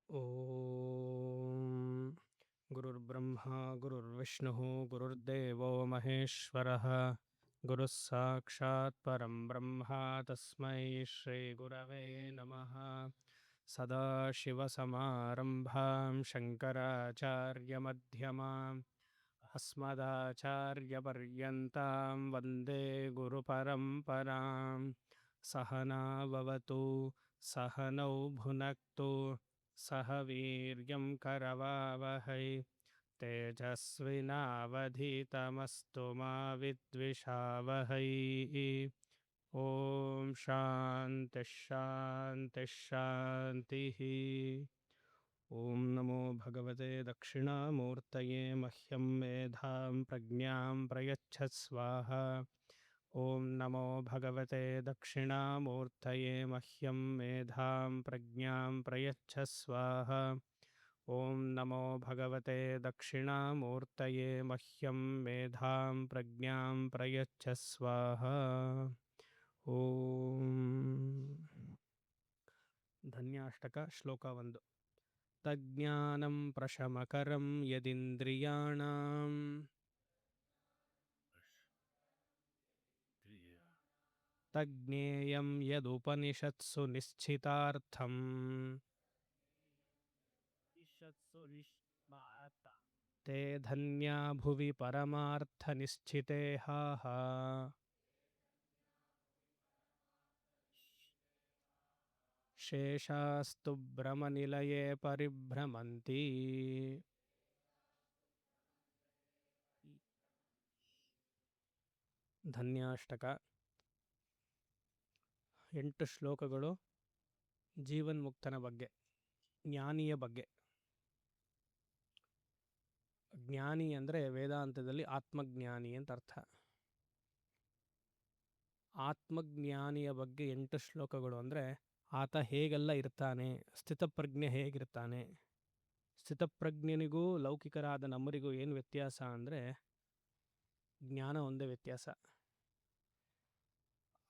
ಓಂ ಗುರುರ್ಬ್ರಹ್ಮ ಗುರುರ್ವಿಷ್ಣುಃ ಗುರುರ್ದೇವೋ ಮಹೇಶ್ವರಃ ಗುರುಃ ಸಾಕ್ಷಾತ್ ಪರಂ ಬ್ರಹ್ಮ ತಸ್ಮೈ ಶ್ರೀ ಗುರವೇ ನಮಃ. ಸದಾಶಿವಸಮಾರಂಭಾಂ ಶಂಕರಾಚಾರ್ಯಮಧ್ಯಮಾಂ ಅಸ್ಮದಾಚಾರ್ಯಪರ್ಯಂತಾಂ ವಂದೇ ಗುರುಪರಂಪರಾಂ. ಸಹನಾ ಭವತು ಸಹನೌ ಭುನಕ್ತು ಸಹ ವೀರ್ಯಂ ಕರವಾವಹೈ ತೇಜಸ್ವಿನಾವಧೀತಮಸ್ತು ಮಾ ವಿದ್ವಿಷಾವಹೈ. ಓಂ ಶಾಂತಿ ಶಾಂತಿ ಶಾಂತಿ. ಓಂ ನಮೋ ಭಗವತೆ ದಕ್ಷಿಣಾಮೂರ್ತಯೇ ಮಹ್ಯಂ ಮೇಧಾಂ ಪ್ರಜ್ಞಾಂ ಪ್ರಯಚ್ಛತ್ ಸ್ವಾಹಾ. ಓಂ ನಮೋ ಭಗವತೆ ದಕ್ಷಿಣಾಮೂರ್ತಯೇ ಮಹ್ಯಂ ಮೇಧಾಂ ಪ್ರಜ್ಞಾಂ ಪ್ರಯಚ್ಛತ್ ಸ್ವಾಹಾ. ಓಂ ನಮೋ ಭಗವತೆ ದಕ್ಷಿಣಾಮೂರ್ತಯೇ ಮಹ್ಯಂ ಮೇಧಾಂ ಪ್ರಜ್ಞಾಂ ಪ್ರಯಚ್ಛತ್ ಸ್ವಾಹಾ. ಓಂ ಧನ್ಯಾಷ್ಟಕ ಶ್ಲೋಕ 1. ತಜ್ಞಾನಂ ಪ್ರಶಮಕರಂ ಯದಿಂದ್ರಿಯಾಣಾಂ ತಜ್ಞೇಯಂ ಯದುಪನಿಷತ್ಸು ನಿಶ್ಚಿತಾರ್ಥಂ. ತೇ ಧನ್ಯಾ ಭುವಿ ಪರಮಾರ್ಥ ನಿಶ್ಚಿತೆ ಹಾಹ. ಶೇಷಾಸ್ತು ಭ್ರಮನಿಲಯೇ ಪರಿಭ್ರಮಂತಿ. ಧನ್ಯಾಷ್ಟಕ 8 ಶ್ಲೋಕಗಳು ಜೀವನ್ಮುಕ್ತನ ಬಗ್ಗೆ, ಜ್ಞಾನಿಯ ಬಗ್ಗೆ. ಜ್ಞಾನಿ ಅಂದರೆ ವೇದಾಂತದಲ್ಲಿ ಆತ್ಮಜ್ಞಾನಿ ಅಂತ ಅರ್ಥ. ಆತ್ಮಜ್ಞಾನಿಯ ಬಗ್ಗೆ 8 ಶ್ಲೋಕಗಳು ಅಂದರೆ ಆತ ಹೇಗೆಲ್ಲ ಇರ್ತಾನೆ, ಸ್ಥಿತಪ್ರಜ್ಞೆ ಹೇಗಿರ್ತಾನೆ. ಸ್ಥಿತಪ್ರಜ್ಞನಿಗೂ ಲೌಕಿಕರಾದ ನಮ್ಮರಿಗೂ ಏನು ವ್ಯತ್ಯಾಸ ಅಂದರೆ ಜ್ಞಾನ ಒಂದೇ ವ್ಯತ್ಯಾಸ.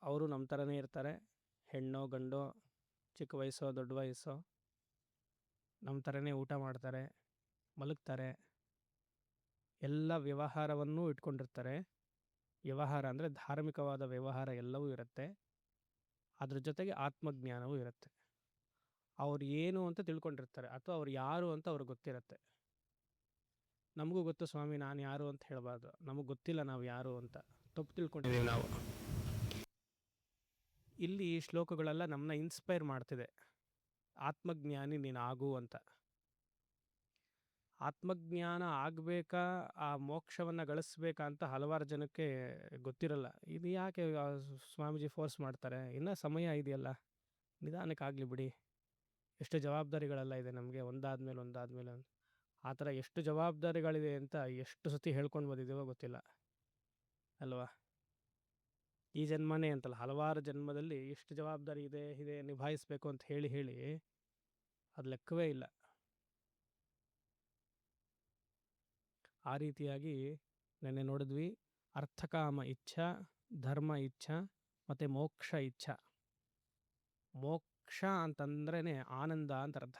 ಅವರು ನಮ್ಮ ಥರನೇ ಇರ್ತಾರೆ, ಹೆಣ್ಣೋ ಗಂಡೋ, ಚಿಕ್ಕ ವಯಸ್ಸೋ ದೊಡ್ಡ ವಯಸ್ಸೋ, ನಮ್ಮ ಥರನೇ ಊಟ ಮಾಡ್ತಾರೆ, ಮಲಗ್ತಾರೆ, ಎಲ್ಲ ವ್ಯವಹಾರವನ್ನೂ ಇಟ್ಕೊಂಡಿರ್ತಾರೆ. ವ್ಯವಹಾರ ಅಂದರೆ ಧಾರ್ಮಿಕವಾದ ವ್ಯವಹಾರ ಎಲ್ಲವೂ ಇರುತ್ತೆ. ಅದ್ರ ಜೊತೆಗೆ ಆತ್ಮಜ್ಞಾನವೂ ಇರುತ್ತೆ. ಅವ್ರು ಏನು ಅಂತ ತಿಳ್ಕೊಂಡಿರ್ತಾರೆ ಅಥವಾ ಅವ್ರು ಯಾರು ಅಂತ ಅವ್ರಿಗೆ ಗೊತ್ತಿರುತ್ತೆ. ನಮಗೂ ಗೊತ್ತು ಸ್ವಾಮಿ ನಾನು ಯಾರು ಅಂತ ಹೇಳಬಾರ್ದು. ನಮಗೆ ಗೊತ್ತಿಲ್ಲ ನಾವು ಯಾರು ಅಂತ, ತಪ್ಪು ತಿಳ್ಕೊಂಡಿದ್ದೀವಿ ನಾವು. ಇಲ್ಲಿ ಈ ಶ್ಲೋಕಗಳೆಲ್ಲ ನಮ್ಮನ್ನ ಇನ್ಸ್ಪೈರ್ ಮಾಡ್ತಿದೆ, ಆತ್ಮಜ್ಞಾನಿ ನೀನು ಆಗು ಅಂತ. ಆತ್ಮಜ್ಞಾನ ಆಗಬೇಕಾ, ಆ ಮೋಕ್ಷವನ್ನು ಗಳಿಸ್ಬೇಕಾ ಅಂತ ಹಲವಾರು ಜನಕ್ಕೆ ಗೊತ್ತಿರಲ್ಲ. ಇದು ಯಾಕೆ ಸ್ವಾಮೀಜಿ ಫೋರ್ಸ್ ಮಾಡ್ತಾರೆ, ಇನ್ನೂ ಸಮಯ ಇದೆಯಲ್ಲ, ನಿಧಾನಕ್ಕಾಗಲಿ ಬಿಡಿ, ಎಷ್ಟು ಜವಾಬ್ದಾರಿಗಳೆಲ್ಲ ಇದೆ ನಮಗೆ, ಒಂದಾದ್ಮೇಲೆ ಒಂದಾದ್ಮೇಲೆ ಒಂದು. ಆ ಥರ ಎಷ್ಟು ಜವಾಬ್ದಾರಿಗಳಿದೆ ಅಂತ ಎಷ್ಟು ಸತಿ ಹೇಳ್ಕೊಂಡು ಬಂದಿದ್ದೀವೋ ಗೊತ್ತಿಲ್ಲ ಅಲ್ವಾ. ಈ ಜನ್ಮನೇ ಅಂತಲ್ಲ, ಹಲವಾರು ಜನ್ಮದಲ್ಲಿ ಎಷ್ಟು ಜವಾಬ್ದಾರಿ ಇದೆ ಇದೆ ನಿಭಾಯಿಸಬೇಕು ಅಂತ ಹೇಳಿ ಹೇಳಿ ಅದು ಲೆಕ್ಕವೇ ಇಲ್ಲ. ಆ ರೀತಿಯಾಗಿ ನೆನ್ನೆ ನೋಡಿದ್ವಿ, ಅರ್ಥಕಾಮ ಇಚ್ಛಾ, ಧರ್ಮ ಇಚ್ಛಾ ಮತ್ತು ಮೋಕ್ಷ ಇಚ್ಛಾ. ಮೋಕ್ಷ ಅಂತಂದ್ರೇ ಆನಂದ ಅಂತ ಅರ್ಥ.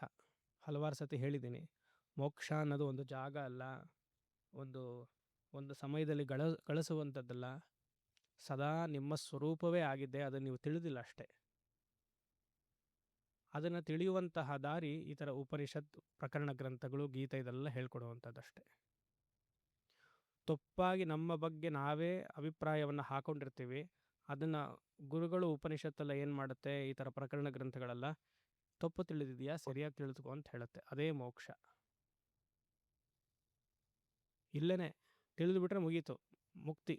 ಹಲವಾರು ಸತಿ ಹೇಳಿದ್ದೀನಿ, ಮೋಕ್ಷ ಅನ್ನೋದು ಒಂದು ಜಾಗ ಅಲ್ಲ, ಒಂದು ಒಂದು ಸಮಯದಲ್ಲಿ ಗಳಿಸುವಂಥದ್ದಲ್ಲ, ಸದಾ ನಿಮ್ಮ ಸ್ವರೂಪವೇ ಆಗಿದೆ. ಅದನ್ನು ನೀವು ತಿಳಿದಿಲ್ಲ ಅಷ್ಟೇ. ಅದನ್ನು ತಿಳಿಯುವಂತಹ ದಾರಿ ಈ ಥರ ಉಪನಿಷತ್, ಪ್ರಕರಣ ಗ್ರಂಥಗಳು, ಗೀತೆ ಇದೆಲ್ಲ ಹೇಳ್ಕೊಡುವಂಥದ್ದಷ್ಟೇ. ತಪ್ಪಾಗಿ ನಮ್ಮ ಬಗ್ಗೆ ನಾವೇ ಅಭಿಪ್ರಾಯವನ್ನು ಹಾಕೊಂಡಿರ್ತೀವಿ. ಅದನ್ನು ಗುರುಗಳು ಉಪನಿಷತ್ತೆಲ್ಲ ಏನು ಮಾಡುತ್ತೆ, ಈ ಥರ ಪ್ರಕರಣ ಗ್ರಂಥಗಳೆಲ್ಲ ತಪ್ಪು ತಿಳಿದಿದೆಯಾ, ಸರಿಯಾಗಿ ತಿಳಿದುಕೊ ಅಂತ ಹೇಳುತ್ತೆ. ಅದೇ ಮೋಕ್ಷ. ಇಲ್ಲೇ ತಿಳಿದುಬಿಟ್ರೆ ಮುಗೀತು, ಮುಕ್ತಿ.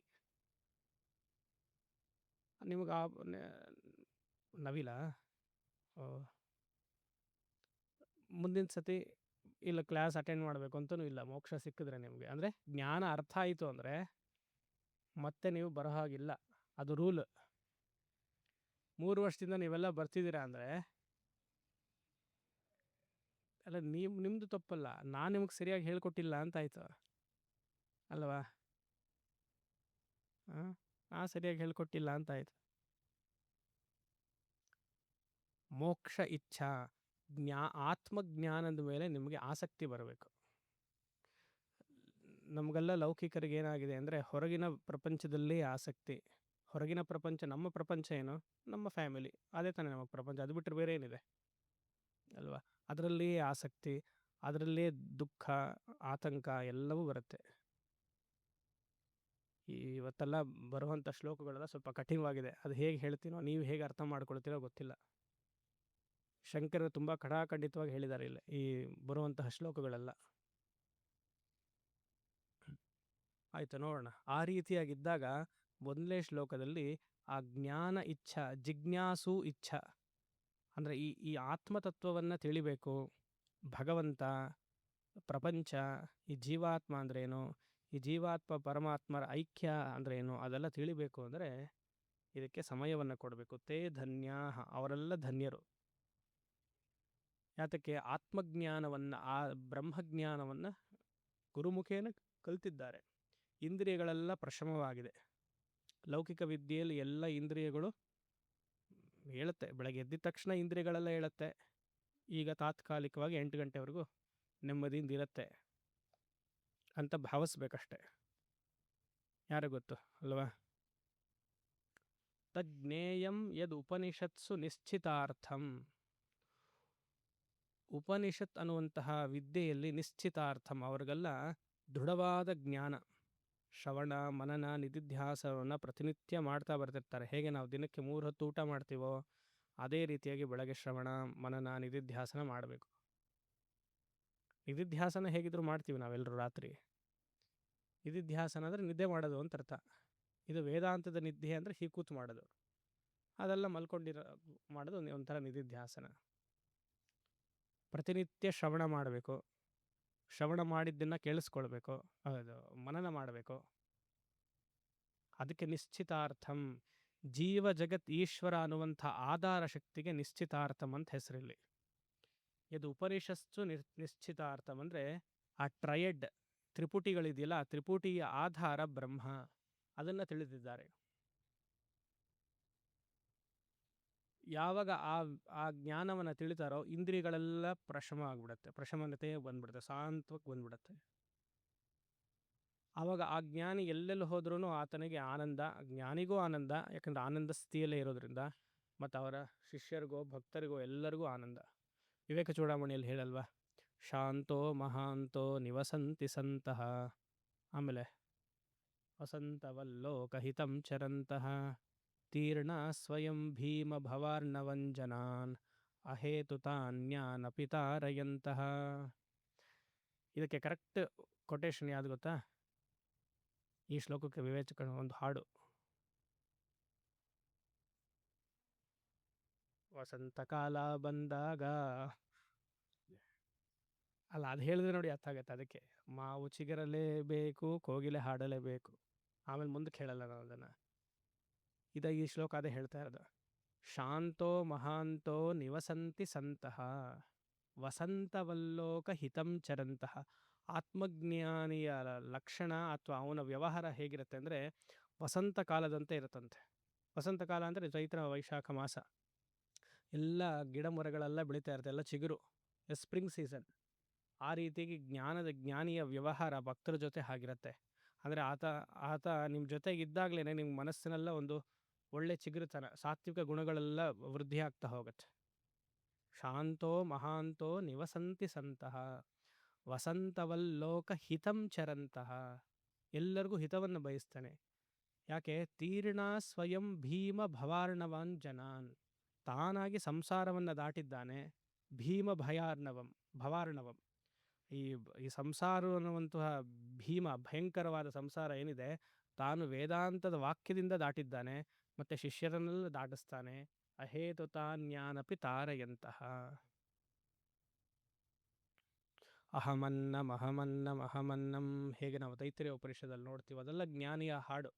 ನಿಮಗೆ ನವಿಲ ಮುಂದಿನ ಸತಿ ಇಲ್ಲ ಕ್ಲಾಸ್ ಅಟೆಂಡ್ ಮಾಡಬೇಕು ಅಂತಲೂ ಇಲ್ಲ, ಮೋಕ್ಷ ಸಿಕ್ಕಿದ್ರೆ ನಿಮಗೆ. ಅಂದರೆ ಜ್ಞಾನ ಅರ್ಥ ಆಯಿತು ಅಂದರೆ ಮತ್ತೆ ನೀವು ಬರೋ ಹಾಗಿಲ್ಲ, ಅದು ರೂಲ್. 3 ವರ್ಷದಿಂದ ನೀವೆಲ್ಲ ಬರ್ತಿದ್ದೀರಾ ಅಂದರೆ ಅಲ್ಲ, ನಿಮ್ಮದು ತಪ್ಪಲ್ಲ, ನಾನು ನಿಮಗೆ ಸರಿಯಾಗಿ ಹೇಳ್ಕೊಟ್ಟಿಲ್ಲ ಅಂತಾಯ್ತು ಅಲ್ವಾ. ನಾ ಸರಿಯಾಗಿ ಹೇಳ್ಕೊಟ್ಟಿಲ್ಲ ಅಂತಾಯ್ತು. ಮೋಕ್ಷ ಇಚ್ಛಾ, ಆತ್ಮಜ್ಞಾನದ ಮೇಲೆ ನಿಮಗೆ ಆಸಕ್ತಿ ಬರಬೇಕು. ನಮಗೆಲ್ಲ ಲೌಕಿಕರಿಗೆ ಏನಾಗಿದೆ ಅಂದರೆ ಹೊರಗಿನ ಪ್ರಪಂಚದಲ್ಲಿ ಆಸಕ್ತಿ. ಹೊರಗಿನ ಪ್ರಪಂಚ, ನಮ್ಮ ಪ್ರಪಂಚ ಏನು? ನಮ್ಮ ಫ್ಯಾಮಿಲಿ. ಅದೇ ತಾನೇ ನಮ್ಮ ಪ್ರಪಂಚ. ಅದು ಬಿಟ್ಟರೆ ಬೇರೆ ಏನಿದೆ ಅಲ್ವಾ? ಅದರಲ್ಲಿಯೇ ಆಸಕ್ತಿ, ಅದರಲ್ಲೇ ದುಃಖ, ಆತಂಕ ಎಲ್ಲವೂ ಬರುತ್ತೆ. ಇವತ್ತೆಲ್ಲ ಬರುವಂಥ ಶ್ಲೋಕಗಳೆಲ್ಲ ಸ್ವಲ್ಪ ಕಠಿಣವಾಗಿದೆ. ಅದು ಹೇಗೆ ಹೇಳ್ತೀನೋ, ನೀವು ಹೇಗೆ ಅರ್ಥ ಮಾಡ್ಕೊಳ್ತೀರೋ ಗೊತ್ತಿಲ್ಲ. ಶಂಕರರು ತುಂಬ ಖಡಾಖಂಡಿತವಾಗಿ ಹೇಳಿದ್ದಾರೆ ಇಲ್ಲಿ ಈ ಬರುವಂತಹ ಶ್ಲೋಕಗಳೆಲ್ಲ. ಆಯಿತು, ನೋಡೋಣ. ಆ ರೀತಿಯಾಗಿದ್ದಾಗ ಮೊದಲನೇ ಶ್ಲೋಕದಲ್ಲಿ ಆ ಜ್ಞಾನ ಇಚ್ಛಾ, ಜಿಜ್ಞಾಸು ಇಚ್ಛಾ ಅಂದರೆ ಈ ಆತ್ಮತತ್ವವನ್ನು ತಿಳಿಬೇಕು. ಭಗವಂತ, ಪ್ರಪಂಚ, ಈ ಜೀವಾತ್ಮ ಅಂದ್ರೇನು, ಈ ಜೀವಾತ್ಮ ಪರಮಾತ್ಮರ ಐಕ್ಯ ಅಂದ್ರೇನು, ಅದೆಲ್ಲ ತಿಳಿಬೇಕು ಅಂದರೆ ಇದಕ್ಕೆ ಸಮಯವನ್ನು ಕೊಡಬೇಕು. ತೇ ಧನ್ಯಾ, ಅವರೆಲ್ಲ ಧನ್ಯರು. ಯಾತಕ್ಕೆ? ಆತ್ಮಜ್ಞಾನವನ್ನು, ಆ ಬ್ರಹ್ಮಜ್ಞಾನವನ್ನು ಗುರುಮುಖೇನ ಕಲ್ತಿದ್ದಾರೆ. ಇಂದ್ರಿಯಗಳೆಲ್ಲ ಪ್ರಶಮವಾಗಿದೆ. ಲೌಕಿಕ ವಿದ್ಯೆಯಲ್ಲಿ ಎಲ್ಲ ಇಂದ್ರಿಯಗಳು ಹೇಳುತ್ತೆ, ಬೆಳಗ್ಗೆ ಎದ್ದಿದ ತಕ್ಷಣ ಇಂದ್ರಿಯಗಳೆಲ್ಲ ಹೇಳುತ್ತೆ ಈಗ ತಾತ್ಕಾಲಿಕವಾಗಿ 8 ಗಂಟೆವರೆಗೂ ನೆಮ್ಮದಿಯಿಂದ ಇರುತ್ತೆ ಅಂತ ಭಾವಿಸ್ಬೇಕಷ್ಟೆ. ಯಾರು ಗೊತ್ತು ಅಲ್ವಾ? ತಜ್ಞೇಯಂ ಯದ್ ಉಪನಿಷತ್ಸು ನಿಶ್ಚಿತಾರ್ಥಂ. ಉಪನಿಷತ್ ಅನ್ನುವಂತಹ ವಿದ್ಯೆಯಲ್ಲಿ ನಿಶ್ಚಿತಾರ್ಥಂ, ಅವ್ರಿಗೆಲ್ಲ ದೃಢವಾದ ಜ್ಞಾನ. ಶ್ರವಣ ಮನನ ನಿಧಿಧ್ಯಾಸವನ್ನು ಪ್ರತಿನಿತ್ಯ ಮಾಡ್ತಾ ಬರ್ತಿರ್ತಾರೆ. ಹೇಗೆ ನಾವು ದಿನಕ್ಕೆ 3 ಹೊತ್ತು ಊಟ ಮಾಡ್ತೀವೋ ಅದೇ ರೀತಿಯಾಗಿ ಬೆಳಗ್ಗೆ ಶ್ರವಣ ಮನನ ನಿಧಿಧ್ಯಾಸನ ಮಾಡಬೇಕು. ನಿಧಿಧ್ಯಾಸನ ಹೇಗಿದ್ರು ಮಾಡ್ತೀವಿ ನಾವೆಲ್ಲರೂ ರಾತ್ರಿ. ನಿಧಿಧ್ಯಾಸನ ಅಂದರೆ ನಿದ್ದೆ ಮಾಡೋದು ಅಂತ ಅರ್ಥ. ಇದು ವೇದಾಂತದ ನಿದ್ದೆ ಅಂದರೆ ಹೀಗೆ ಕೂತು ಮಾಡೋದು. ಅದೆಲ್ಲ ಮಲ್ಕೊಂಡಿರೋ ಮಾಡೋದು ಒಂಥರ ನಿಧಿಧ್ಯಾಸನ. ಪ್ರತಿನಿತ್ಯ ಶ್ರವಣ ಮಾಡಬೇಕು. ಶ್ರವಣ ಮಾಡಿದ್ದನ್ನು ಕೇಳಿಸ್ಕೊಳ್ಬೇಕು, ಅದು ಮನನ ಮಾಡಬೇಕು. ಅದಕ್ಕೆ ನಿಶ್ಚಿತಾರ್ಥಂ. ಜೀವ ಜಗತ್ ಈಶ್ವರ ಅನ್ನುವಂಥ ಆಧಾರ ಶಕ್ತಿಗೆ ನಿಶ್ಚಿತಾರ್ಥಂ ಅಂತ ಹೆಸರಿಲ್ಲಿ. ಇದು ಉಪನಿಷತ್ಸು ನಿಶ್ಚಿತಾರ್ಥಂ ಅಂದರೆ ಆ ಟ್ರಯಡ್ ತ್ರಿಪುಟಿಗಳಿದೆಯಲ್ಲ, ಆ ತ್ರಿಪುಟಿಯ ಆಧಾರ ಬ್ರಹ್ಮ, ಅದನ್ನು ತಿಳಿದಿದ್ದಾರೆ. ಯಾವಾಗ ಆ ಜ್ಞಾನವನ್ನು ತಿಳಿತಾರೋ ಇಂದ್ರಿಯಗಳೆಲ್ಲ ಪ್ರಶಮ ಆಗಿಬಿಡುತ್ತೆ, ಪ್ರಶಮನತೆ ಬಂದ್ಬಿಡುತ್ತೆ, ಶಾಂತವಾಗಿ ಬಂದ್ಬಿಡುತ್ತೆ. ಆವಾಗ ಆ ಜ್ಞಾನಿ ಎಲ್ಲೆಲ್ಲಿ ಹೋದ್ರೂ ಆತನಿಗೆ ಆನಂದ, ಜ್ಞಾನಿಗೂ ಆನಂದ, ಯಾಕಂದರೆ ಆನಂದ ಸ್ಥಿತಿಯಲ್ಲೇ ಇರೋದ್ರಿಂದ, ಮತ್ತು ಅವರ ಶಿಷ್ಯರಿಗೋ ಭಕ್ತರಿಗೋ ಎಲ್ಲರಿಗೂ ಆನಂದ. ವಿವೇಕ ಚೂಡಾಮಣಿಯಲ್ಲಿ ಹೇಳಲ್ವಾ, ಶಾಂತೋ ಮಹಾಂತೋ ನಿವಸಂತಿ ಸಂತಹ, ಆಮೇಲೆ ವಸಂತವಲ್ಲೋಕಹಿತಂ ಚರಂತಹ ತೀರ್ಣ ಸ್ವಯಂ ಭೀಮ ಭವಾರ್ಣವಂಜನಾನ್ ಅಹೇತುತಾನ್ಯಾನಪಿ ತಾರಯಂತಹ. ಇದಕ್ಕೆ ಕರೆಕ್ಟ್ ಕೊಟೇಶನ್ ಯಾವುದು ಗೊತ್ತಾ? ಈ ಶ್ಲೋಕಕ್ಕೆ ವಿವೇಚಕ ಒಂದು ಹಾಡು. ವಸಂತಕಾಲ ಬಂದಾಗ ಅಲ್ಲ, ಅದು ಹೇಳಿದ್ರೆ ನೋಡಿ ಅರ್ಥ ಆಗುತ್ತೆ. ಅದಕ್ಕೆ ಮಾವು ಚಿಗುರಲೇಬೇಕು, ಕೋಗಿಲೆ ಹಾಡಲೇಬೇಕು. ಆಮೇಲೆ ಮುಂದಕ್ಕೆ ಹೇಳಲ್ಲ ನಾವು ಅದನ್ನು. ಈ ಶ್ಲೋಕ ಅದೇ ಹೇಳ್ತಾ ಇರೋದು. ಶಾಂತೋ ಮಹಾಂತೋ ನಿವಸಂತಿ ಸಂತಹ ವಸಂತವಲ್ಲೋಕ ಹಿತಂ ಚರಂತಹ. ಆತ್ಮಜ್ಞಾನಿಯ ಲಕ್ಷಣ ಅಥವಾ ಅವನ ವ್ಯವಹಾರ ಹೇಗಿರುತ್ತೆ ಅಂದರೆ ವಸಂತ ಕಾಲದಂತೆ ಇರುತ್ತಂತೆ. ವಸಂತ ಕಾಲ ಅಂದರೆ ಚೈತ್ರ ವೈಶಾಖ ಮಾಸ, ಎಲ್ಲ ಗಿಡ ಮರಗಳೆಲ್ಲ ಬೆಳೀತಾ ಇರುತ್ತೆ, ಎಲ್ಲ ಚಿಗುರು, ಸ್ಪ್ರಿಂಗ್ ಸೀಸನ್. ಆ ರೀತಿಯಾಗಿ ಜ್ಞಾನಿಯ ವ್ಯವಹಾರ ಭಕ್ತರ ಜೊತೆ ಆಗಿರುತ್ತೆ. ಅಂದರೆ ಆತ ನಿಮ್ಮ ಜೊತೆಗಿದ್ದಾಗಲೇ ನಿಮ್ಮ ಮನಸ್ಸಿನೆಲ್ಲ ಒಂದು ಒಳ್ಳೆ ಚಿಗುರುತನ, ಸಾತ್ವಿಕ ಗುಣಗಳೆಲ್ಲ ವೃದ್ಧಿ ಆಗ್ತಾ ಹೋಗುತ್ತೆ. ಶಾಂತೋ ಮಹಾಂತೋ ನಿವಸಂತಿ ಸಂತಹ ವಸಂತವಲ್ಲೋಕ ಹಿತಂ ಚರಂತಹ. ಎಲ್ಲರಿಗೂ ಹಿತವನ್ನು ಬಯಸ್ತಾನೆ. ಯಾಕೆ? ತೀರ್ಣ ಸ್ವಯಂ ಭೀಮ ಭವಾರ್ಣವಾನ್ ಜನಾನ್. ತಾನಾಗಿ ಸಂಸಾರವನ್ನು ದಾಟಿದ್ದಾನೆ. ಭೀಮ ಭವಾರ್ಣವಂ. ಈ ಸಂಸಾರ ಅನ್ನುವಂತಹ ಭೀಮ, ಭಯಂಕರವಾದ ಸಂಸಾರ ಏನಿದೆ, ತಾನು ವೇದಾಂತದ ವಾಕ್ಯದಿಂದ ದಾಟಿದ್ದಾನೆ, ಮತ್ತು ಶಿಷ್ಯರನ್ನೆಲ್ಲ ದಾಟಿಸ್ತಾನೆ. ಅಹೇತುತಾನ್ಯಾನಪಿ ತಾರಯಂತಹ. ಅಹಮನ್ನಂ ಹೇಗೆ ನಾವು ತೈತ್ರಿಯ ಉಪನಿಷದಲ್ಲಿ ನೋಡ್ತೀವಿ, ಅದೆಲ್ಲ ಜ್ಞಾನಿಯ ಹಾಡು.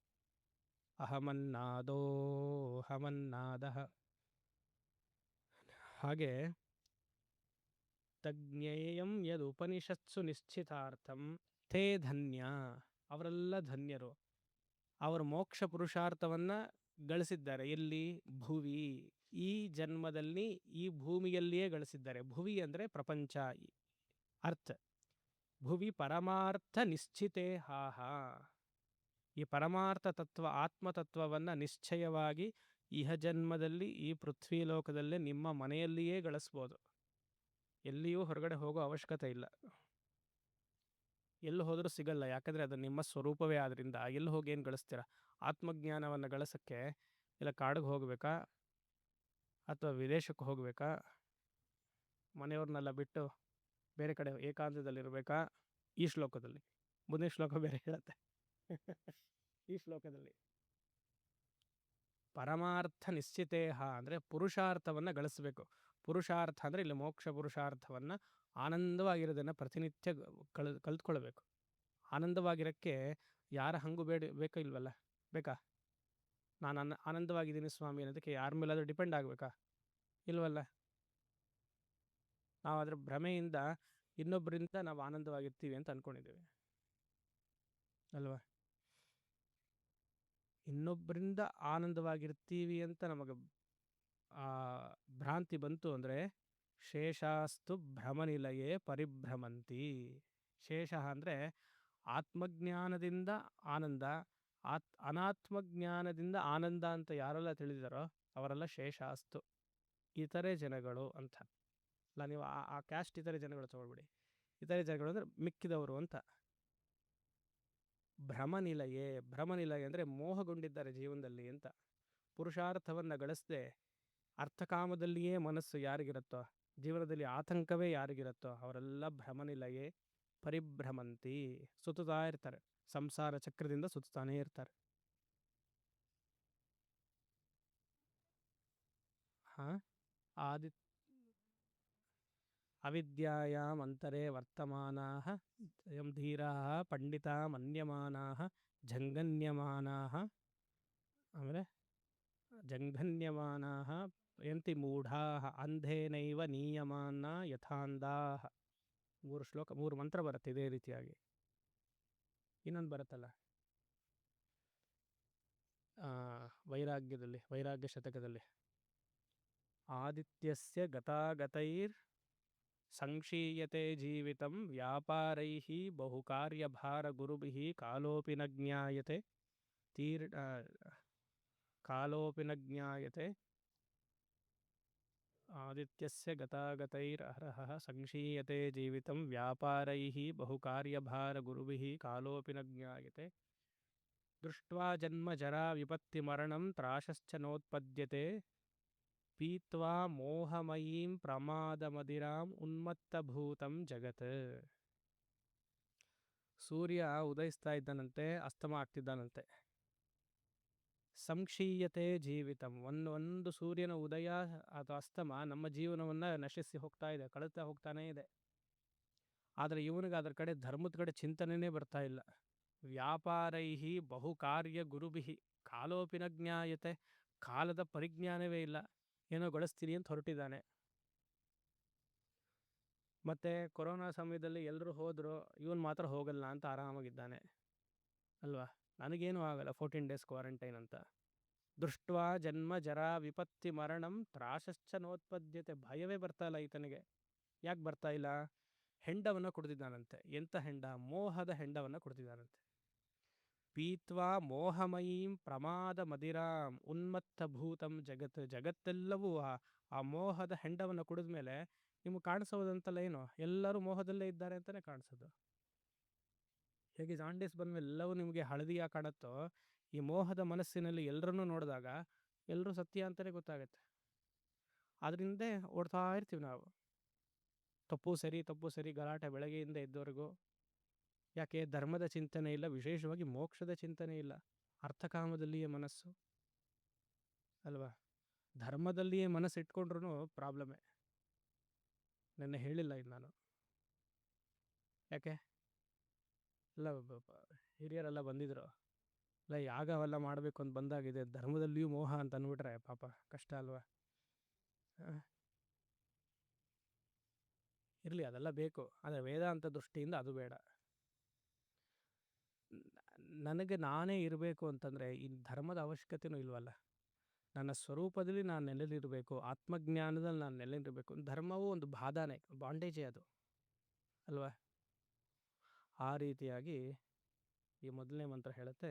ಅಹಮನ್ನಾದ. ಹಾಗೆ ತಜ್ಞೇಯಂ ಯದ್ ಉಪನಿಷತ್ಸು ನಿಶ್ಚಿತಾರ್ಥಂ ತೇ ಧನ್ಯ. ಅವರೆಲ್ಲ ಧನ್ಯರು. ಅವರು ಮೋಕ್ಷ ಪುರುಷಾರ್ಥವನ್ನು ಗಳಿಸಿದ್ದಾರೆ. ಎಲ್ಲಿ? ಭುವಿ. ಈ ಜನ್ಮದಲ್ಲಿ ಈ ಭೂಮಿಯಲ್ಲಿಯೇ ಗಳಿಸಿದ್ದಾರೆ. ಭುವಿ ಅಂದರೆ ಪ್ರಪಂಚ. ಅರ್ಥ ಭುವಿ ಪರಮಾರ್ಥ ನಿಶ್ಚಿತೇ ಹಾಹ. ಈ ಪರಮಾರ್ಥ ತತ್ವ ಆತ್ಮತತ್ವವನ್ನು ನಿಶ್ಚಯವಾಗಿ ಇಹ ಜನ್ಮದಲ್ಲಿ ಈ ಪೃಥ್ವಿ ಲೋಕದಲ್ಲೇ ನಿಮ್ಮ ಮನೆಯಲ್ಲಿಯೇ ಗಳಿಸ್ಬೋದು. ಎಲ್ಲಿಯೂ ಹೊರಗಡೆ ಹೋಗೋ ಅವಶ್ಯಕತೆ ಇಲ್ಲ. ಎಲ್ಲಿ ಹೋದರೂ ಸಿಗಲ್ಲ, ಯಾಕಂದರೆ ಅದು ನಿಮ್ಮ ಸ್ವರೂಪವೇ. ಆದ್ದರಿಂದ ಎಲ್ಲಿ ಹೋಗಿ ಏನು ಗಳಿಸ್ತೀರ? ಆತ್ಮಜ್ಞಾನವನ್ನು ಗಳಿಸೋಕ್ಕೆ ಇಲ್ಲ ಕಾಡಿಗೆ ಹೋಗಬೇಕಾ ಅಥವಾ ವಿದೇಶಕ್ಕೆ ಹೋಗಬೇಕಾ, ಮನೆಯವ್ರನ್ನೆಲ್ಲ ಬಿಟ್ಟು ಬೇರೆ ಕಡೆ ಏಕಾಂತದಲ್ಲಿರಬೇಕಾ? ಈ ಶ್ಲೋಕದಲ್ಲಿ. ಮುಂದಿನ ಶ್ಲೋಕ ಬೇರೆ ಹೇಳುತ್ತೆ. ಈ ಶ್ಲೋಕದಲ್ಲಿ ಪರಮಾರ್ಥ ನಿಶ್ಚಿತೇಹ ಅಂದರೆ ಪುರುಷಾರ್ಥವನ್ನು ಗಳಿಸಬೇಕು. ಪುರುಷಾರ್ಥ ಅಂದರೆ ಇಲ್ಲಿ ಮೋಕ್ಷ ಪುರುಷಾರ್ಥವನ್ನು ಆನಂದವಾಗಿರೋದನ್ನು ಪ್ರತಿನಿತ್ಯ ಕಲ್ತ್ಕೊಳ್ಬೇಕು. ಆನಂದವಾಗಿರೋಕ್ಕೆ ಯಾರ ಹಂಗು ಬೇಕಾ ಇಲ್ವಲ್ಲ? ಬೇಕಾ? ನಾನು ಆನಂದವಾಗಿದ್ದೀನಿ ಸ್ವಾಮಿ ಅನ್ನೋದಕ್ಕೆ ಯಾರ ಮೇಲಾದರೂ ಡಿಪೆಂಡ್ ಆಗಬೇಕಾ? ಇಲ್ವಲ್ಲ? ನಾವು ಅದರ ಭ್ರಮೆಯಿಂದ ಇನ್ನೊಬ್ಬರಿಂದ ನಾವು ಆನಂದವಾಗಿರ್ತೀವಿ ಅಂತ ಅಂದ್ಕೊಂಡಿದ್ದೇವೆ ಅಲ್ವಾ? ಇನ್ನೊಬ್ಬರಿಂದ ಆನಂದವಾಗಿರ್ತೀವಿ ಅಂತ ನಮಗೆ ಭ್ರಾಂತಿ ಬಂತು ಅಂದರೆ ಶೇಷಾಸ್ತು ಭ್ರಮನಿಲಯೇ ಪರಿಭ್ರಮಂತಿ. ಶೇಷ ಅಂದರೆ ಆತ್ಮಜ್ಞಾನದಿಂದ ಆನಂದ, ಅನಾತ್ಮಜ್ಞಾನದಿಂದ ಆನಂದ ಅಂತ ಯಾರೆಲ್ಲ ತಿಳಿದಾರೋ ಅವರೆಲ್ಲ ಶೇಷಾಸ್ತು, ಇತರೆ ಜನಗಳು ಅಂತ. ಅಲ್ಲ, ನೀವು ಆ ಕ್ಯಾಸ್ಟ್ ಇತರೆ ಜನಗಳು ತಗೊಳ್ಬಿಡಿ. ಇತರೆ ಜನಗಳು ಅಂದರೆ ಮಿಕ್ಕಿದವರು ಅಂತ. ಭ್ರಮನಿಲಯೇ, ಭ್ರಮನಿಲಯ ಅಂದರೆ ಮೋಹಗೊಂಡಿದ್ದಾರೆ ಜೀವನದಲ್ಲಿ ಅಂತ. ಪುರುಷಾರ್ಥವನ್ನು ಗಳಿಸದೆ ಅರ್ಥಕಾಮದಲ್ಲಿಯೇ ಮನಸ್ಸು ಯಾರಿಗಿರುತ್ತೋ, ಜೀವನದಲ್ಲಿ ಆತಂಕವೇ ಯಾರಿಗಿರುತ್ತೋ ಅವರೆಲ್ಲ ಭ್ರಮನಿಲಯೇ ಪರಿಭ್ರಮಂತಿ, ಸುತ್ತುತ್ತಾ ಇರ್ತಾರೆ. ಸಂಸಾರ ಚಕ್ರದಿಂದ ಸುತ್ತಾನೇ ಇರ್ತಾರೆ. ಅವಿದ್ಯಾಯಾಮಂತರೇ ವರ್ತಮಾನಾಃ ಧೀರಾಃ ಪಂಡಿತಾ ಮನ್ಯಮಾನಾಃ ಜಂಘನ್ಯಮಾನಾಃ. ಆಮೇಲೆ ಜಂಘನ್ಯಮಾನಾಃ ಯಂತಿ ಮೂಢಾಃ ಅಂಧೇನೈವ ನೀಯಮಾನ ಯಥಾಂಧಾಃ. 3 ಶ್ಲೋಕ, 3 ಮಂತ್ರ ಬರುತ್ತೆ ಇದೇ ರೀತಿಯಾಗಿ. ಇನ್ನೊಂದು ಬರುತ್ತಲ್ಲ ವೈರಾಗ್ಯದಲ್ಲಿ, ವೈರಾಗ್ಯ ಶತಕದಲ್ಲಿ, ಆದಿತ್ಯಸ್ಯ ಗತಾಗತೈರ್ ಸಂಕ್ಷೀಯತೆ ಜೀವಿತಂ ವ್ಯಾಪಾರೈಃ ಬಹುಕಾರ್ಯಭಾರ ಗುರುಭಿಃ ಕಾಲೋಪಿ ನ ಜ್ಞಾಯತೆ ಕಾಲೋಪಿ ನ ಜ್ಞಾಯತೆ. ಆದಿತ್ಯಸ್ಯ ಗತಾಗತೈರ್ ಅಹರಃ ಸಂಕ್ಷೀಯತೆ ಜೀವಿತಂ ವ್ಯಾಪಾರೈಃ ಬಹುಕಾರ್ಯಭಾರ ಗುರುಭಿಃ ಕಾಲೋಪಿ ನ ಜ್ಞಾಯತೆ. ದೃಷ್ಟ್ವಾ ಜನ್ಮ ಜರಾ ವಿಪತ್ತಿ ಮರಣಂ ತ್ರಾಸಶ್ಚ ನೋತ್ಪದ್ಯತೆ ಪೀತ್ವಾ ಮೋಹಮಯೀಂ ಪ್ರಮಾದಮದಿರಾಂ ಉನ್ಮತ್ತಭೂತಂ ಜಗತ್. ಸೂರ್ಯ ಉದಯಿಸ್ತಾ ಇದ್ದಾನಂತೆ, ಅಸ್ತಮ ಆಗ್ತಿದ್ದಾನಂತೆ. ಸಂಕ್ಷೀಯತೆ ಜೀವಿತಂ, ಒಂದು ಸೂರ್ಯನ ಉದಯ ಅಥವಾ ಅಸ್ತಮ ನಮ್ಮ ಜೀವನವನ್ನು ನಶಿಸಿ ಹೋಗ್ತಾ ಇದೆ, ಕಳೀತಾ ಹೋಗ್ತಾನೇ ಇದೆ. ಆದರೆ ಇವನಿಗೆ ಅದರ ಕಡೆ ಧರ್ಮದ ಕಡೆ ಚಿಂತನೆಯೇ ಬರ್ತಾ ಇಲ್ಲ. ವ್ಯಾಪಾರೈಹಿ ಬಹುಕಾರ್ಯ ಗುರುಭಿಹಿ ಕಾಲೋಪಿನ ಜ್ಞಾಯತೆ, ಕಾಲದ ಪರಿಜ್ಞಾನವೇ ಇಲ್ಲ, ಏನೋ ಗಳಿಸ್ತೀನಿ ಅಂತ ಹೊರಟಿದ್ದಾನೆ. ಮತ್ತು ಕೊರೋನಾ ಸಮಯದಲ್ಲಿ ಎಲ್ಲರೂ ಹೋದರು, ಇವನು ಮಾತ್ರ ಹೋಗಲ್ಲ ಅಂತ ಆರಾಮಾಗಿದ್ದಾನೆ ಅಲ್ವಾ? ನನಗೇನು ಆಗಲ್ಲ, 14 days ಕ್ವಾರಂಟೈನ್ ಅಂತ. ದೃಷ್ಟ್ವಾ ಜನ್ಮ ಜರಾ ವಿಪತ್ತಿ ಮರಣಂ ತ್ರಾಸಶ್ಚ ನೋತ್ಪದ್ಯತೆ, ಭಯವೇ ಬರ್ತಾ ಇಲ್ಲ ಈತನಿಗೆ. ಯಾಕೆ ಬರ್ತಾ ಇಲ್ಲ? ಹೆಂಡವನ್ನು ಕುಡಿದಿದ್ದಾನಂತೆ. ಎಂಥ ಹೆಂಡ? ಮೋಹದ ಹೆಂಡವನ್ನು ಕುಡಿದಿದ್ದಾನಂತೆ. ಪೀತ್ವಾ ಮೋಹಮಯೀಂ ಪ್ರಮಾದ ಮದಿರಾಂ ಉನ್ಮತ್ತ ಭೂತಂ ಜಗತ್. ಜಗತ್ತೆಲ್ಲವೂ ಆ ಮೋಹದ ಹೆಂಡವನ್ನು ಕುಡಿದ ಮೇಲೆ ನಿಮಗೆ ಕಾಣಿಸೋದಂತಲ್ಲ ಏನು, ಎಲ್ಲರೂ ಮೋಹದಲ್ಲೇ ಇದ್ದಾರೆ ಅಂತಲೇ ಕಾಣಿಸೋದು. ಹೇಗೆ ಜಾಂಡೀಸ್ ಬಂದಮೇಲೆ ಎಲ್ಲವೂ ನಿಮಗೆ ಹಳದಿಯಾಗಿ ಕಾಣುತ್ತೋ, ಈ ಮೋಹದ ಮನಸ್ಸಿನಲ್ಲಿ ಎಲ್ಲರನ್ನೂ ನೋಡಿದಾಗ ಎಲ್ಲರೂ ಸತ್ಯ ಅಂತಲೇ ಗೊತ್ತಾಗುತ್ತೆ. ಅದರಿಂದ ಓಡ್ತಾ ಇರ್ತೀವಿ ನಾವು. ತಪ್ಪು ಸರಿ ಗಲಾಟೆ ಬೆಳಗ್ಗೆಯಿಂದ ಇದ್ದವರೆಗೂ. ಯಾಕೆ? ಧರ್ಮದ ಚಿಂತನೆ ಇಲ್ಲ, ವಿಶೇಷವಾಗಿ ಮೋಕ್ಷದ ಚಿಂತನೆ ಇಲ್ಲ. ಅರ್ಥಕಾಮದಲ್ಲಿಯೇ ಮನಸ್ಸು ಅಲ್ವಾ? ಧರ್ಮದಲ್ಲಿಯೇ ಮನಸ್ಸು ಇಟ್ಕೊಂಡ್ರೂ ಪ್ರಾಬ್ಲಮೇ. ನೆನ್ನೆ ಹೇಳಿಲ್ಲ ಇದು ನಾನು. ಯಾಕೆ? ಎಲ್ಲ ಹಿರಿಯರೆಲ್ಲ ಬಂದಿದ್ರು. ಇಲ್ಲ ಯಾಗವೆಲ್ಲ ಮಾಡಬೇಕು ಅಂತ ಬಂದಾಗಿದೆ, ಧರ್ಮದಲ್ಲಿಯೂ ಮೋಹ ಅಂತ ಅಂದ್ಬಿಟ್ರೆ ಪಾಪ ಕಷ್ಟ ಅಲ್ವಾ? ಇರಲಿ, ಅದೆಲ್ಲ ಬೇಕು, ಆದರೆ ವೇದಾಂತ ದೃಷ್ಟಿಯಿಂದ ಅದು ಬೇಡ. ನನಗೆ ನಾನೇ ಇರಬೇಕು ಅಂತಂದರೆ ಈ ಧರ್ಮದ ಅವಶ್ಯಕತೆಯೂ ಇಲ್ವಲ್ಲ. ನನ್ನ ಸ್ವರೂಪದಲ್ಲಿ ನಾನು ನೆಲೆನಿರಬೇಕು, ಆತ್ಮಜ್ಞಾನದಲ್ಲಿ ನಾನು ನೆಲೆನಿರಬೇಕು. ಧರ್ಮವು ಒಂದು ಬಾಧನೆ, ಬಾಂಡೇಜೇ ಅದು ಅಲ್ವಾ? ಆ ರೀತಿಯಾಗಿ ಈ ಮೊದಲನೇ ಮಂತ್ರ ಹೇಳುತ್ತೆ,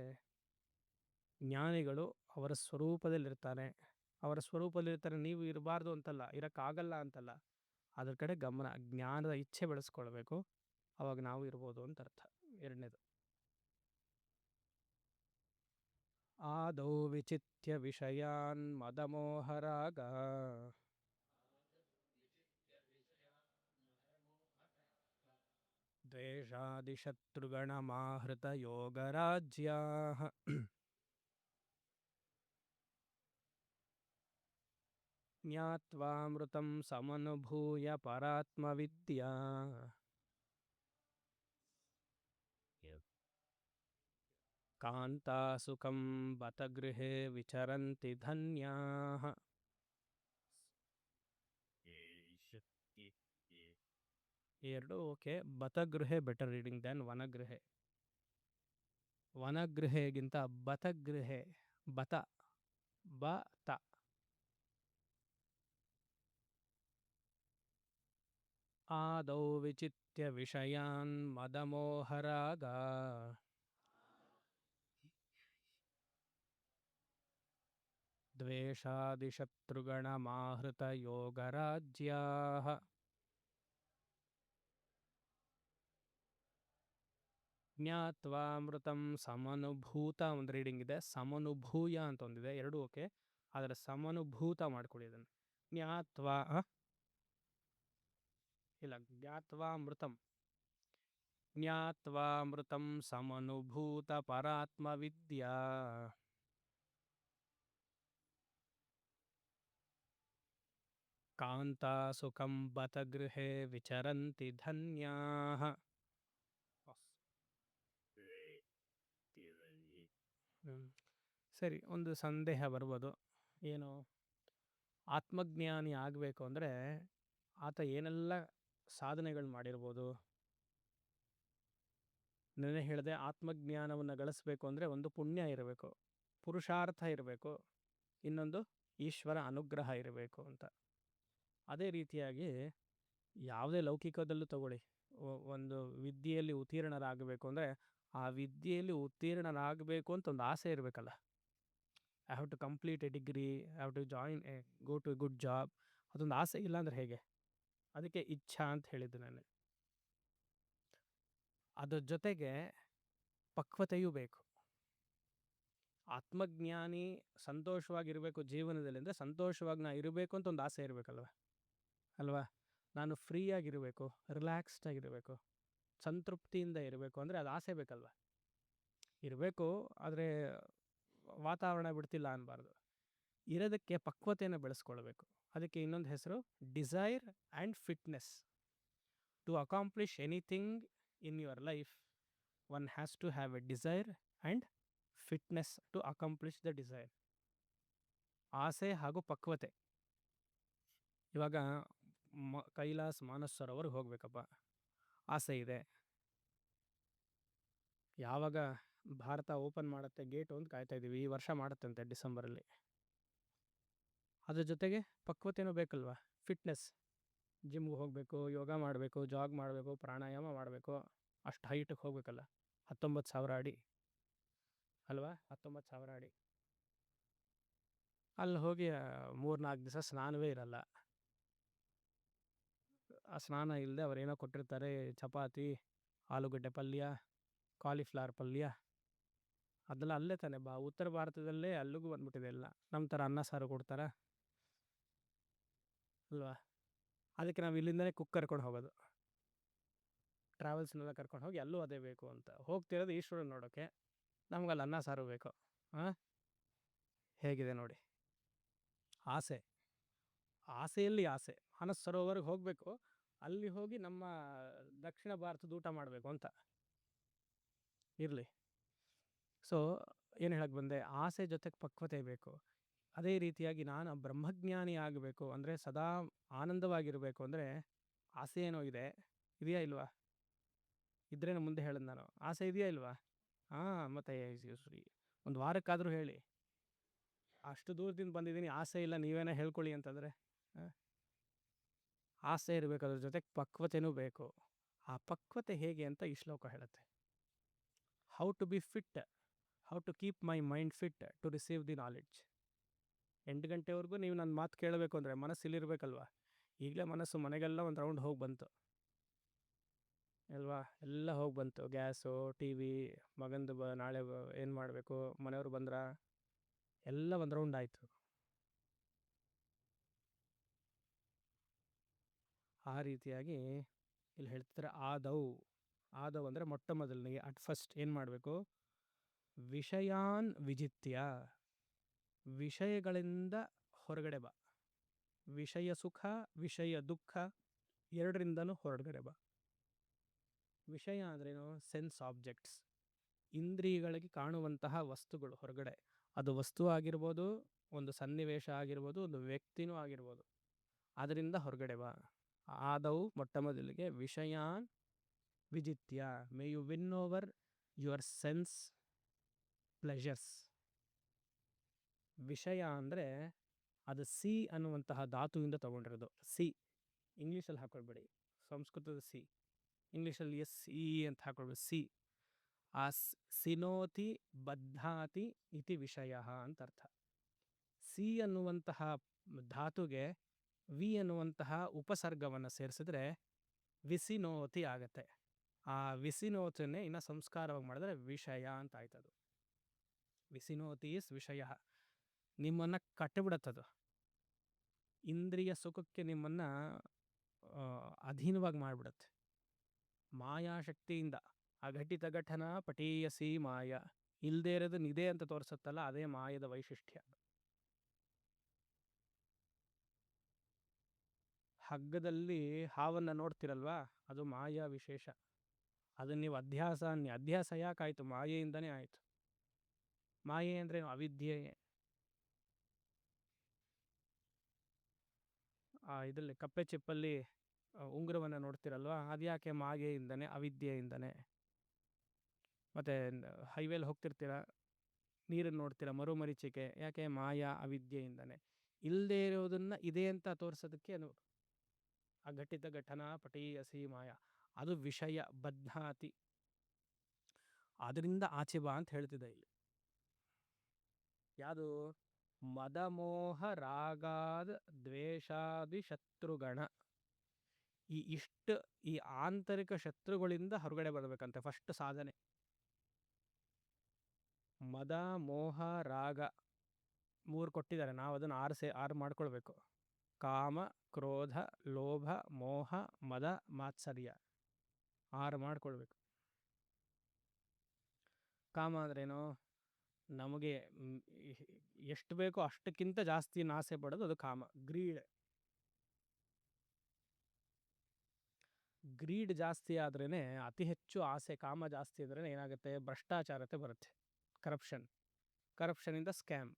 ಜ್ಞಾನಿಗಳು ಅವರ ಸ್ವರೂಪದಲ್ಲಿರ್ತಾರೆ. ಅವರ ಸ್ವರೂಪದಲ್ಲಿರ್ತಾರೆ, ನೀವು ಇರಬಾರ್ದು ಅಂತಲ್ಲ, ಇರೋಕ್ಕಾಗಲ್ಲ ಅಂತಲ್ಲ, ಅದ್ರ ಕಡೆ ಗಮನ, ಜ್ಞಾನದ ಇಚ್ಛೆ ಬೆಳೆಸ್ಕೊಳ್ಬೇಕು. ಅವಾಗ ನಾವು ಇರ್ಬೋದು ಅಂತ ಅರ್ಥ. ಎರಡನೇದು, ಆದೌ ವಿಚಿತ್ಯ ವಿಷಯಾನ್ ಮದಮೋಹರಾಗ ದ್ವೇಷಾದಿಶತ್ರುಗಣಮಾಹೃತ ಯೋಗರಾಜ್ಯಾ ಜ್ಞಾತ್ವಾಮೃತಂ ಸಮನುಭೂಯ ಪರಾತ್ಮವಿದ್ಯಾ ಕಾಂತಾಸುಖಂ ಬತ ಗೃಹೇ ವಿಚರಂತಿ ಧನ್ಯಾಃ. ಎರಡು ಓಕೆ. ಬತಗೃಹೆ ಬೆಟರ್ ರೀಡಿಂಗ್ ದ್ಯಾನ್ ವನಗೃಹೆ. ವನಗೃಹೆಗಿಂತ ಬತಗೃಹೆ, ಬತ ಬತ. ಆದೌ ವಿಚಿತ್ಯ ವಿಷಯಾನ್ ಮದಮೋಹರಾಗ ದ್ವೇಷಾದಿಶತ್ರುಗಣಮಾಹೃತ ಯೋಗರಾಜ್ಯಾಃ ಜ್ಞಾತ್ವಾಮೃತಂ ಸಮನುಭೂತ. ಒಂದು ರೀಡಿಂಗ್ ಇದೆ, ಸಮನುಭೂಯ ಅಂತ ಒಂದಿದೆ. ಎರಡು ಓಕೆ, ಆದರೆ ಸಮನುಭೂತ ಮಾಡ್ಕೊಳ್ಳಿ ಅದನ್ನು. ಜ್ಞಾತ್ವಾ ಇಲ್ಲ, ಜ್ಞಾತ್ವಾಮೃತಂ, ಜ್ಞಾತ್ವಾಮೃತಂ ಸಮನುಭೂತ ಪರಾತ್ಮವಿದ್ಯಾ ಕಾಂತಾಸುಖಂ ಬತ ಗೃಹೇ ವಿಚರಂತಿ ಧನ್ಯಾಃ. ಸರಿ, ಒಂದು ಸಂದೇಹ ಬರ್ಬೋದು, ಏನು, ಆತ್ಮಜ್ಞಾನಿ ಆಗಬೇಕು ಅಂದರೆ ಆತ ಏನೆಲ್ಲ ಸಾಧನೆಗಳು ಮಾಡಿರ್ಬೋದು? ನೆನೆ ಹೇಳಿದೆ, ಆತ್ಮಜ್ಞಾನವನ್ನು ಗಳಿಸ್ಬೇಕು ಅಂದರೆ ಒಂದು ಪುಣ್ಯ ಇರಬೇಕು, ಪುರುಷಾರ್ಥ ಇರಬೇಕು, ಇನ್ನೊಂದು ಈಶ್ವರ ಅನುಗ್ರಹ ಇರಬೇಕು ಅಂತ. ಅದೇ ರೀತಿಯಾಗಿ ಯಾವುದೇ ಲೌಕಿಕದಲ್ಲೂ ತಗೊಳ್ಳಿ, ಒಂದು ವಿದ್ಯೆಯಲ್ಲಿ ಉತ್ತೀರ್ಣರಾಗಬೇಕು ಅಂದರೆ ಆ ವಿದ್ಯೆಯಲ್ಲಿ ಉತ್ತೀರ್ಣರಾಗಬೇಕು ಅಂತ ಒಂದು ಆಸೆ ಇರಬೇಕಲ್ಲ. I have to complete a degree, I have to join a go to a good job. ಅದೊಂದು ಆಸೆ ಇಲ್ಲ ಅಂದರೆ ಹೇಗೆ? ಅದಕ್ಕೆ ಇಚ್ಛಾ ಅಂತ ಹೇಳಿದ್ದು ನಾನು. ಅದ್ರ ಜೊತೆಗೆ ಪಕ್ವತೆಯೂ ಬೇಕು. ಆತ್ಮಜ್ಞಾನಿ ಸಂತೋಷವಾಗಿರಬೇಕು ಜೀವನದಲ್ಲಿ ಅಂದರೆ ಸಂತೋಷವಾಗಿ ನಾ ಇರಬೇಕು ಅಂತ ಒಂದು ಆಸೆ ಇರಬೇಕಲ್ವ ಅಲ್ವಾ? ನಾನು ಫ್ರೀಯಾಗಿರಬೇಕು, ರಿಲ್ಯಾಕ್ಸ್ಡ್ ಆಗಿರಬೇಕು, ಸಂತೃಪ್ತಿಯಿಂದ ಇರಬೇಕು ಅಂದರೆ ಅದು ಆಸೆ ಬೇಕಲ್ವ? ಇರಬೇಕು, ಆದರೆ ವಾತಾವರಣ ಬಿಡ್ತಿಲ್ಲ ಅನ್ನಬಾರ್ದು. ಇರೋದಕ್ಕೆ ಪಕ್ವತೆಯನ್ನು ಬೆಳೆಸ್ಕೊಳ್ಬೇಕು. ಅದಕ್ಕೆ ಇನ್ನೊಂದು ಹೆಸರು desire and fitness. To accomplish anything in your life, one has to have a desire and fitness to accomplish the desire. ಆಸೆ ಹಾಗೂ ಪಕ್ವತೆ. ಇವಾಗ ಕೈಲಾಸ್ ಮಾನಸ್ ಸರೋವರ್ಗೆ ಹೋಗ್ಬೇಕಪ್ಪ, ಆಸೆ ಇದೆ. ಯಾವಾಗ ಭಾರತ ಓಪನ್ ಮಾಡುತ್ತೆ ಗೇಟು ಅಂತ ಕಾಯ್ತಾ ಇದ್ದೀವಿ. ಈ ವರ್ಷ ಮಾಡುತ್ತಂತೆ ಡಿಸೆಂಬರಲ್ಲಿ. ಅದ್ರ ಜೊತೆಗೆ ಪಕ್ವತೆಯೂ ಬೇಕಲ್ವ, ಫಿಟ್ನೆಸ್. ಜಿಮ್ಗೆ ಹೋಗಬೇಕು, ಯೋಗ ಮಾಡಬೇಕು, ಜಾಗ್ ಮಾಡಬೇಕು, ಪ್ರಾಣಾಯಾಮ ಮಾಡಬೇಕು. ಅಷ್ಟು ಹೈಟಿಗೆ ಹೋಗ್ಬೇಕಲ್ಲ, 19,000 ಅಡಿ ಅಲ್ವಾ? 19,000 ಅಡಿ. ಅಲ್ಲಿ ಹೋಗಿ 3-4 ದಿವಸ ಸ್ನಾನವೇ ಇರಲ್ಲ. ಆ ಸ್ನಾನ ಇಲ್ಲದೆ ಅವರೇನೋ ಕೊಟ್ಟಿರ್ತಾರೆ, ಚಪಾತಿ, ಆಲೂಗಡ್ಡೆ ಪಲ್ಯ, ಕಾಲಿಫ್ಲವರ್ ಪಲ್ಯ, ಅದೆಲ್ಲ ಅಲ್ಲೇ ತಾನೆ. ಉತ್ತರ ಭಾರತದಲ್ಲೇ ಅಲ್ಲಿಗೂ ಬಂದ್ಬಿಟ್ಟಿದೆ ಎಲ್ಲ. ನಮ್ಮ ಥರ ಅನ್ನ ಸಾರು ಕೊಡ್ತಾರ ಅಲ್ವಾ? ಅದಕ್ಕೆ ನಾವು ಇಲ್ಲಿಂದನೇ ಕುಕ್ ಕರ್ಕೊಂಡು ಹೋಗೋದು, ಟ್ರಾವೆಲ್ಸ್ನೆಲ್ಲ ಕರ್ಕೊಂಡು ಹೋಗಿ ಅಲ್ಲೂ ಅದೇ ಬೇಕು ಅಂತ ಹೋಗ್ತಿರೋದು ಈಶ್ವರನ ನೋಡೋಕ್ಕೆ. ನಮ್ಗಲ್ಲಿ ಅನ್ನ ಸಾರು ಬೇಕು. ಹಾಂ, ಹೇಗಿದೆ ನೋಡಿ ಆಸೆ. ಆಸೆಯಲ್ಲಿ ಆಸೆ. ಮಾನಸ್ ಸರೋವರ್ಗೆ ಹೋಗಬೇಕು, ಅಲ್ಲಿ ಹೋಗಿ ನಮ್ಮ ದಕ್ಷಿಣ ಭಾರತದ ಊಟ ಮಾಡಬೇಕು ಅಂತ ಇರಲಿ. ಸೊ ಏನು ಹೇಳಕ್ಕೆ ಬಂದೆ, ಆಸೆ ಜೊತೆಗೆ ಪಕ್ವತೆ ಬೇಕು. ಅದೇ ರೀತಿಯಾಗಿ ನಾನು ಬ್ರಹ್ಮಜ್ಞಾನಿ ಆಗಬೇಕು ಅಂದರೆ, ಸದಾ ಆನಂದವಾಗಿರಬೇಕು ಅಂದರೆ ಆಸೆ ಏನೋ ಇದೆ, ಇದೆಯಾ ಇಲ್ವಾ? ಇದ್ರೇನು ಮುಂದೆ ಹೇಳಿದ್ ನಾನು, ಆಸೆ ಇದೆಯಾ ಇಲ್ವಾ? ಹಾಂ, ಮತ್ತು ಒಂದು ವಾರಕ್ಕಾದರೂ ಹೇಳಿ. ಅಷ್ಟು ದೂರದಿಂದ ಬಂದಿದ್ದೀನಿ, ಆಸೆ ಇಲ್ಲ, ನೀವೇನೋ ಹೇಳ್ಕೊಳ್ಳಿ ಅಂತಂದರೆ ಆಸೆ ಇರಬೇಕು, ಅದ್ರ ಜೊತೆಗೆ ಪಕ್ವತೆನೂ ಬೇಕು. ಆ ಪಕ್ವತೆ ಹೇಗೆ ಅಂತ ಈ ಶ್ಲೋಕ ಹೇಳುತ್ತೆ. How to be fit, how to keep my mind fit to receive the knowledge. 8 ಗಂಟೆವರೆಗೂ ನೀವು ನನ್ನ ಮಾತು ಕೇಳಬೇಕು ಅಂದರೆ ಮನಸ್ಸು ಇಲ್ಲಿರ್ಬೇಕಲ್ವ. ಈಗಲೇ ಮನಸ್ಸು ಮನೆಗೆಲ್ಲ ಒಂದು ರೌಂಡ್ ಹೋಗಿ ಬಂತು ಅಲ್ವಾ, ಎಲ್ಲ ಹೋಗಿ ಬಂತು. ಗ್ಯಾಸು, ಟಿ ವಿ, ಮಗಂದು ನಾಳೆ ಏನು ಮಾಡಬೇಕು, ಮನೆಯವರು ಬಂದ್ರ, ಎಲ್ಲ ಒಂದು ರೌಂಡ್ ಆಯಿತು. ಆ ರೀತಿಯಾಗಿ ಇಲ್ಲಿ ಹೇಳ್ತಿದ್ದಾರೆ ಆದವು ಅಂದರೆ ಮೊಟ್ಟ ಮೊದಲನಿಗೆ, ಅಟ್ ಫಸ್ಟ್ ಏನು ಮಾಡಬೇಕು, ವಿಷಯಾನ್ ವಿಜಿತ್ಯ, ವಿಷಯಗಳಿಂದ ಹೊರಗಡೆ ಬಾ. ವಿಷಯ ಸುಖ, ವಿಷಯ ದುಃಖ ಎರಡರಿಂದನೂ ಹೊರಗಡೆ ಬಾ. ವಿಷಯ ಅಂದ್ರೇನು, ಸೆನ್ಸ್ ಆಬ್ಜೆಕ್ಟ್ಸ್, ಇಂದ್ರಿಯಗಳಿಗೆ ಕಾಣುವಂತಹ ವಸ್ತುಗಳು ಹೊರಗಡೆ. ಅದು ವಸ್ತು ಆಗಿರ್ಬೋದು, ಒಂದು ಸನ್ನಿವೇಶ ಆಗಿರ್ಬೋದು, ಒಂದು ವ್ಯಕ್ತಿನೂ ಆಗಿರ್ಬೋದು, ಅದರಿಂದ ಹೊರಗಡೆ ಬಾ. ಆದವು ಮೊಟ್ಟ ಮೊದಲಿಗೆ ವಿಷಯಾನ್ ವಿಜಿತ್ಯ, may you win over your sense pleasures. ವಿಷಯ ಅಂದರೆ ಅದು ಸಿ ಅನ್ನುವಂತಹ ಧಾತುವಿಂದ ತಗೊಂಡಿರೋದು. ಸಿ ಇಂಗ್ಲೀಷಲ್ಲಿ ಹಾಕೊಳ್ಬೇಡಿ, ಸಂಸ್ಕೃತದ ಸಿ, ಇಂಗ್ಲೀಷಲ್ಲಿ SE ಅಂತ ಹಾಕೊಳ್ಬೇಕು. ಸಿ, ಆ ಸಿನೋತಿ ಬದ್ಧಾತಿ ಇತಿ ವಿಷಯ ಅಂತ ಅರ್ಥ. ಸಿ ಅನ್ನುವಂತಹ ಧಾತುಗೆ ವಿ ಅನ್ನುವಂತಹ ಉಪಸರ್ಗವನ್ನು ಸೇರಿಸಿದ್ರೆ ವಿಸಿನೋತಿ ಆಗತ್ತೆ. ಆ ವಿಸಿನೋತಿನೇ ಇನ್ನು ಸಂಸ್ಕಾರವಾಗಿ ಮಾಡಿದ್ರೆ ವಿಷಯ ಅಂತ ಆಯ್ತದು. ವಿಸಿನೋತಿ ಇಸ್ ವಿಷಯ. ನಿಮ್ಮನ್ನು ಕಟ್ಟಿಬಿಡತ್ತದು, ಇಂದ್ರಿಯ ಸುಖಕ್ಕೆ ನಿಮ್ಮನ್ನು ಅಧೀನವಾಗಿ ಮಾಡಿಬಿಡುತ್ತೆ. ಮಾಯಾಶಕ್ತಿಯಿಂದ ಅಘಟಿತ ಘಟನ ಪಟೀಯಸಿ ಮಾಯ, ಇಲ್ಲದೇ ಇರೋದನ್ನ ಇದೆ ಅಂತ ತೋರಿಸುತ್ತಲ್ಲ, ಅದೇ ಮಾಯದ ವೈಶಿಷ್ಟ್ಯ. ಹಗ್ಗದಲ್ಲಿ ಹಾವನ್ನು ನೋಡ್ತಿರಲ್ವಾ, ಅದು ಮಾಯಾ ವಿಶೇಷ. ಅದನ್ನು ನೀವು ಅಧ್ಯಾಸ ಯಾಕಾಯಿತು, ಮಾಯೆಯಿಂದನೇ ಆಯಿತು. ಮಾಯೆ ಅಂದರೆ ಅವಿದ್ಯೆ. ಇದರಲ್ಲಿ ಕಪ್ಪೆ ಚಿಪ್ಪಲ್ಲಿ ಉಂಗುರವನ್ನು ನೋಡ್ತಿರಲ್ವಾ, ಅದ್ಯಾಕೆ ಮಾಯೆಯಿಂದನೇ, ಅವಿದ್ಯೆಯಿಂದನೇ. ಮತ್ತು ಹೈವೇಲಿ ಹೋಗ್ತಿರ್ತೀರ, ನೀರನ್ನು ನೋಡ್ತೀರ, ಮರುಮರೀಚಿಕೆ, ಯಾಕೆ, ಮಾಯಾ ಅವಿದ್ಯೆಯಿಂದನೇ. ಇಲ್ಲದೇ ಇರೋದನ್ನು ಇದೆ ಅಂತ ತೋರಿಸೋದಕ್ಕೆ ಅದು ಅಘಟಿತ ಘಟನಾ ಪಟೀಯಸಿ ಮಾಯ, ಅದು ವಿಷಯ ಬದ್ಧಾತಿ. ಅದರಿಂದ ಆಚೆ ಬಾ ಅಂತ ಹೇಳ್ತಿದ್ದೆ ಇಲ್ಲಿ. ಯಾವುದು, ಮದಮೋಹ ರಾಗಾದ ದ್ವೇಷಾದಿ ಶತ್ರುಗಣ. ಈ ಆಂತರಿಕ ಶತ್ರುಗಳಿಂದ ಹೊರಗಡೆ ಬರಬೇಕಂತೆ ಫಸ್ಟ್ ಸಾಧನೆ. ಮದ ಮೋಹ ರಾಗ 3 ಕೊಟ್ಟಿದ್ದಾರೆ, ನಾವು ಅದನ್ನು 6 ಮಾಡ್ಕೊಳ್ಬೇಕು. ಕಾಮ ಕ್ರೋಧ ಲೋಭ ಮೋಹ ಮದ ಮಾತ್ಸರ್ಯ 6 ಮಾಡ್ಕೊಳ್ಬೇಕು. ಕಾಮ ಅಂದ್ರೇನು, ನಮಗೆ ಎಷ್ಟು ಬೇಕೋ ಅಷ್ಟಕ್ಕಿಂತ ಜಾಸ್ತಿ ಆಸೆ ಪಡೋದು, ಅದು ಕಾಮ, ಗ್ರೀಡ್ ಜಾಸ್ತಿ ಆದ್ರೇ, ಅತಿ ಹೆಚ್ಚು ಆಸೆ, ಕಾಮ ಜಾಸ್ತಿ ಆದ್ರೇ ಏನಾಗುತ್ತೆ, ಭ್ರಷ್ಟಾಚಾರತೆ ಬರುತ್ತೆ, ಕರಪ್ಷನಿಂದ ಸ್ಕ್ಯಾಮ್.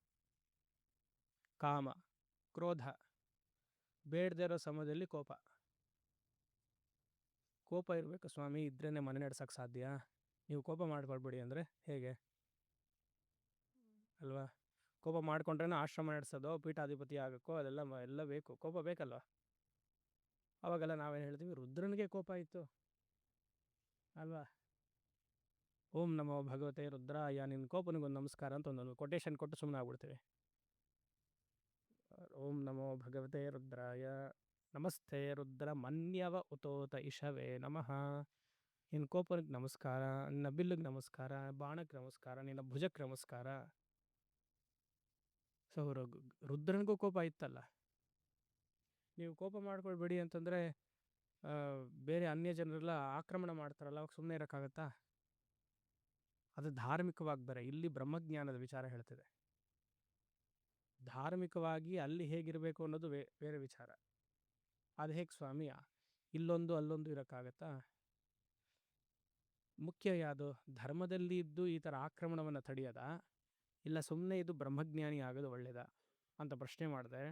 ಕಾಮ, ಕ್ರೋಧ, ಬೇಡದೇ ಇರೋ ಸಮಯದಲ್ಲಿ ಕೋಪ ಇರಬೇಕು ಸ್ವಾಮಿ, ಇದ್ರೇ ಮನೆ ನಡೆಸೋಕ್ಕೆ ಸಾಧ್ಯ. ನೀವು ಕೋಪ ಮಾಡ್ಕೊಳ್ಬೇಡಿ ಅಂದರೆ ಹೇಗೆ ಅಲ್ವಾ. ಕೋಪ ಮಾಡ್ಕೊಂಡ್ರೆ ಆಶ್ರಮ ನಡೆಸೋದೋ ಪೀಠಾಧಿಪತಿ ಆಗೋಕ್ಕೋ ಎಲ್ಲ ಬೇಕು, ಕೋಪ ಬೇಕಲ್ವ. ಅವಾಗೆಲ್ಲ ನಾವೇನು ಹೇಳ್ತೀವಿ, ರುದ್ರನಿಗೆ ಕೋಪ ಇತ್ತು ಅಲ್ವಾ. ಓಂ ನಮೋ ಭಗವತೆ ರುದ್ರಾಯ, ನಿನ್ನ ಕೋಪನಿಗೊಂದು ನಮಸ್ಕಾರ ಅಂತ ಒಂದು ಕೊಟೇಶನ್ ಕೊಟ್ಟು ಸುಮ್ಮನೆ ಆಗ್ಬಿಡ್ತೀವಿ. ಓಂ ನಮೋ ಭಗವತೆ ರುದ್ರಾಯ ನಮಸ್ತೆ ರುದ್ರ ಮನ್ಯವ ಉತೋತ ಇಷವೇ ನಮಃ. ನಿನ್ನ ಕೋಪನಿಗೆ ನಮಸ್ಕಾರ, ನಿನ್ನ ಬಿಲ್ಲಿಗೆ ನಮಸ್ಕಾರ, ಬಾಣಕ್ಕೆ ನಮಸ್ಕಾರ, ನಿನ್ನ ಭುಜಕ್ಕೆ ನಮಸ್ಕಾರ. ಸೊ ರುದ್ರನಿಗೂ ಕೋಪ ಇತ್ತಲ್ಲ. ನೀವು ಕೋಪ ಮಾಡ್ಕೊಳ್ಬೇಡಿ ಅಂತಂದರೆ ಬೇರೆ ಅನ್ಯ ಜನರೆಲ್ಲ ಆಕ್ರಮಣ ಮಾಡ್ತಾರಲ್ಲ, ಅವಾಗ ಸುಮ್ಮನೆ ಇರೋಕ್ಕಾಗತ್ತಾ. ಅದು ಧಾರ್ಮಿಕವಾಗಿ ಬೇರೆ, ಇಲ್ಲಿ ಬ್ರಹ್ಮಜ್ಞಾನದ ವಿಚಾರ ಹೇಳ್ತಿದೆ. ಧಾರ್ಮಿಕವಾಗಿ ಅಲ್ಲಿ ಹೇಗಿರಬೇಕು ಅನ್ನೋದು ಬೇರೆ ವಿಚಾರ. ಅದು ಹೇಗೆ ಸ್ವಾಮಿ, ಇಲ್ಲೊಂದು ಅಲ್ಲೊಂದು ಇರೋಕ್ಕಾಗತ್ತಾ. ಮುಖ್ಯ ಯಾವುದು, ಧರ್ಮದಲ್ಲಿ ಇದ್ದು ಈ ಥರ ಆಕ್ರಮಣವನ್ನು ತಡೆಯೋದಾ, ಇಲ್ಲ ಸುಮ್ಮನೆ ಇದು ಬ್ರಹ್ಮಜ್ಞಾನಿ ಆಗೋದು ಒಳ್ಳೇದಾ ಅಂತ ಪ್ರಶ್ನೆ ಮಾಡಿದೆ.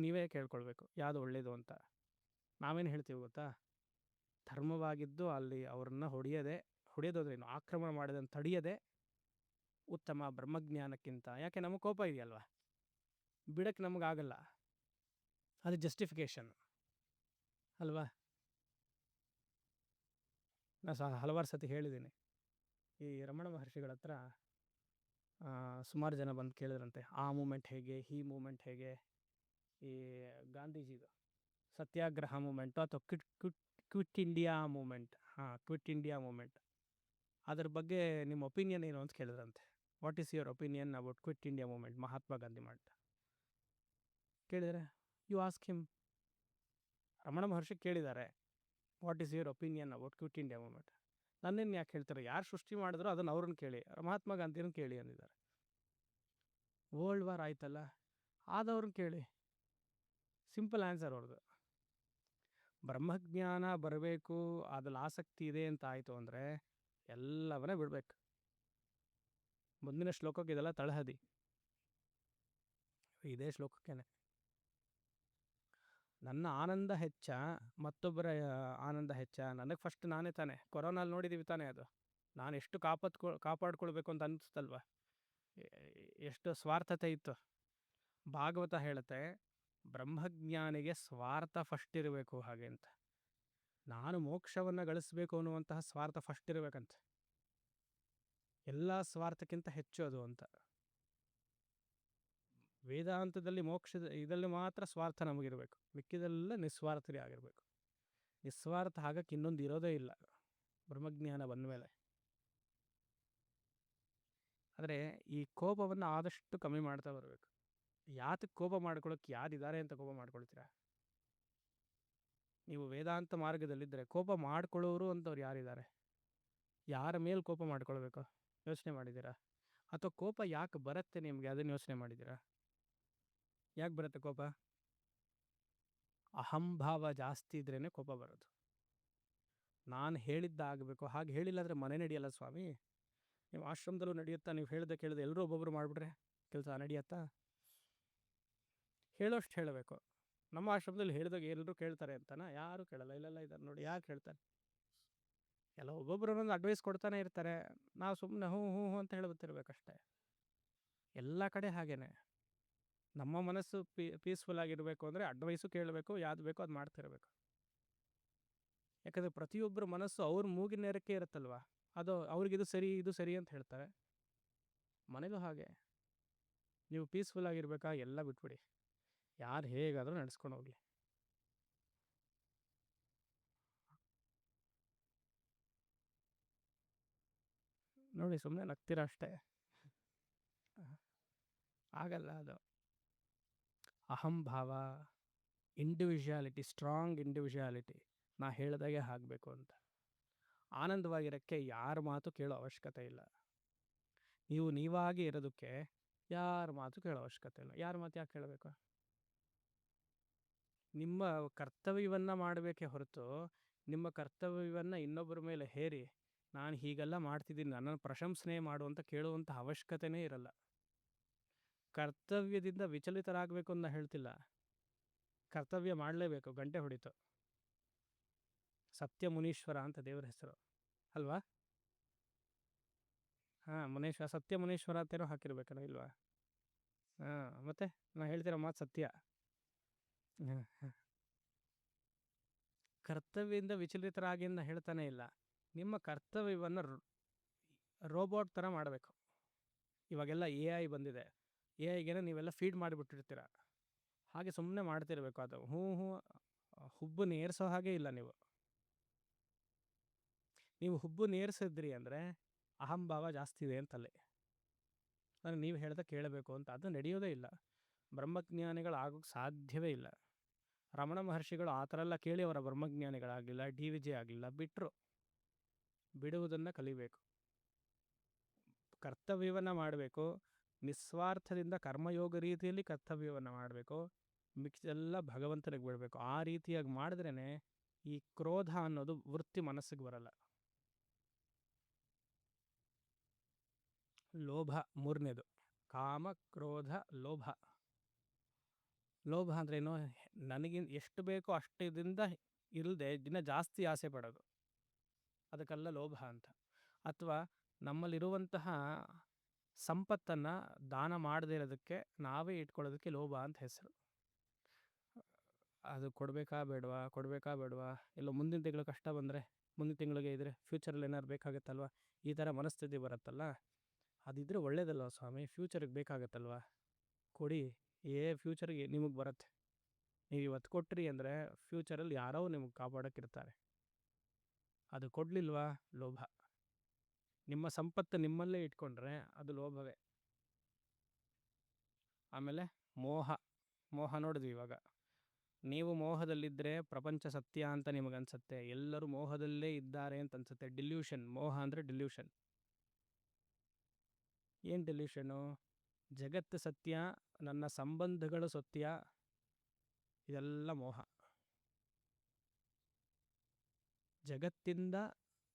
ನೀವೇ ಕೇಳ್ಕೊಳ್ಬೇಕು ಯಾವುದು ಒಳ್ಳೆಯದು ಅಂತ. ನಾವೇನು ಹೇಳ್ತೀವಿ ಗೊತ್ತಾ, ಧರ್ಮವಾಗಿದ್ದು ಅಲ್ಲಿ ಅವ್ರನ್ನ ಹೊಡೆಯೋದೇನು, ಆಕ್ರಮಣ ಮಾಡೋದನ್ನು ತಡೆಯೋದೇ ಉತ್ತಮ ಬ್ರಹ್ಮಜ್ಞಾನಕ್ಕಿಂತ. ಯಾಕೆ, ನಮಗೆ ಕೋಪ ಇದೆಯಲ್ವ, ಬಿಡಕ್ಕೆ ನಮಗಾಗಲ್ಲ. ಅದು ಜಸ್ಟಿಫಿಕೇಶನ್ ಅಲ್ವಾ? ನಾನು ಹಲವಾರು ಸತಿ ಹೇಳಿದ್ದೀನಿ. ಈ ರಮಣ ಮಹರ್ಷಿಗಳ ಹತ್ರ ಸುಮಾರು ಜನ ಬಂದು ಕೇಳಿದ್ರಂತೆ, ಆ ಮೂಮೆಂಟ್ ಹೇಗೆ, ಈ ಮೂಮೆಂಟ್ ಹೇಗೆ, ಈ ಗಾಂಧೀಜಿದು ಸತ್ಯಾಗ್ರಹ ಮೂಮೆಂಟು ಅಥವಾ quit India movement, quit India movement, ಅದ್ರ ಬಗ್ಗೆ ನಿಮ್ಮ ಒಪಿನಿಯನ್ ಏನು ಅಂತ ಕೇಳಿದ್ರಂತೆ. What is your opinion about quit India movement, Mahatma Gandhi movement ಕೇಳಿದರೆ, you ask him. Ramana Maharshi ಕೇಳಿದ್ದಾರೆ, what is your opinion about quit India movement. ನನ್ನೇನು ಯಾಕೆ ಹೇಳ್ತಾರೆ? ಯಾರು ಸೃಷ್ಟಿ ಮಾಡಿದ್ರು ಅದನ್ನು ಅವ್ರನ್ನ ಕೇಳಿ, ಮಹಾತ್ಮ ಗಾಂಧಿನ ಕೇಳಿ ಅಂದಿದ್ದಾರೆ. ವರ್ಲ್ಡ್ ವಾರ್ ಆಯ್ತಲ್ಲ, ಆದವ್ರನ್ನ ಕೇಳಿ. ಸಿಂಪಲ್ ಆನ್ಸರ್ ಅವ್ರದ್ದು. ಬ್ರಹ್ಮಜ್ಞಾನ ಬರಬೇಕು, ಅದ್ರಲ್ಲಿ ಆಸಕ್ತಿ ಇದೆ ಅಂತ ಆಯಿತು ಅಂದರೆ ಎಲ್ಲವನ್ನೇ ಬಿಡಬೇಕು. ಮುಂದಿನ ಶ್ಲೋಕಕ್ಕೆ ಇದೆಲ್ಲ ತಳಹದಿ, ಇದೇ ಶ್ಲೋಕಕ್ಕೇನೆ. ನನ್ನ ಆನಂದ ಹೆಚ್ಚ, ಮತ್ತೊಬ್ಬರ ಆನಂದ ಹೆಚ್ಚ. ನನಗೆ ಫಸ್ಟ್ ನಾನೇ ತಾನೆ. ಕೊರೋನಲ್ಲಿ ನೋಡಿದ್ದೀವಿ ತಾನೇ ಅದು. ನಾನು ಎಷ್ಟು ಕಾಪಾಡ್ಕೊಳ್ಬೇಕು ಅಂತ ಅನಿಸ್ತಲ್ವ, ಎಷ್ಟು ಸ್ವಾರ್ಥತೆ ಇತ್ತು. ಭಾಗವತ ಹೇಳುತ್ತೆ, ಬ್ರಹ್ಮಜ್ಞಾನಿಗೆ ಸ್ವಾರ್ಥ ಫಸ್ಟ್ ಇರಬೇಕು ಹಾಗೆ ಅಂತ. ನಾನು ಮೋಕ್ಷವನ್ನು ಗಳಿಸ್ಬೇಕು ಅನ್ನುವಂತಹ ಸ್ವಾರ್ಥ ಫಸ್ಟ್ ಇರಬೇಕಂತ. ಎಲ್ಲ ಸ್ವಾರ್ಥಕ್ಕಿಂತ ಹೆಚ್ಚು ಅದು ಅಂತ. ವೇದಾಂತದಲ್ಲಿ ಮೋಕ್ಷದ ಇದರಲ್ಲಿ ಮಾತ್ರ ಸ್ವಾರ್ಥ ನಮಗಿರಬೇಕು, ಮಿಕ್ಕಿದೆಲ್ಲ ನಿಸ್ವಾರ್ಥರೇ ಆಗಿರಬೇಕು. ನಿಸ್ವಾರ್ಥ ಆಗಕ್ಕೆ ಇನ್ನೊಂದು ಇರೋದೇ ಇಲ್ಲ ಬ್ರಹ್ಮಜ್ಞಾನ ಬಂದ ಮೇಲೆ. ಆದರೆ ಈ ಕೋಪವನ್ನು ಆದಷ್ಟು ಕಮ್ಮಿ ಮಾಡ್ತಾ ಬರಬೇಕು. ಯಾತಕ್ಕೆ ಕೋಪ ಮಾಡ್ಕೊಳ್ಳೋಕೆ ಯಾರಿದ್ದಾರೆ ಅಂತ ಕೋಪ ಮಾಡ್ಕೊಳ್ತೀರಾ? ನೀವು ವೇದಾಂತ ಮಾರ್ಗದಲ್ಲಿದ್ದರೆ ಕೋಪ ಮಾಡ್ಕೊಳ್ಳೋರು ಅಂತವ್ರು ಯಾರಿದ್ದಾರೆ? ಯಾರ ಮೇಲೆ ಕೋಪ ಮಾಡ್ಕೊಳ್ಬೇಕು ಯೋಚನೆ ಮಾಡಿದ್ದೀರಾ? ಅಥವಾ ಕೋಪ ಯಾಕೆ ಬರುತ್ತೆ ನಿಮಗೆ, ಅದನ್ನು ಯೋಚನೆ ಮಾಡಿದ್ದೀರಾ? ಯಾಕೆ ಬರುತ್ತೆ ಕೋಪ? ಅಹಂಭಾವ ಜಾಸ್ತಿ ಇದ್ರೇ ಕೋಪ ಬರೋದು. ನಾನು ಹೇಳಿದ್ದಾಗಬೇಕು, ಹಾಗೆ ಹೇಳಿಲ್ಲ ಅಂದರೆ ಮನೆ ನಡೆಯಲ್ಲ ಸ್ವಾಮಿ. ನೀವು ಆಶ್ರಮದಲ್ಲೂ ನಡೆಯುತ್ತಾ? ನೀವು ಹೇಳ್ದೆ ಕೇಳಿದೆ ಎಲ್ಲರೂ ಒಬ್ಬೊಬ್ಬರು ಮಾಡಿಬಿಟ್ರೆ ಕೆಲಸ ನಡೆಯುತ್ತಾ? ಹೇಳೋಷ್ಟು ಹೇಳಬೇಕು. ನಮ್ಮ ಆಶ್ರಮದಲ್ಲಿ ಹೇಳಿದಾಗ ಎಲ್ಲರೂ ಕೇಳ್ತಾರೆ ಅಂತನಾ? ಯಾರೂ ಕೇಳಲ್ಲ. ಇಲ್ಲೆಲ್ಲ ಇದ್ದಾರೆ ನೋಡಿ, ಯಾರು ಕೇಳ್ತಾರೆ? ಎಲ್ಲ ಒಬ್ಬೊಬ್ಬರು ಒಂದೊಂದು ಅಡ್ವೈಸ್ ಕೊಡ್ತಾನೆ ಇರ್ತಾರೆ. ನಾವು ಸುಮ್ಮನೆ ಹ್ಞೂ ಹ್ಞೂ ಹ್ಞೂ ಅಂತ ಹೇಳ್ಬಿಟ್ಟಿರ್ಬೇಕಷ್ಟೆ. ಎಲ್ಲ ಕಡೆ ಹಾಗೇನೆ. ನಮ್ಮ ಮನಸ್ಸು ಪೀಸ್ಫುಲ್ ಆಗಿರಬೇಕು ಅಂದರೆ ಅಡ್ವೈಸು ಕೇಳಬೇಕು, ಯಾವ್ದು ಬೇಕೋ ಅದು ಮಾಡ್ತಿರ್ಬೇಕು. ಯಾಕಂದರೆ ಪ್ರತಿಯೊಬ್ಬರ ಮನಸ್ಸು ಅವ್ರ ಮೂಗಿನ ನೇರಕ್ಕೆ ಇರುತ್ತಲ್ವ, ಅದು ಅವ್ರಿಗಿದು ಸರಿ ಇದು ಸರಿ ಅಂತ ಹೇಳ್ತಾರೆ. ಮನೇಲೂ ಹಾಗೆ. ನೀವು ಪೀಸ್ಫುಲ್ ಆಗಿರ್ಬೇಕಾ, ಎಲ್ಲ ಬಿಟ್ಬಿಡಿ, ಯಾರು ಹೇಗಾದರೂ ನಡೆಸ್ಕೊಂಡು ಹೋಗಲಿ. ನೋಡಿ, ಸುಮ್ಮನೆ ನಗ್ತೀರ ಅಷ್ಟೇ, ಆಗಲ್ಲ ಅದು. ಅಹಂಭಾವ, ಇಂಡಿವಿಜುವಾಲಿಟಿ, ಸ್ಟ್ರಾಂಗ್ ಇಂಡಿವಿಜುವಾಲಿಟಿ, ನಾ ಹೇಳಿದಾಗೆ ಆಗಬೇಕು ಅಂತ. ಆನಂದವಾಗಿರೋಕ್ಕೆ ಯಾರ ಮಾತು ಕೇಳೋ ಅವಶ್ಯಕತೆ ಇಲ್ಲ. ನೀವು ನೀವಾಗಿ ಇರೋದಕ್ಕೆ ಯಾರ ಮಾತು ಕೇಳೋ ಅವಶ್ಯಕತೆ ಇಲ್ಲ. ಯಾರ ಮಾತು ಯಾಕೆ ಕೇಳಬೇಕು? ನಿಮ್ಮ ಕರ್ತವ್ಯವನ್ನು ಮಾಡಬೇಕೇ ಹೊರತು ನಿಮ್ಮ ಕರ್ತವ್ಯವನ್ನು ಇನ್ನೊಬ್ಬರ ಮೇಲೆ ಹೇರಿ ನಾನು ಹೀಗೆಲ್ಲ ಮಾಡ್ತಿದ್ದೀನಿ, ನನ್ನನ್ನು ಪ್ರಶಂಸನೆ ಮಾಡುವಂತ ಕೇಳುವಂಥ ಅವಶ್ಯಕತೆಯೇ ಇರಲ್ಲ. ಕರ್ತವ್ಯದಿಂದ ವಿಚಲಿತರಾಗಬೇಕು ಅಂತ ಹೇಳ್ತಿಲ್ಲ, ಕರ್ತವ್ಯ ಮಾಡಲೇಬೇಕು. ಗಂಟೆ ಹೊಡಿತು. ಸತ್ಯ ಮುನೀಶ್ವರ ಅಂತ ದೇವರ ಹೆಸರು ಅಲ್ವಾ? ಮುನೇಶ್ವರ, ಸತ್ಯ ಮುನೀಶ್ವರ ಅಂತೇನೋ ಹಾಕಿರ್ಬೇಕಲ್ಲ, ಇಲ್ವಾ? ಮತ್ತೆ ನಾನು ಹೇಳ್ತಿರೋ ಮಾತು ಸತ್ಯ. ಕರ್ತವ್ಯದಿಂದ ವಿಚಲಿತರಾಗಿ ಅಂತ ಹೇಳ್ತಾನೆ ಇಲ್ಲ. ನಿಮ್ಮ ಕರ್ತವ್ಯವನ್ನು ರೋಬೋಟ್ ಥರ ಮಾಡಬೇಕು. ಇವಾಗೆಲ್ಲ AI ಬಂದಿದೆ, AIಗೇನೋ ನೀವೆಲ್ಲ ಫೀಡ್ ಮಾಡಿಬಿಟ್ಟಿರ್ತೀರ, ಹಾಗೆ ಸುಮ್ಮನೆ ಮಾಡ್ತಿರ್ಬೇಕು. ಅದು ಹ್ಞೂ ಹ್ಞೂ ಹುಬ್ಬು ನೇರಿಸೋ ಹಾಗೆ ಇಲ್ಲ. ನೀವು ಹುಬ್ಬು ನೇರಿಸಿದ್ರಿ ಅಂದರೆ ಅಹಂಭಾವ ಜಾಸ್ತಿ ಇದೆ ಅಂತಲ್ಲಿ. ಅಂದರೆ ನೀವು ಹೇಳ್ದ ಕೇಳಬೇಕು ಅಂತ, ಅದು ನಡೆಯೋದೇ ಇಲ್ಲ. ಬ್ರಹ್ಮಜ್ಞಾನಿಗಳು ಆಗೋಕ್ಕೆ ಸಾಧ್ಯವೇ ಇಲ್ಲ. ರಮಣ ಮಹರ್ಷಿಗಳು ಆ ಥರ ಎಲ್ಲ ಕೇಳಿ ಅವರ ಬ್ರಹ್ಮಜ್ಞಾನಿಗಳಾಗಲಿಲ್ಲ, DVJ ಆಗಲಿಲ್ಲ, ಬಿಟ್ಟರು. ಬಿಡುವುದನ್ನು ಕಲಿಬೇಕು, ಕರ್ತವ್ಯವನ್ನು ಮಾಡಬೇಕು. ನಿಸ್ವಾರ್ಥದಿಂದ ಕರ್ಮಯೋಗ ರೀತಿಯಲ್ಲಿ ಕರ್ತವ್ಯವನ್ನು ಮಾಡಬೇಕು. ಮಿಕ್ಕೆಲ್ಲ ಭಗವಂತನಿಗೆ ಬಿಡಬೇಕು. ಆ ರೀತಿಯಾಗಿ ಮಾಡಿದ್ರೇ ಈ ಕ್ರೋಧ ಅನ್ನೋದು ವೃತ್ತಿ ಮನಸ್ಸಿಗೆ ಬರಲ್ಲ. ಲೋಭ ಮೂರನೇದು, ಕಾಮ ಕ್ರೋಧ ಲೋಭ. ಲೋಭ ಅಂದ್ರೇನು? ನನಗೆ ಎಷ್ಟು ಬೇಕೋ ಅಷ್ಟದಿಂದ ಇಲ್ಲದೆ ದಿನ ಜಾಸ್ತಿ ಆಸೆ ಪಡೋದು, ಅದಕ್ಕೆಲ್ಲ ಲೋಭ ಅಂತ. ಅಥವಾ ನಮ್ಮಲ್ಲಿರುವಂತಹ ಸಂಪತ್ತನ್ನು ದಾನ ಮಾಡದೇ ಇರೋದಕ್ಕೆ ನಾವೇ ಇಟ್ಕೊಳ್ಳೋದಕ್ಕೆ ಲೋಭ ಅಂತ ಹೆಸರು. ಅದು ಕೊಡಬೇಕಾ ಬೇಡವಾ, ಎಲ್ಲೋ ಮುಂದಿನ ತಿಂಗಳು ಕಷ್ಟ ಬಂದರೆ, ಮುಂದಿನ ತಿಂಗಳಿಗೆ ಇದ್ರೆ ಫ್ಯೂಚರಲ್ಲಿ ಏನಾದ್ರು ಬೇಕಾಗುತ್ತಲ್ವ, ಈ ಥರ ಮನಸ್ಥಿತಿ ಬರುತ್ತಲ್ಲ, ಅದಿದ್ರೆ ಒಳ್ಳೇದಲ್ವ ಸ್ವಾಮಿ, ಫ್ಯೂಚರಿಗೆ ಬೇಕಾಗತ್ತಲ್ವ, ಕೊಡಿ. ಫ್ಯೂಚರ್ಗೆ ನಿಮಗೆ ಬರುತ್ತೆ. ನೀವು ಇವತ್ತು ಕೊಟ್ರಿ ಅಂದರೆ ಫ್ಯೂಚರಲ್ಲಿ ಯಾರೋ ನಿಮಗೆ ಕಾಪಾಡೋಕ್ಕಿರ್ತಾರೆ. ಅದು ಕೊಡಲಿಲ್ವಾ, ಲೋಭ. ನಿಮ್ಮ ಸಂಪತ್ತು ನಿಮ್ಮಲ್ಲೇ ಇಟ್ಕೊಂಡ್ರೆ ಅದು ಲೋಭವೇ. ಆಮೇಲೆ ಮೋಹ ನೋಡಿದ್ವಿ ಇವಾಗ. ನೀವು ಮೋಹದಲ್ಲಿದ್ದರೆ ಪ್ರಪಂಚ ಸತ್ಯ ಅಂತ ನಿಮಗನ್ಸುತ್ತೆ, ಎಲ್ಲರೂ ಮೋಹದಲ್ಲೇ ಇದ್ದಾರೆ ಅಂತ ಅನ್ಸುತ್ತೆ. ಡಿಲ್ಯೂಷನ್. ಮೋಹ ಅಂದರೆ ಡಿಲ್ಯೂಷನ್. ಏನು ಡಿಲ್ಯೂಷನು? ಜಗತ್ತು ಸತ್ಯ, ನನ್ನ ಸಂಬಂಧಗಳು ಸತ್ಯ, ಇದೆಲ್ಲ ಮೋಹ. ಜಗತ್ತಿಂದ,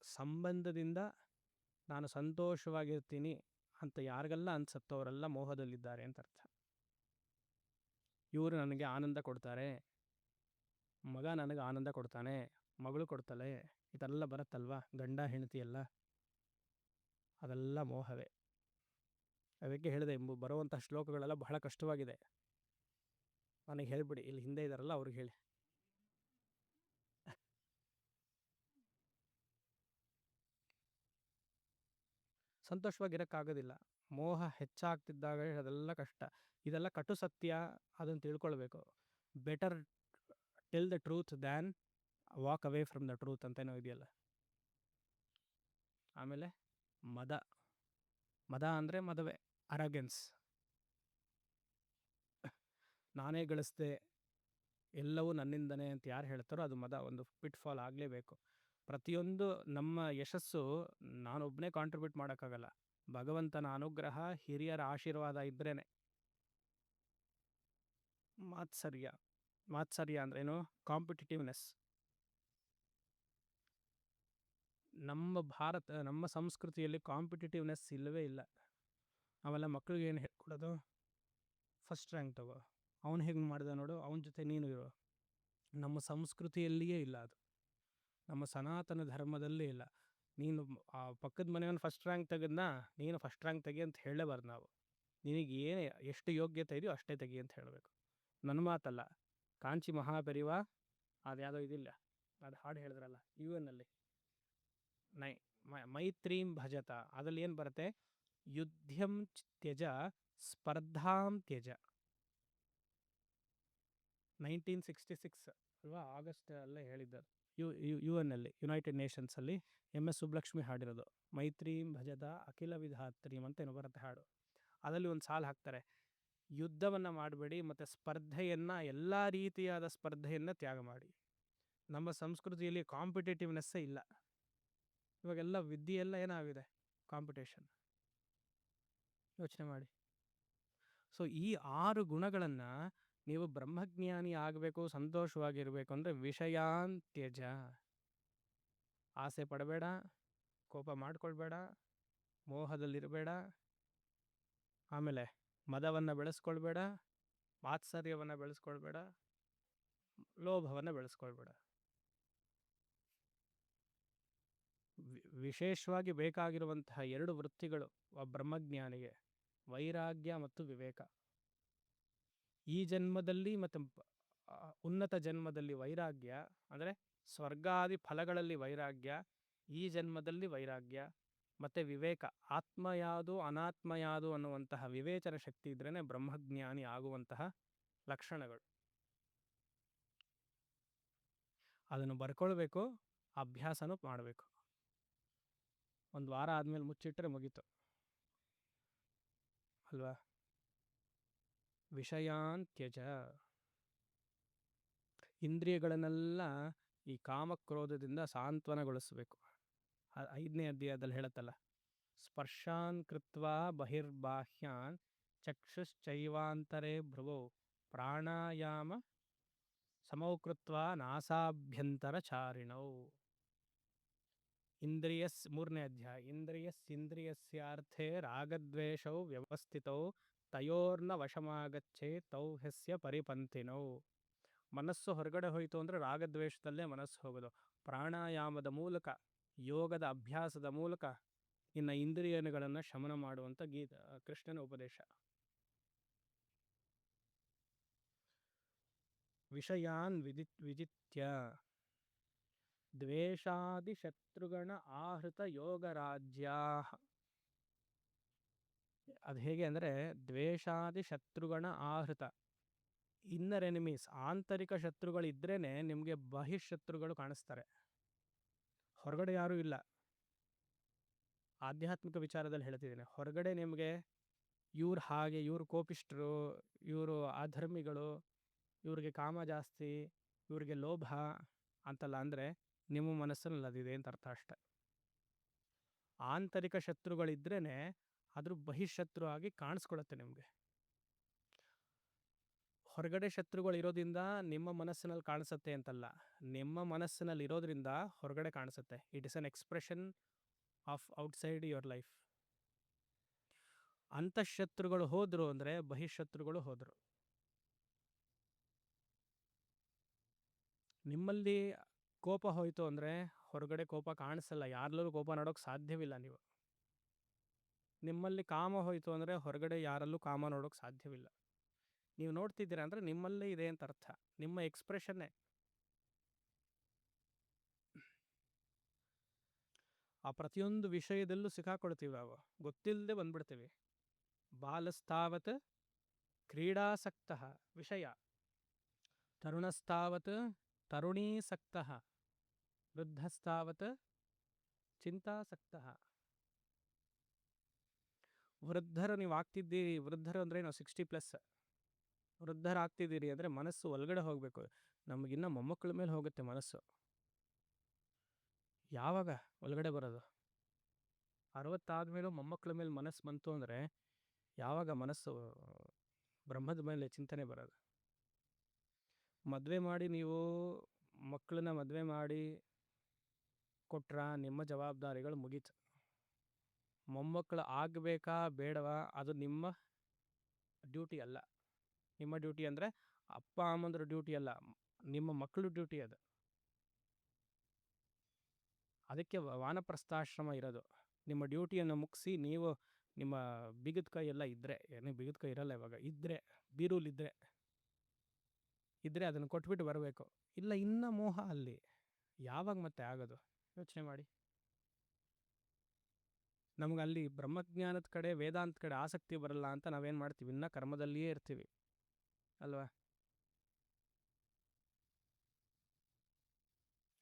ಸಂಬಂಧದಿಂದ ನಾನು ಸಂತೋಷವಾಗಿರ್ತೀನಿ ಅಂತ ಯಾರಿಗೆಲ್ಲ ಅನ್ಸುತ್ತೋ ಅವರೆಲ್ಲ ಮೋಹದಲ್ಲಿದ್ದಾರೆ ಅಂತ ಅರ್ಥ. ಇವರು ನನಗೆ ಆನಂದ ಕೊಡ್ತಾರೆ, ಮಗ ನನಗೆ ಆನಂದ ಕೊಡ್ತಾನೆ, ಮಗಳು ಕೊಡ್ತಾಳೆ, ಇದೆಲ್ಲ ಬರುತ್ತಲ್ವ, ಗಂಡ ಹೆಂಡತಿ ಎಲ್ಲ, ಅದೆಲ್ಲ ಮೋಹವೇ. ಅದಕ್ಕೆ ಹೇಳಿದೆ, ಬರುವಂಥ ಶ್ಲೋಕಗಳೆಲ್ಲ ಬಹಳ ಕಷ್ಟವಾಗಿದೆ. ನನಗೆ ಹೇಳಿಬಿಡಿ, ಇಲ್ಲಿ ಹಿಂದೆ ಇದ್ದಾರಲ್ಲ ಅವ್ರಿಗೆ ಹೇಳಿ. ಸಂತೋಷವಾಗಿರೋಕ್ಕಾಗೋದಿಲ್ಲ. ಮೋಹ ಹೆಚ್ಚಾಗ್ತಿದ್ದಾಗ ಅದೆಲ್ಲ ಕಷ್ಟ. ಇದೆಲ್ಲ ಕಟು ಸತ್ಯ, ಅದನ್ನು ತಿಳ್ಕೊಳ್ಬೇಕು. Better tell the truth than walk away from the truth ಅಂತೇನೋ ಇದೆಯಲ್ಲ. ಆಮೇಲೆ ಮದ ಅಂದರೆ ಮದವೇ, ಅರಗೆನ್ಸ್. ನಾನೇ ಗಳಿಸ್ದೆ, ಎಲ್ಲವೂ ನನ್ನಿಂದನೇ ಅಂತ ಯಾರು ಹೇಳ್ತಾರೋ ಅದು ಮದ. ಒಂದು ಪಿಟ್ ಫಾಲ್ ಆಗಲೇಬೇಕು. ಪ್ರತಿಯೊಂದು ನಮ್ಮ ಯಶಸ್ಸು ನಾನೊಬ್ಬನೇ ಕಾಂಟ್ರಿಬ್ಯೂಟ್ ಮಾಡೋಕ್ಕಾಗಲ್ಲ. ಭಗವಂತನ ಅನುಗ್ರಹ, ಹಿರಿಯರ ಆಶೀರ್ವಾದ ಇದ್ರೇನೆ. ಮಾತ್ಸರ್ಯ ಅಂದ್ರೇನು? ಕಾಂಪಿಟಿಟಿವ್ನೆಸ್. ನಮ್ಮ ಸಂಸ್ಕೃತಿಯಲ್ಲಿ ಕಾಂಪಿಟಿಟಿವ್ನೆಸ್ ಇಲ್ಲವೇ ಇಲ್ಲ. ಆಮೇಲೆ ಮಕ್ಕಳಿಗೆ ಏನು ಹೇಳ್ಕೊಡೋದು? ಫಸ್ಟ್ ರ್ಯಾಂಕ್ ತಗೋ, ಅವನು ಹೇಗೆ ಮಾಡಿದ ನೋಡು, ಅವನ ಜೊತೆ ನೀನು ಇರೋ. ನಮ್ಮ ಸಂಸ್ಕೃತಿಯಲ್ಲಿಯೇ ಇಲ್ಲ ಅದು. ನಮ್ಮ ಸನಾತನ ಧರ್ಮದಲ್ಲೇ ಇಲ್ಲ. ನೀನು ಆ ಪಕ್ಕದ ಮನೆಯವನು ಫಸ್ಟ್ ರ್ಯಾಂಕ್ ತೆಗೆದ್ನಾ, ನೀನು ಫಸ್ಟ್ ರ್ಯಾಂಕ್ ತೆಗಿ ಅಂತ ಹೇಳಲೇಬಾರ್ದು ನಾವು. ನಿನಗೆ ಎಷ್ಟು ಯೋಗ್ಯತೆ ಇದೆಯೋ ಅಷ್ಟೇ ತೆಗಿ ಅಂತ ಹೇಳಬೇಕು. ನನ್ನ ಮಾತಲ್ಲ, ಕಾಂಚಿ ಮಹಾಪೆರಿವ ಅದು ಯಾವುದೋ ಇದಿಲ್ಲ, ಅದು ಹಾಡು ಹೇಳಿದ್ರಲ್ಲ UN ಅಲ್ಲಿ, ಮೈತ್ರೀಂ ಭಜತ, ಅದ್ರಲ್ಲಿ ಏನು ಬರುತ್ತೆ? ಯುದ್ಧಂ ತ್ಯಜ ಸ್ಪರ್ಧಾಂ ತ್ಯಜ. 1966 ಅಲ್ವಾ, ಆಗಸ್ಟ್ ಅಲ್ಲೇ ಹೇಳಿದ್ದಾರೆ. UN ಅಲ್ಲಿ, ಯುನೈಟೆಡ್ ನೇಷನ್ಸಲ್ಲಿ MS ಸುಬ್ಬಲಕ್ಷ್ಮಿ ಹಾಡಿರೋದು. ಮೈತ್ರೀಂ ಭಜದ ಅಖಿಲ ವಿಧಾತ್ರೀಂ ಅಂತ ಏನೋ ಬರುತ್ತೆ ಹಾಡು. ಅದರಲ್ಲಿ ಒಂದು ಸಾಲು ಹಾಕ್ತಾರೆ, ಯುದ್ಧವನ್ನು ಮಾಡಬೇಡಿ ಮತ್ತು ಸ್ಪರ್ಧೆಯನ್ನು, ಎಲ್ಲ ರೀತಿಯಾದ ಸ್ಪರ್ಧೆಯನ್ನು ತ್ಯಾಗ ಮಾಡಿ. ನಮ್ಮ ಸಂಸ್ಕೃತಿಯಲ್ಲಿ ಕಾಂಪಿಟೇಟಿವ್ನೆಸ್ಸೇ ಇಲ್ಲ. ಇವಾಗೆಲ್ಲ ವಿದ್ಯೆಯೆಲ್ಲ ಏನಾಗಿದೆ? ಕಾಂಪಿಟೇಷನ್. ಯೋಚನೆ ಮಾಡಿ. ಸೊ ಈ 6 ಗುಣಗಳನ್ನು ನೀವು ಬ್ರಹ್ಮಜ್ಞಾನಿ ಆಗಬೇಕು, ಸಂತೋಷವಾಗಿರಬೇಕು ಅಂದರೆ ವಿಷಯಾನ್ ತ್ಯಜ. ಆಸೆ ಪಡಬೇಡ, ಕೋಪ ಮಾಡ್ಕೊಳ್ಬೇಡ, ಮೋಹದಲ್ಲಿರಬೇಡ, ಆಮೇಲೆ ಮದವನ್ನು ಬೆಳೆಸ್ಕೊಳ್ಬೇಡ, ಮಾತ್ಸರ್ಯವನ್ನು ಬೆಳೆಸ್ಕೊಳ್ಬೇಡ, ಲೋಭವನ್ನು ಬೆಳೆಸ್ಕೊಳ್ಬೇಡ. ವಿಶೇಷವಾಗಿ ಬೇಕಾಗಿರುವಂತಹ 2 ವೃತ್ತಿಗಳು ಬ್ರಹ್ಮಜ್ಞಾನಿಗೆ: ವೈರಾಗ್ಯ ಮತ್ತು ವಿವೇಕ. ಈ ಜನ್ಮದಲ್ಲಿ ಮತ್ತು ಉನ್ನತ ಜನ್ಮದಲ್ಲಿ ವೈರಾಗ್ಯ ಅಂದರೆ ಸ್ವರ್ಗಾದಿ ಫಲಗಳಲ್ಲಿ ವೈರಾಗ್ಯ, ಈ ಜನ್ಮದಲ್ಲಿ ವೈರಾಗ್ಯ ಮತ್ತು ವಿವೇಕ, ಆತ್ಮ ಯಾವುದು ಅನಾತ್ಮ ಯಾವುದು ಅನ್ನುವಂತಹ ವಿವೇಚನ ಶಕ್ತಿ ಇದ್ರೇ ಬ್ರಹ್ಮಜ್ಞಾನಿ ಆಗುವಂತಹ ಲಕ್ಷಣಗಳು. ಅದನ್ನು ಬರ್ಕೊಳ್ಬೇಕು, ಅಭ್ಯಾಸನೂ ಮಾಡಬೇಕು. ಒಂದು ವಾರ ಆದಮೇಲೆ ಮುಚ್ಚಿಟ್ಟರೆ ಮುಗೀತು ಅಲ್ವಾ? ವಿಷಯಾನ್ ತ್ಯಜ. ಇಂದ್ರಿಯಗಳನ್ನೆಲ್ಲ ಈ ಕಾಮಕ್ರೋಧದಿಂದ ಸಾಂತ್ವನಗೊಳಿಸಬೇಕು. 5ನೇ ಅಧ್ಯಾಯದಲ್ಲಿ ಹೇಳುತ್ತಲ್ಲ, ಸ್ಪರ್ಶಾನ್ ಕೃತ್ವಾ ಬಹಿರ್ಬಾಹ್ಯಾನ್ ಚಕ್ಷುಶ್ಚೈವಾಂತರೇ ಭ್ರುವೋ ಪ್ರಾಣಾಯಾಮ ಸಮೌಕೃತ್ವ ನಾಸಾಭ್ಯಂತರ ಚಾರಿಣೌ. 3ನೇ ಅಧ್ಯಾಯ, ಇಂದ್ರಿಯಸ್ಯಾರ್ಥೇ ರಾಗದ್ವೇಷೌ ವ್ಯವಸ್ಥಿತೌ ತಯೋರ್ನ ವಶಮಾಗಚ್ಚೇ ತೌ ಹ್ಯಸ್ಯ ಪರಿಪಂಥಿನೌ. ಮನಸ್ಸು ಹೊರಗಡೆ ಹೋಯಿತು ಅಂದರೆ ರಾಗದ್ವೇಷದಲ್ಲೇ ಮನಸ್ಸು ಹೋಗೋದು. ಪ್ರಾಣಾಯಾಮದ ಮೂಲಕ, ಯೋಗದ ಅಭ್ಯಾಸದ ಮೂಲಕ ಇನ್ನು ಇಂದ್ರಿಯಗಳನ್ನು ಶಮನ ಮಾಡುವಂಥ ಕೃಷ್ಣನ ಉಪದೇಶ. ವಿಷಯಾನ್ ವಿಜಿತ್ಯ ದ್ವೇಷಾದಿ ಶತ್ರುಗಣ ಆಹೃತ ಯೋಗರಾಜ್ಯಾ. ಅದು ಹೇಗೆ ಅಂದರೆ, ದ್ವೇಷಾದಿ ಶತ್ರುಗಣ ಆಹೃತ, ಇನ್ನರ್ ಎನಿಮೀಸ್, ಆಂತರಿಕ ಶತ್ರುಗಳಿದ್ರೇ ನಿಮಗೆ ಬಹಿಶತ್ರುಗಳು ಕಾಣಿಸ್ತಾರೆ. ಹೊರಗಡೆ ಯಾರೂ ಇಲ್ಲ. ಆಧ್ಯಾತ್ಮಿಕ ವಿಚಾರದಲ್ಲಿ ಹೇಳ್ತಿದ್ದೀನಿ, ಹೊರಗಡೆ ನಿಮಗೆ ಇವ್ರು ಹಾಗೆ, ಇವರು ಕೋಪಿಷ್ಠರು, ಇವರು ಅಧರ್ಮಿಗಳು, ಇವ್ರಿಗೆ ಕಾಮ ಜಾಸ್ತಿ, ಇವ್ರಿಗೆ ಲೋಭ ಅಂತಲ್ಲ ಅಂದರೆ ನಿಮ್ಮ ಮನಸ್ಸಿನಲ್ಲಿ ಅದಿದೆ ಅಂತ ಅರ್ಥ ಅಷ್ಟೆ. ಆಂತರಿಕ ಶತ್ರುಗಳಿದ್ರೇ ಅದ್ರ ಬಹಿಶತ್ರು ಆಗಿ ಕಾಣಿಸ್ಕೊಳುತ್ತೆ ನಿಮಗೆ. ಹೊರಗಡೆ ಶತ್ರುಗಳು ಇರೋದ್ರಿಂದ ನಿಮ್ಮ ಮನಸ್ಸಿನಲ್ಲಿ ಕಾಣಿಸುತ್ತೆ ಅಂತಲ್ಲ, ನಿಮ್ಮ ಮನಸ್ಸಿನಲ್ಲಿ ಇರೋದ್ರಿಂದ ಹೊರಗಡೆ ಕಾಣಿಸುತ್ತೆ. It is an expression of outside your life. ಅಂತಃಶತ್ರುಗಳು ಹೋದ್ರು ಅಂದರೆ ಬಹಿಶತ್ರುಗಳು ಹೋದರು. ನಿಮ್ಮಲ್ಲಿ ಕೋಪ ಹೋಯಿತು ಅಂದರೆ ಹೊರಗಡೆ ಕೋಪ ಕಾಣಿಸಲ್ಲ, ಯಾರಲ್ಲೂ ಕೋಪ ನೋಡೋಕೆ ಸಾಧ್ಯವಿಲ್ಲ ನೀವು. ನಿಮ್ಮಲ್ಲಿ ಕಾಮ ಹೋಯಿತು ಅಂದರೆ ಹೊರಗಡೆ ಯಾರಲ್ಲೂ ಕಾಮ ನೋಡೋಕೆ ಸಾಧ್ಯವಿಲ್ಲ. ನೀವು ನೋಡ್ತಿದ್ದೀರಾ ಅಂದರೆ ನಿಮ್ಮಲ್ಲೇ ಇದೆ ಅಂತ ಅರ್ಥ, ನಿಮ್ಮ ಎಕ್ಸ್ಪ್ರೆಷನ್ನೇ. ಆ ಪ್ರತಿಯೊಂದು ವಿಷಯದಲ್ಲೂ ಸಿಕ್ಕಾಕೊಳ್ತೀವಿ ನಾವು, ಗೊತ್ತಿಲ್ಲದೆ ಬಂದ್ಬಿಡ್ತೀವಿ. ಬಾಲಸ್ತಾವತ್ ಕ್ರೀಡಾಸಕ್ತ ವಿಷಯ, ತರುಣಸ್ತಾವತ್ ತರುಣೀಸಕ್ತ, ವೃದ್ಧಸ್ತಾವತ್ ಚಿಂತಾಸಕ್ತ. ವೃದ್ಧರು ನೀವು ಆಗ್ತಿದ್ದೀರಿ, ವೃದ್ಧರು ಅಂದರೆ ನಾವು 60+ ವೃದ್ಧರಾಗ್ತಿದ್ದೀರಿ ಅಂದರೆ ಮನಸ್ಸು ಒಳಗಡೆ ಹೋಗಬೇಕು. ನಮಗಿನ್ನ ಮೊಮ್ಮಕ್ಕಳ ಮೇಲೆ ಹೋಗುತ್ತೆ ಮನಸ್ಸು. ಯಾವಾಗ ಒಳಗಡೆ ಬರೋದು? 60 ಆದಮೇಲೂ ಮೊಮ್ಮಕ್ಕಳ ಮೇಲೆ ಮನಸ್ಸು ಬಂತು ಅಂದರೆ ಯಾವಾಗ ಮನಸ್ಸು ಬ್ರಹ್ಮದ ಮೇಲೆ ಚಿಂತನೆ ಬರೋದು? ಮದುವೆ ಮಾಡಿ, ನೀವು ಮಕ್ಕಳನ್ನ ಮದುವೆ ಮಾಡಿ ಕೊಟ್ರ ನಿಮ್ಮ ಜವಾಬ್ದಾರಿಗಳು ಮುಗೀತು. ಮೊಮ್ಮಕ್ಕಳು ಆಗಬೇಕಾ ಬೇಡವಾ ಅದು ನಿಮ್ಮ ಡ್ಯೂಟಿ ಅಲ್ಲ. ನಿಮ್ಮ ಡ್ಯೂಟಿ ಅಂದರೆ ಅಪ್ಪ ಅಮ್ಮಂದ್ರ ಡ್ಯೂಟಿ ಅಲ್ಲ, ನಿಮ್ಮ ಮಕ್ಕಳು ಡ್ಯೂಟಿ ಅದು. ಅದಕ್ಕೆ ವಾನಪ್ರಸ್ಥಾಶ್ರಮ ಇರೋದು. ನಿಮ್ಮ ಡ್ಯೂಟಿಯನ್ನು ಮುಗಿಸಿ ನೀವು ನಿಮ್ಮ ಬಿಗದ ಕೈ ಎಲ್ಲ ಇದ್ದರೆ, ಏನೇ ಬಿಗದ ಕೈ ಇರಲ್ಲ ಇವಾಗ, ಇದ್ದರೆ ಬೀರೂಲಿದ್ದರೆ ಅದನ್ನು ಕೊಟ್ಬಿಟ್ಟು ಬರಬೇಕು. ಇಲ್ಲ ಇನ್ನ ಮೋಹ ಅಲ್ಲಿ, ಯಾವಾಗ ಮತ್ತೆ ಆಗೋದು? ಯೋಚನೆ ಮಾಡಿ. ನಮ್ಗೆ ಅಲ್ಲಿ ಬ್ರಹ್ಮಜ್ಞಾನದ ಕಡೆ, ವೇದಾಂತ ಕಡೆ ಆಸಕ್ತಿ ಬರಲ್ಲ ಅಂತ ನಾವೇನು ಮಾಡ್ತೀವಿ? ಇನ್ನ ಕರ್ಮದಲ್ಲಿಯೇ ಇರ್ತೀವಿ ಅಲ್ವಾ?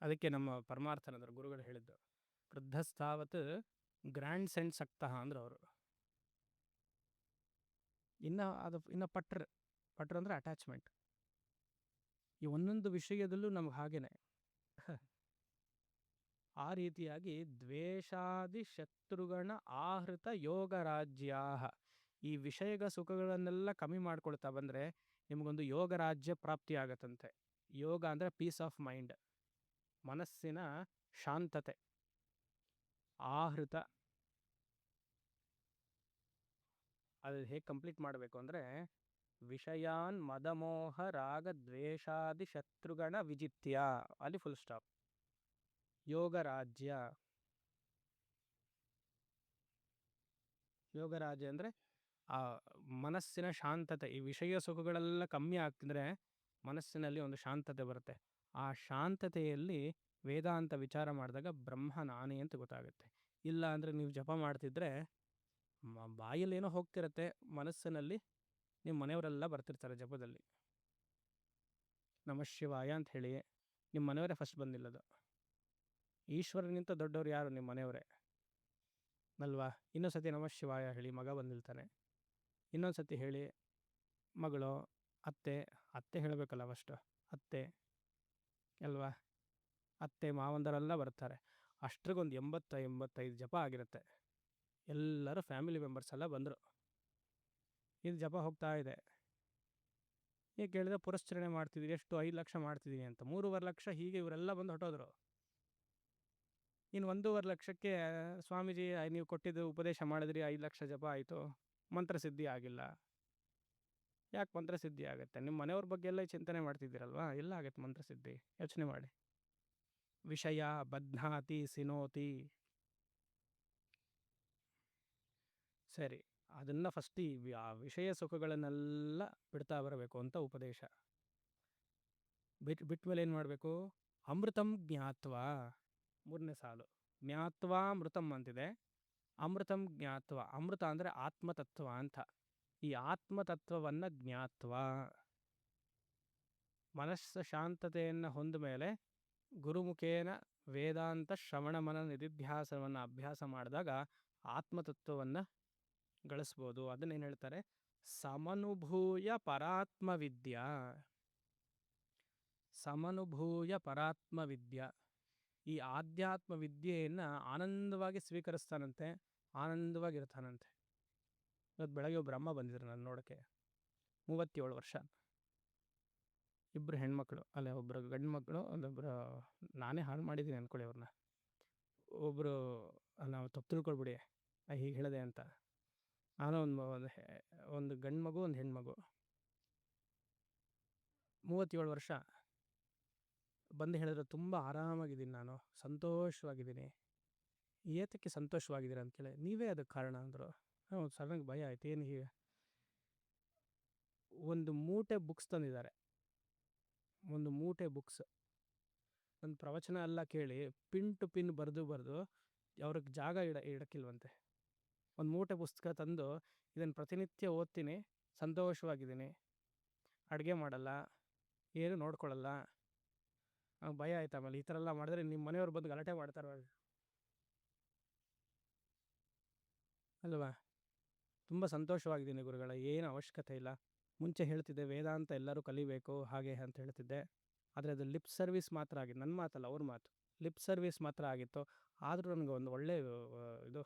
ಅದಕ್ಕೆ ನಮ್ಮ ಪರಮಾರ್ಥನಂದರು ಗುರುಗಳು ಹೇಳಿದ್ದು, ವೃದ್ಧಸ್ಥಾವತ್ ಗ್ರ್ಯಾಂಡ್ ಸೆಂಟ್ ಸಕ್ತ ಅಂದ್ರೆ ಅವರು. ಇನ್ನು ಪಟ್ರು ಅಂದರೆ ಅಟ್ಯಾಚ್ಮೆಂಟ್. ಈ ಒಂದೊಂದು ವಿಷಯದಲ್ಲೂ ನಮ್ಗೆ ಹಾಗೇನೆ. ಆ ರೀತಿಯಾಗಿ ದ್ವೇಷಾದಿ ಶತ್ರುಗಣ ಆಹೃತ ಯೋಗ ರಾಜ್ಯಾ. ಈ ವಿಷಯದ ಸುಖಗಳನ್ನೆಲ್ಲ ಕಮ್ಮಿ ಮಾಡ್ಕೊಳ್ತಾ ಬಂದರೆ ನಿಮಗೊಂದು ಯೋಗ ರಾಜ್ಯ ಪ್ರಾಪ್ತಿ ಆಗತ್ತಂತೆ. ಯೋಗ ಅಂದರೆ ಪೀಸ್ ಆಫ್ ಮೈಂಡ್, ಮನಸ್ಸಿನ ಶಾಂತತೆ. ಆಹೃತ ಅದು ಹೇಗೆ ಕಂಪ್ಲೀಟ್ ಮಾಡಬೇಕು ಅಂದರೆ, ವಿಷಯಾನ್ ಮದಮೋಹ ರಾಗ ದ್ವೇಷಾದಿ ಶತ್ರುಗಣ ವಿಜಿತ್ಯ, ಅಲ್ಲಿ ಫುಲ್ ಸ್ಟಾಪ್. ಯೋಗರಾಜ್ಯ. ಯೋಗರಾಜ್ಯ ಅಂದರೆ ಆ ಮನಸ್ಸಿನ ಶಾಂತತೆ. ಈ ವಿಷಯ ಸುಖಗಳೆಲ್ಲ ಕಮ್ಮಿ ಆಗ್ತಿದ್ರೆ ಮನಸ್ಸಿನಲ್ಲಿ ಒಂದು ಶಾಂತತೆ ಬರುತ್ತೆ. ಆ ಶಾಂತತೆಯಲ್ಲಿ ವೇದಾಂತ ವಿಚಾರ ಮಾಡಿದಾಗ ಬ್ರಹ್ಮ ನಾನೇ ಅಂತ ಗೊತ್ತಾಗುತ್ತೆ. ಇಲ್ಲ ಅಂದರೆ ನೀವು ಜಪ ಮಾಡ್ತಿದ್ರೆ ಬಾಯಲ್ಲಿ ಏನೋ ಹೋಗ್ತಿರತ್ತೆ, ಮನಸ್ಸಿನಲ್ಲಿ ನಿಮ್ಮ ಮನೆಯವರೆಲ್ಲ ಬರ್ತಿರ್ತಾರೆ ಜಪದಲ್ಲಿ. ನಮಃ ಶಿವಾಯ ಅಂತ ಹೇಳಿ ನಿಮ್ಮ ಮನೆಯವರೇ ಫಸ್ಟ್ ಬಂದಿಲ್ಲದು. ಈಶ್ವರನಿಂತ ದೊಡ್ಡವರು ಯಾರು? ನಿಮ್ಮ ಮನೆಯವರೇ ಅಲ್ವಾ? ಇನ್ನೊಂದು ಸತಿ ನಮಃ ಶಿವಾಯ ಹೇಳಿ, ಮಗ ಬಂದಿಲ್ತಾನೆ. ಇನ್ನೊಂದು ಸತಿ ಹೇಳಿ, ಮಗಳು, ಅತ್ತೆ ಹೇಳಬೇಕಲ್ಲ ಫಸ್ಟ್, ಅತ್ತೆ ಅಲ್ವಾ? ಅತ್ತೆ ಮಾವಂದರೆಲ್ಲ ಬರ್ತಾರೆ. ಅಷ್ಟ್ರಿಗೊಂದು 85 ಜಪ ಆಗಿರುತ್ತೆ. ಎಲ್ಲರೂ ಫ್ಯಾಮಿಲಿ ಮೆಂಬರ್ಸ್ ಎಲ್ಲ ಬಂದರು. ಇದು ಜಪ ಹೋಗ್ತಾ ಇದೆ. ಈಗ ಕೇಳಿದ್ರೆ ಪುರಸ್ಚರಣೆ ಮಾಡ್ತಿದ್ದೀರಿ, ಎಷ್ಟು 5 ಲಕ್ಷ ಮಾಡ್ತಿದ್ದೀನಿ ಅಂತ. 3.5 ಲಕ್ಷ ಹೀಗೆ ಇವರೆಲ್ಲ ಬಂದು ಹೊಟ್ಟೋದ್ರು. ಇನ್ನು 1.5 ಲಕ್ಷಕ್ಕೆ ಸ್ವಾಮೀಜಿ ನೀವು ಕೊಟ್ಟಿದ್ದು ಉಪದೇಶ ಮಾಡಿದ್ರಿ, 5 ಲಕ್ಷ ಜಪ ಆಯಿತು, ಮಂತ್ರಸಿದ್ಧಿ ಆಗಿಲ್ಲ. ಯಾಕೆ ಮಂತ್ರಸಿದ್ಧಿ ಆಗುತ್ತೆ? ನಿಮ್ಮ ಮನೆಯವ್ರ ಬಗ್ಗೆ ಎಲ್ಲ ಚಿಂತನೆ ಮಾಡ್ತಿದ್ದೀರಲ್ವಾ, ಎಲ್ಲ ಆಗುತ್ತೆ ಮಂತ್ರಸಿದ್ಧಿ? ಯೋಚನೆ ಮಾಡಿ. ವಿಷಯ ಬಧ್ನಾತಿ ಸಿನೋತಿ. ಸರಿ, ಅದನ್ನು ಫಸ್ಟ್ ಆ ವಿಷಯ ಸುಖಗಳನ್ನೆಲ್ಲ ಬಿಡ್ತಾ ಬರಬೇಕು ಅಂತ ಉಪದೇಶ. ಬಿಟ್ಮೇಲೆ ಏನು ಮಾಡಬೇಕು? ಅಮೃತಂ ಜ್ಞಾತ್ವಾ, ಮೂರನೇ ಸಾಲು, ಜ್ಞಾತ್ವಾ ಅಮೃತಂ ಅಂತಿದೆ. ಅಮೃತಂ ಜ್ಞಾತ್ವ, ಅಮೃತ ಅಂದರೆ ಆತ್ಮತತ್ವ ಅಂತ. ಈ ಆತ್ಮತತ್ವವನ್ನು ಜ್ಞಾತ್ವಾ, ಮನಸ್ಸು ಶಾಂತತೆಯನ್ನು ಹೊಂದ ಮೇಲೆ ಗುರುಮುಖೇನ ವೇದಾಂತ ಶ್ರವಣ ಮನ ನಿಧಿಧ್ಯಾಸನವನ್ನು ಅಭ್ಯಾಸ ಮಾಡಿದಾಗ ಆತ್ಮತತ್ವವನ್ನು ಗಳಿಸ್ಬೋದು. ಅದನ್ನೇನು ಹೇಳ್ತಾರೆ? ಸಮನುಭೂಯ ಪರಾತ್ಮ ವಿದ್ಯಾ. ಸಮನುಭೂಯ ಪರಾತ್ಮ ವಿದ್ಯಾ, ಈ ಆಧ್ಯಾತ್ಮ ವಿದ್ಯೆಯನ್ನು ಆನಂದವಾಗಿ ಸ್ವೀಕರಿಸ್ತಾನಂತೆ, ಆನಂದವಾಗಿರ್ತಾನಂತೆ. ಇವತ್ತು ಬೆಳಗ್ಗೆ ಒಬ್ಬರು ಅಮ್ಮ ಬಂದಿದ್ರು ನಾನು ನೋಡೋಕ್ಕೆ, 37 ವರ್ಷ, ಇಬ್ಬರು ಹೆಣ್ಮಕ್ಳು, ಅಲ್ಲ ಒಬ್ಬರು ಗಂಡು ಮಕ್ಕಳು, ಅಲ್ಲೊಬ್ಬರು, ನಾನೇ ಹಾಳು ಮಾಡಿದ್ದೀನಿ ಅಂದ್ಕೊಳ್ಳಿ ಅವ್ರನ್ನ. ಒಬ್ಬರು, ನಾವು ತಪ್ಪು ತಿಳ್ಕೊಳ್ಬಿಡಿ ಹೀಗೆ ಹೇಳಿದೆ ಅಂತ. ನಾನು ಒಂದು ಗಂಡು ಮಗು, ಒಂದು ಹೆಣ್ಮಗು, 37 ವರ್ಷ. ಬಂದು ಹೇಳಿದ್ರು, ತುಂಬ ಆರಾಮಾಗಿದ್ದೀನಿ, ನಾನು ಸಂತೋಷವಾಗಿದ್ದೀನಿ. ಏತಕ್ಕೆ ಸಂತೋಷವಾಗಿದ್ದೀರ ಅಂತ ಕೇಳಿ, ನೀವೇ ಅದಕ್ಕೆ ಕಾರಣ ಅಂದರು. ಸಡನ್ನಾಗಿ ಭಯ ಆಯ್ತು, ಏನು ಹೀಗೆ? ಒಂದು ಮೂಟೆ ಬುಕ್ಸ್ ತಂದಿದ್ದಾರೆ, ಒಂದು ಮೂಟೆ ಬುಕ್ಸ್. ಒಂದು ಪ್ರವಚನ ಎಲ್ಲ ಕೇಳಿ ಪಿನ್ ಟು ಪಿನ್ ಬರೆದು ಅವ್ರಿಗೆ ಜಾಗ ಇಡಕ್ಕಿಲ್ವಂತೆ. ಒಂದು ಮೂಟೆ ಪುಸ್ತಕ ತಂದು, ಇದನ್ನು ಪ್ರತಿನಿತ್ಯ ಓದ್ತೀನಿ, ಸಂತೋಷವಾಗಿದ್ದೀನಿ, ಅಡುಗೆ ಮಾಡಲ್ಲ, ಏನು ನೋಡ್ಕೊಳ್ಳಲ್ಲ. ಭಯ ಆಯ್ತು. ಆಮೇಲೆ ಈ ಥರ ಎಲ್ಲ ಮಾಡಿದ್ರೆ ನಿಮ್ಮ ಮನೆಯವ್ರು ಬಂದು ಗಲಾಟೆ ಮಾಡ್ತಾರೆ ಅಲ್ವಾ? ತುಂಬ ಸಂತೋಷವಾಗಿದ್ದೀನಿ ಗುರುಗಳ, ಏನು ಅವಶ್ಯಕತೆ ಇಲ್ಲ. ಮುಂಚೆ ಹೇಳ್ತಿದ್ದೆ ವೇದಾಂತ ಎಲ್ಲರೂ ಕಲಿಬೇಕು ಹಾಗೆ ಅಂತ ಹೇಳ್ತಿದ್ದೆ, ಆದರೆ ಅದು ಲಿಪ್ ಸರ್ವಿಸ್ ಮಾತ್ರ ಆಗಿತ್ತು. ನನ್ನ ಮಾತಲ್ಲ, ಅವ್ರ ಮಾತು. ಲಿಪ್ ಸರ್ವಿಸ್ ಮಾತ್ರ ಆಗಿತ್ತು. ಆದರೂ ನನಗೆ ಒಂದು ಒಳ್ಳೆ ಇದು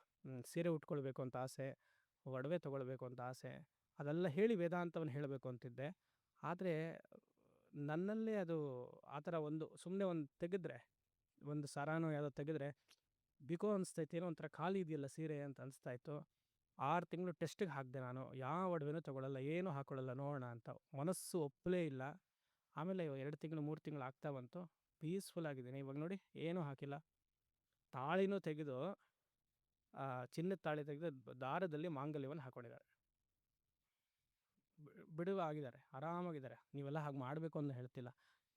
ಸೀರೆ ಉಟ್ಕೊಳ್ಬೇಕು ಅಂತ ಆಸೆ, ಒಡವೆ ತೊಗೊಳ್ಬೇಕು ಅಂತ ಆಸೆ, ಅದೆಲ್ಲ ಹೇಳಿ ವೇದಾಂತವನ್ನು ಹೇಳಬೇಕು ಅಂತಿದ್ದೆ. ಆದರೆ ನನ್ನಲ್ಲೇ ಅದು ಆ ಥರ ಸುಮ್ಮನೆ ಒಂದು ತೆಗೆದ್ರೆ, ಒಂದು ಸರಾನೋ ಯಾವುದೋ ತೆಗೆದ್ರೆ ಬಿಕೋ ಅನಿಸ್ತೈತೆ, ಏನೋ ಒಂಥರ ಖಾಲಿ ಇದೆಯಲ್ಲ ಸೀರೆ ಅಂತ ಅನಿಸ್ತಾಯಿತ್ತು. 6 ತಿಂಗಳು ಟೆಸ್ಟಿಗೆ ಹಾಕಿದೆ ನಾನು, ಯಾವ ಒಡವೆನೂ ತೊಗೊಳ್ಳಲ್ಲ, ಏನೂ ಹಾಕೊಳ್ಳಲ್ಲ, ನೋಡೋಣ ಅಂತ. ಮನಸ್ಸು ಒಪ್ಪಲೇ ಇಲ್ಲ. ಆಮೇಲೆ 2 ತಿಂಗಳು 3 ತಿಂಗಳು ಆಗ್ತಾ ಬಂತು, ಪೀಸ್ಫುಲ್ ಆಗಿದ್ದೀನಿ. ಇವಾಗ ನೋಡಿ, ಏನೂ ಹಾಕಿಲ್ಲ. ತಾಳಿನೂ ತೆಗೆದು, ಚಿನ್ನದ ತಾಳಿ ತೆಗೆದು ದಾರದಲ್ಲಿ ಮಾಂಗಲ್ಯವನ್ನು ಹಾಕ್ಕೊಂಡಿದ್ದಾರೆ. ಬಿಡುವ ಆಗಿದ್ದಾರೆ, ಆರಾಮಾಗಿದ್ದಾರೆ. ನೀವೆಲ್ಲ ಹಾಗೆ ಮಾಡಬೇಕು ಅಂತ ಹೇಳ್ತಿಲ್ಲ,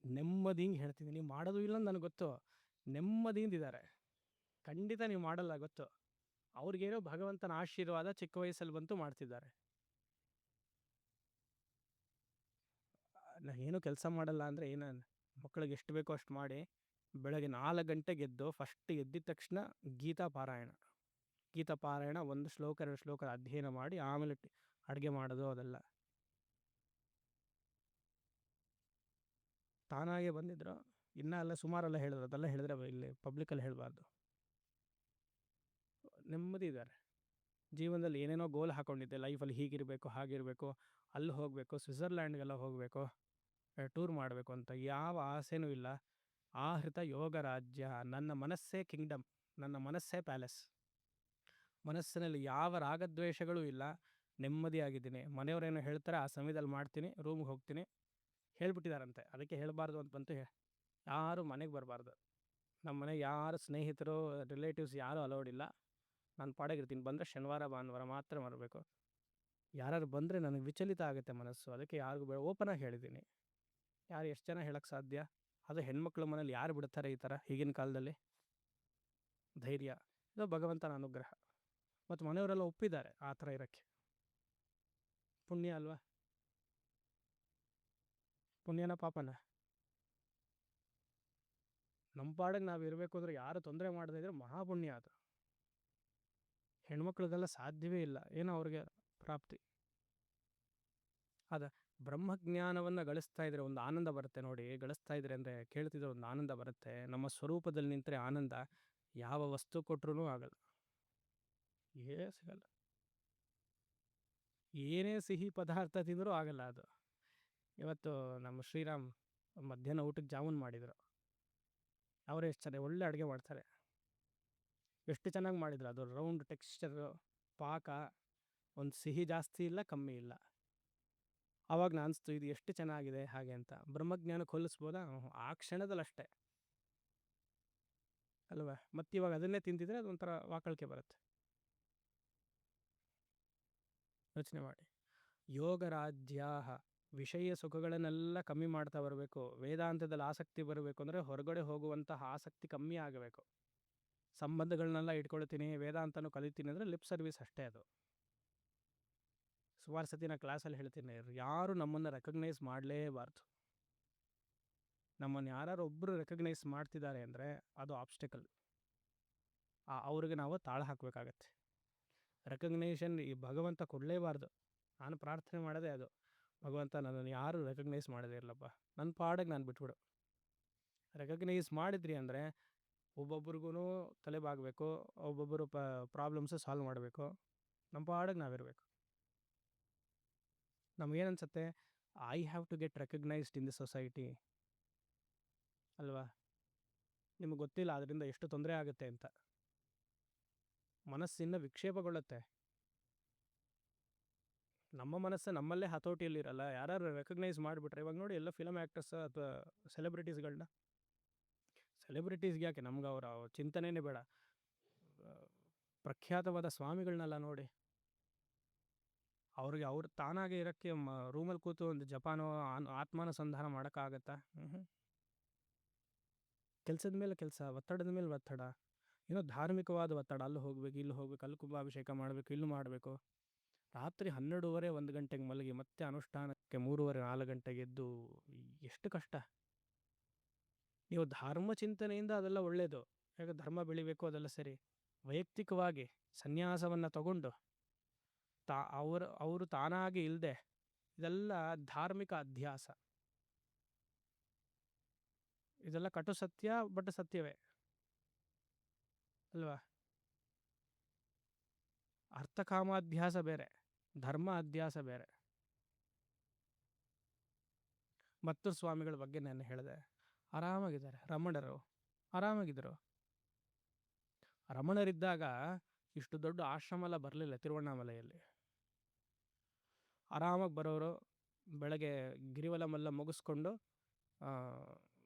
ನೆಮ್ಮದಿಯಿಂದ ಹೇಳ್ತಿದ್ದೀನಿ. ನೀವು ಮಾಡೋದು ಇಲ್ಲ ಅಂತ ನನಗೆ ಗೊತ್ತು, ನೆಮ್ಮದಿಯಿಂದಿದ್ದಾರೆ. ಖಂಡಿತ ನೀವು ಮಾಡಲ್ಲ ಗೊತ್ತು. ಅವ್ರಿಗೇನೋ ಭಗವಂತನ ಆಶೀರ್ವಾದ ಚಿಕ್ಕ ವಯಸ್ಸಲ್ಲಿ ಬಂತು, ಮಾಡ್ತಿದ್ದಾರೆ. ಏನೂ ಕೆಲಸ ಮಾಡಲ್ಲ ಅಂದರೆ ಏನು? ಮಕ್ಕಳಿಗೆ ಎಷ್ಟು ಬೇಕೋ ಅಷ್ಟು ಮಾಡಿ, ಬೆಳಗ್ಗೆ 4 ಗಂಟೆಗೆ ಎದ್ದು ಫಸ್ಟ್ ಎದ್ದಿದ ತಕ್ಷಣ ಗೀತಾ ಪಾರಾಯಣ, 1 ಶ್ಲೋಕ 2 ಶ್ಲೋಕ ಅಧ್ಯಯನ ಮಾಡಿ ಆಮೇಲೆ ಅಡುಗೆ ಮಾಡೋದು. ಅದೆಲ್ಲ ತಾನಾಗೆ ಬಂದಿದ್ರು. ಇನ್ನೂ ಎಲ್ಲ ಸುಮಾರೆಲ್ಲ ಹೇಳಿದ್ರು, ಅದೆಲ್ಲ ಹೇಳಿದ್ರೆ ಇಲ್ಲಿ ಪಬ್ಲಿಕಲ್ಲಿ ಹೇಳಬಾರ್ದು. ನೆಮ್ಮದಿ ಇದ್ದಾರೆ. ಜೀವನದಲ್ಲಿ ಏನೇನೋ ಗೋಲ್ ಹಾಕ್ಕೊಂಡಿದ್ದೆ, ಲೈಫಲ್ಲಿ ಹೀಗಿರಬೇಕು, ಹಾಗಿರಬೇಕು, ಅಲ್ಲಿ ಹೋಗಬೇಕು, ಸ್ವಿಟ್ಜರ್ಲ್ಯಾಂಡ್ಗೆಲ್ಲ ಹೋಗಬೇಕು, ಟೂರ್ ಮಾಡಬೇಕು ಅಂತ. ಯಾವ ಆಸೆನೂ ಇಲ್ಲ. ಆಹೃತ ಯೋಗ ರಾಜ್ಯ, ನನ್ನ ಮನಸ್ಸೇ ಕಿಂಗ್ಡಮ್, ನನ್ನ ಮನಸ್ಸೇ ಪ್ಯಾಲೇಸ್. ಮನಸ್ಸಿನಲ್ಲಿ ಯಾವ ರಾಗದ್ವೇಷಗಳೂ ಇಲ್ಲ, ನೆಮ್ಮದಿಯಾಗಿದ್ದೀನಿ. ಮನೆಯವರೇನೋ ಹೇಳ್ತಾರೆ, ಆ ಸಮಯದಲ್ಲಿ ಮಾಡ್ತೀನಿ, ರೂಮ್ಗೆ ಹೋಗ್ತೀನಿ. ಹೇಳ್ಬಿಟ್ಟಿದ್ದಾರಂತೆ, ಅದಕ್ಕೆ ಹೇಳಬಾರ್ದು ಅಂತ ಬಂತು. ಯಾರು ಮನೆಗೆ ಬರಬಾರ್ದು. ನಮ್ಮ ಮನೆಗೆ ಯಾರು ಸ್ನೇಹಿತರು, ರಿಲೇಟಿವ್ಸ್ ಯಾರೂ ಅಲೌಡ್ ಇಲ್ಲ. ನಾನು ಪಾಡಾಗಿರ್ತೀನಿ. ಬಂದರೆ ಶನಿವಾರ ಭಾನುವಾರ ಮಾತ್ರ ಬರಬೇಕು. ಯಾರು ಬಂದರೆ ನನಗೆ ವಿಚಲಿತ ಆಗುತ್ತೆ ಮನಸ್ಸು. ಅದಕ್ಕೆ ಯಾರಿಗೂ ಓಪನಾಗಿ ಹೇಳಿದ್ದೀನಿ. ಯಾರು ಎಷ್ಟು ಜನ ಹೇಳೋಕ್ಕೆ ಸಾಧ್ಯ? ಅದು ಹೆಣ್ಮಕ್ಳು ಮನೇಲಿ ಯಾರು ಬಿಡ್ತಾರೆ ಈ ಥರ ಈಗಿನ ಕಾಲದಲ್ಲಿ? ಧೈರ್ಯ, ಇದು ಭಗವಂತನ ಅನುಗ್ರಹ. ಮತ್ತು ಮನೆಯವರೆಲ್ಲ ಒಪ್ಪಿದ್ದಾರೆ ಆ ಥರ ಇರೋಕ್ಕೆ. ಪುಣ್ಯ ಅಲ್ವಾ? ಪುಣ್ಯನ ಪಾಪನ? ನಮ್ಮ ಪಾಡಿಗೆ ನಾವು ಇರಬೇಕು ಅಂದರೆ ಯಾರು ತೊಂದರೆ ಮಾಡದೇ ಇದ್ರೆ ಮಹಾಪುಣ್ಯ ಅದು. ಹೆಣ್ಮಕ್ಳಿಗೆಲ್ಲ ಸಾಧ್ಯವೇ ಇಲ್ಲ, ಏನೋ ಅವ್ರಿಗೆ ಪ್ರಾಪ್ತಿ. ಅದ ಬ್ರಹ್ಮಜ್ಞಾನವನ್ನು ಗಳಿಸ್ತಾ ಇದ್ರೆ ಒಂದು ಆನಂದ ಬರುತ್ತೆ ನೋಡಿ. ಗಳಿಸ್ತಾ ಇದ್ರೆ ಅಂದರೆ ಕೇಳ್ತಿದ್ರೆ ಒಂದು ಆನಂದ ಬರುತ್ತೆ. ನಮ್ಮ ಸ್ವರೂಪದಲ್ಲಿ ನಿಂತರೆ ಆನಂದ ಯಾವ ವಸ್ತು ಕೊಟ್ಟರೂ ಆಗಲ್ಲ, ಸಿಗಲ್ಲ. ಏನೇ ಸಿಹಿ ಪದಾರ್ಥ ತಿಂದರೂ ಆಗಲ್ಲ ಅದು. ಇವತ್ತು ನಮ್ಮ ಶ್ರೀರಾಮ್ ಮಧ್ಯಾಹ್ನ ಊಟಕ್ಕೆ ಜಾಮೂನ್ ಮಾಡಿದರು. ಅವರೇ ಎಷ್ಟು ಚೆನ್ನಾಗಿ ಒಳ್ಳೆ ಅಡುಗೆ ಮಾಡ್ತಾರೆ. ಎಷ್ಟು ಚೆನ್ನಾಗಿ ಮಾಡಿದ್ರು. ಅದು ರೌಂಡ್ ಟೆಕ್ಸ್ಚರು, ಪಾಕ, ಒಂದು ಸಿಹಿ ಜಾಸ್ತಿ ಇಲ್ಲ, ಕಮ್ಮಿ ಇಲ್ಲ. ಆವಾಗ ನಾನು ಅನಿಸ್ತು, ಇದು ಎಷ್ಟು ಚೆನ್ನಾಗಿದೆ ಹಾಗೆ ಅಂತ. ಬ್ರಹ್ಮಜ್ಞಾನಕ್ಕೆ ಹೋಲಿಸ್ಬೋದಾ? ಆ ಕ್ಷಣದಲ್ಲಿ ಅಷ್ಟೇ ಅಲ್ವಾ? ಮತ್ತು ಇವಾಗ ಅದನ್ನೇ ತಿಂತಿದ್ರೆ ಅದೊಂಥರ ವಾಕಳಿಕೆ ಬರುತ್ತೆ. ಯೋಚನೆ ಮಾಡಿ. ಯೋಗರಾಜ್ಯಾಹ, ವಿಷಯ ಸುಖಗಳನ್ನೆಲ್ಲ ಕಮ್ಮಿ ಮಾಡ್ತಾ ಬರಬೇಕು. ವೇದಾಂತದಲ್ಲಿ ಆಸಕ್ತಿ ಬರಬೇಕು ಅಂದರೆ ಹೊರಗಡೆ ಹೋಗುವಂತಹ ಆಸಕ್ತಿ ಕಮ್ಮಿ ಆಗಬೇಕು. ಸಂಬಂಧಗಳನ್ನೆಲ್ಲ ಇಟ್ಕೊಳ್ತೀನಿ, ವೇದಾಂತನೂ ಕಲಿತೀನಿ ಅಂದರೆ ಲಿಪ್ ಸರ್ವಿಸ್ ಅಷ್ಟೇ ಅದು. ಸುಮಾರು ಸತಿ ನಾನು ಕ್ಲಾಸಲ್ಲಿ ಹೇಳ್ತೀನಿ, ಯಾರು ನಮ್ಮನ್ನು ರೆಕಗ್ನೈಸ್ ಮಾಡಲೇಬಾರ್ದು. ನಮ್ಮನ್ನು ಯಾರು ಒಬ್ಬರು ರೆಕಗ್ನೈಸ್ ಮಾಡ್ತಿದ್ದಾರೆ ಅಂದರೆ ಅದು ಆಬ್ಸ್ಟಿಕಲ್. ಅವ್ರಿಗೆ ನಾವು ತಾಳ ಹಾಕಬೇಕಾಗತ್ತೆ. ರೆಕಗ್ನೈಷನ್ ಈ ಭಗವಂತ ಕೊಡಲೇಬಾರ್ದು. ನಾನು ಪ್ರಾರ್ಥನೆ ಮಾಡೋದೇ ಅದು, ಭಗವಂತ ನನ್ನನ್ನು ಯಾರು ರೆಕಗ್ನೈಸ್ ಮಾಡೋದೇ ಇರಲಪ್ಪ, ನನ್ನ ಪಾಡಿಗೆ ನಾನು ಬಿಟ್ಬಿಡು. ರೆಕಗ್ನೈಸ್ ಮಾಡಿದ್ರಿ ಅಂದರೆ ಒಬ್ಬೊಬ್ರಿಗೂ ತಲೆಬಾಗಬೇಕು, ಒಬ್ಬೊಬ್ಬರು ಪ್ರಾಬ್ಲಮ್ಸು ಸಾಲ್ವ್ ಮಾಡಬೇಕು, ನಮ್ಮ ಪಾಡಿಗೆ ನಾವಿರಬೇಕು. ನಮಗೇನನ್ಸುತ್ತೆ, I have to get recognised in the society ಅಲ್ವಾ? ನಿಮಗೆ ಗೊತ್ತಿಲ್ಲ ಅದರಿಂದ ಎಷ್ಟು ತೊಂದರೆ ಆಗುತ್ತೆ ಅಂತ. ಮನಸ್ಸಿಂದ ವಿಕ್ಷೇಪಗೊಳ್ಳುತ್ತೆ. ನಮ್ಮ ಮನಸ್ಸು ನಮ್ಮಲ್ಲೇ ಹತೋಟಿಯಲ್ಲಿರಲ್ಲ. ಯಾರು ರೆಕಗ್ನೈಸ್ ಮಾಡಿಬಿಟ್ರೆ, ಇವಾಗ ನೋಡಿ ಎಲ್ಲ ಫಿಲಮ್ ಆ್ಯಕ್ಟರ್ಸ್ ಅಥವಾ ಸೆಲೆಬ್ರಿಟೀಸ್ಗಳನ್ನ, ಸೆಲೆಬ್ರಿಟೀಸ್ಗೆ ಯಾಕೆ, ನಮ್ಗೆ ಅವರ ಚಿಂತನೆಯೇ ಬೇಡ, ಪ್ರಖ್ಯಾತವಾದ ಸ್ವಾಮಿಗಳನ್ನೆಲ್ಲ ನೋಡಿ, ಅವ್ರಿಗೆ ಅವ್ರು ತಾನಾಗೆ ಇರೋಕ್ಕೆ ರೂಮಲ್ಲಿ ಕೂತು ಒಂದು ಜಪಾನೋ ಆತ್ಮಾನುಸಂಧಾನ ಮಾಡೋಕ್ಕಾಗತ್ತಾ? ಕೆಲಸದ ಮೇಲೆ ಕೆಲಸ, ಒತ್ತಡದ ಮೇಲೆ ಒತ್ತಡ, ಏನೋ ಧಾರ್ಮಿಕವಾದ ಒತ್ತಡ, ಅಲ್ಲಿ ಹೋಗ್ಬೇಕು, ಇಲ್ಲಿ ಹೋಗ್ಬೇಕು, ಅಲ್ಲಿ ಕುಂಭಾಭಿಷೇಕ ಮಾಡಬೇಕು, ಇಲ್ಲಿ ಮಾಡಬೇಕು. ರಾತ್ರಿ 12:30 1 ಗಂಟೆಗೆ ಮಲಗಿ ಮತ್ತೆ ಅನುಷ್ಠಾನಕ್ಕೆ 3:30 4 ಗಂಟೆಗೆ ಎದ್ದು, ಎಷ್ಟು ಕಷ್ಟ. ನೀವು ಧರ್ಮ ಚಿಂತನೆಯಿಂದ ಅದೆಲ್ಲ ಒಳ್ಳೆಯದು, ಯಾಕೆ ಧರ್ಮ ಬೆಳಿಬೇಕು, ಅದೆಲ್ಲ ಸರಿ. ವೈಯಕ್ತಿಕವಾಗಿ ಸನ್ಯಾಸವನ್ನು ತಗೊಂಡು ಅವರು ತಾನಾಗಿ ಇಲ್ಲದೆ, ಇದೆಲ್ಲ ಧಾರ್ಮಿಕ ಅಧ್ಯಾಸ. ಇದೆಲ್ಲ ಕಟು ಸತ್ಯ, ಬಟ್ ಸತ್ಯವೇ ಅಲ್ವಾ? ಅರ್ಥಕಾಮಾಧ್ಯಾಸ ಬೇರೆ, ಧರ್ಮ ಅಧ್ಯಾಸ ಬೇರೆ. ಮತ್ತೂರು ಸ್ವಾಮಿಗಳ ಬಗ್ಗೆ ನಾನು ಹೇಳಿದೆ, ಆರಾಮಾಗಿದ್ದಾರೆ. ರಮಣರು ಆರಾಮಾಗಿದ್ದರು. ರಮಣರಿದ್ದಾಗ ಇಷ್ಟು ದೊಡ್ಡ ಆಶ್ರಮ ಎಲ್ಲ ಬರಲಿಲ್ಲ. ತಿರುವಣ್ಣಾಮಲೆಯಲ್ಲಿ ಆರಾಮಾಗಿ ಬರೋರು, ಬೆಳಗ್ಗೆ ಗಿರಿವಲಮೆಲ್ಲ ಮುಗಿಸ್ಕೊಂಡು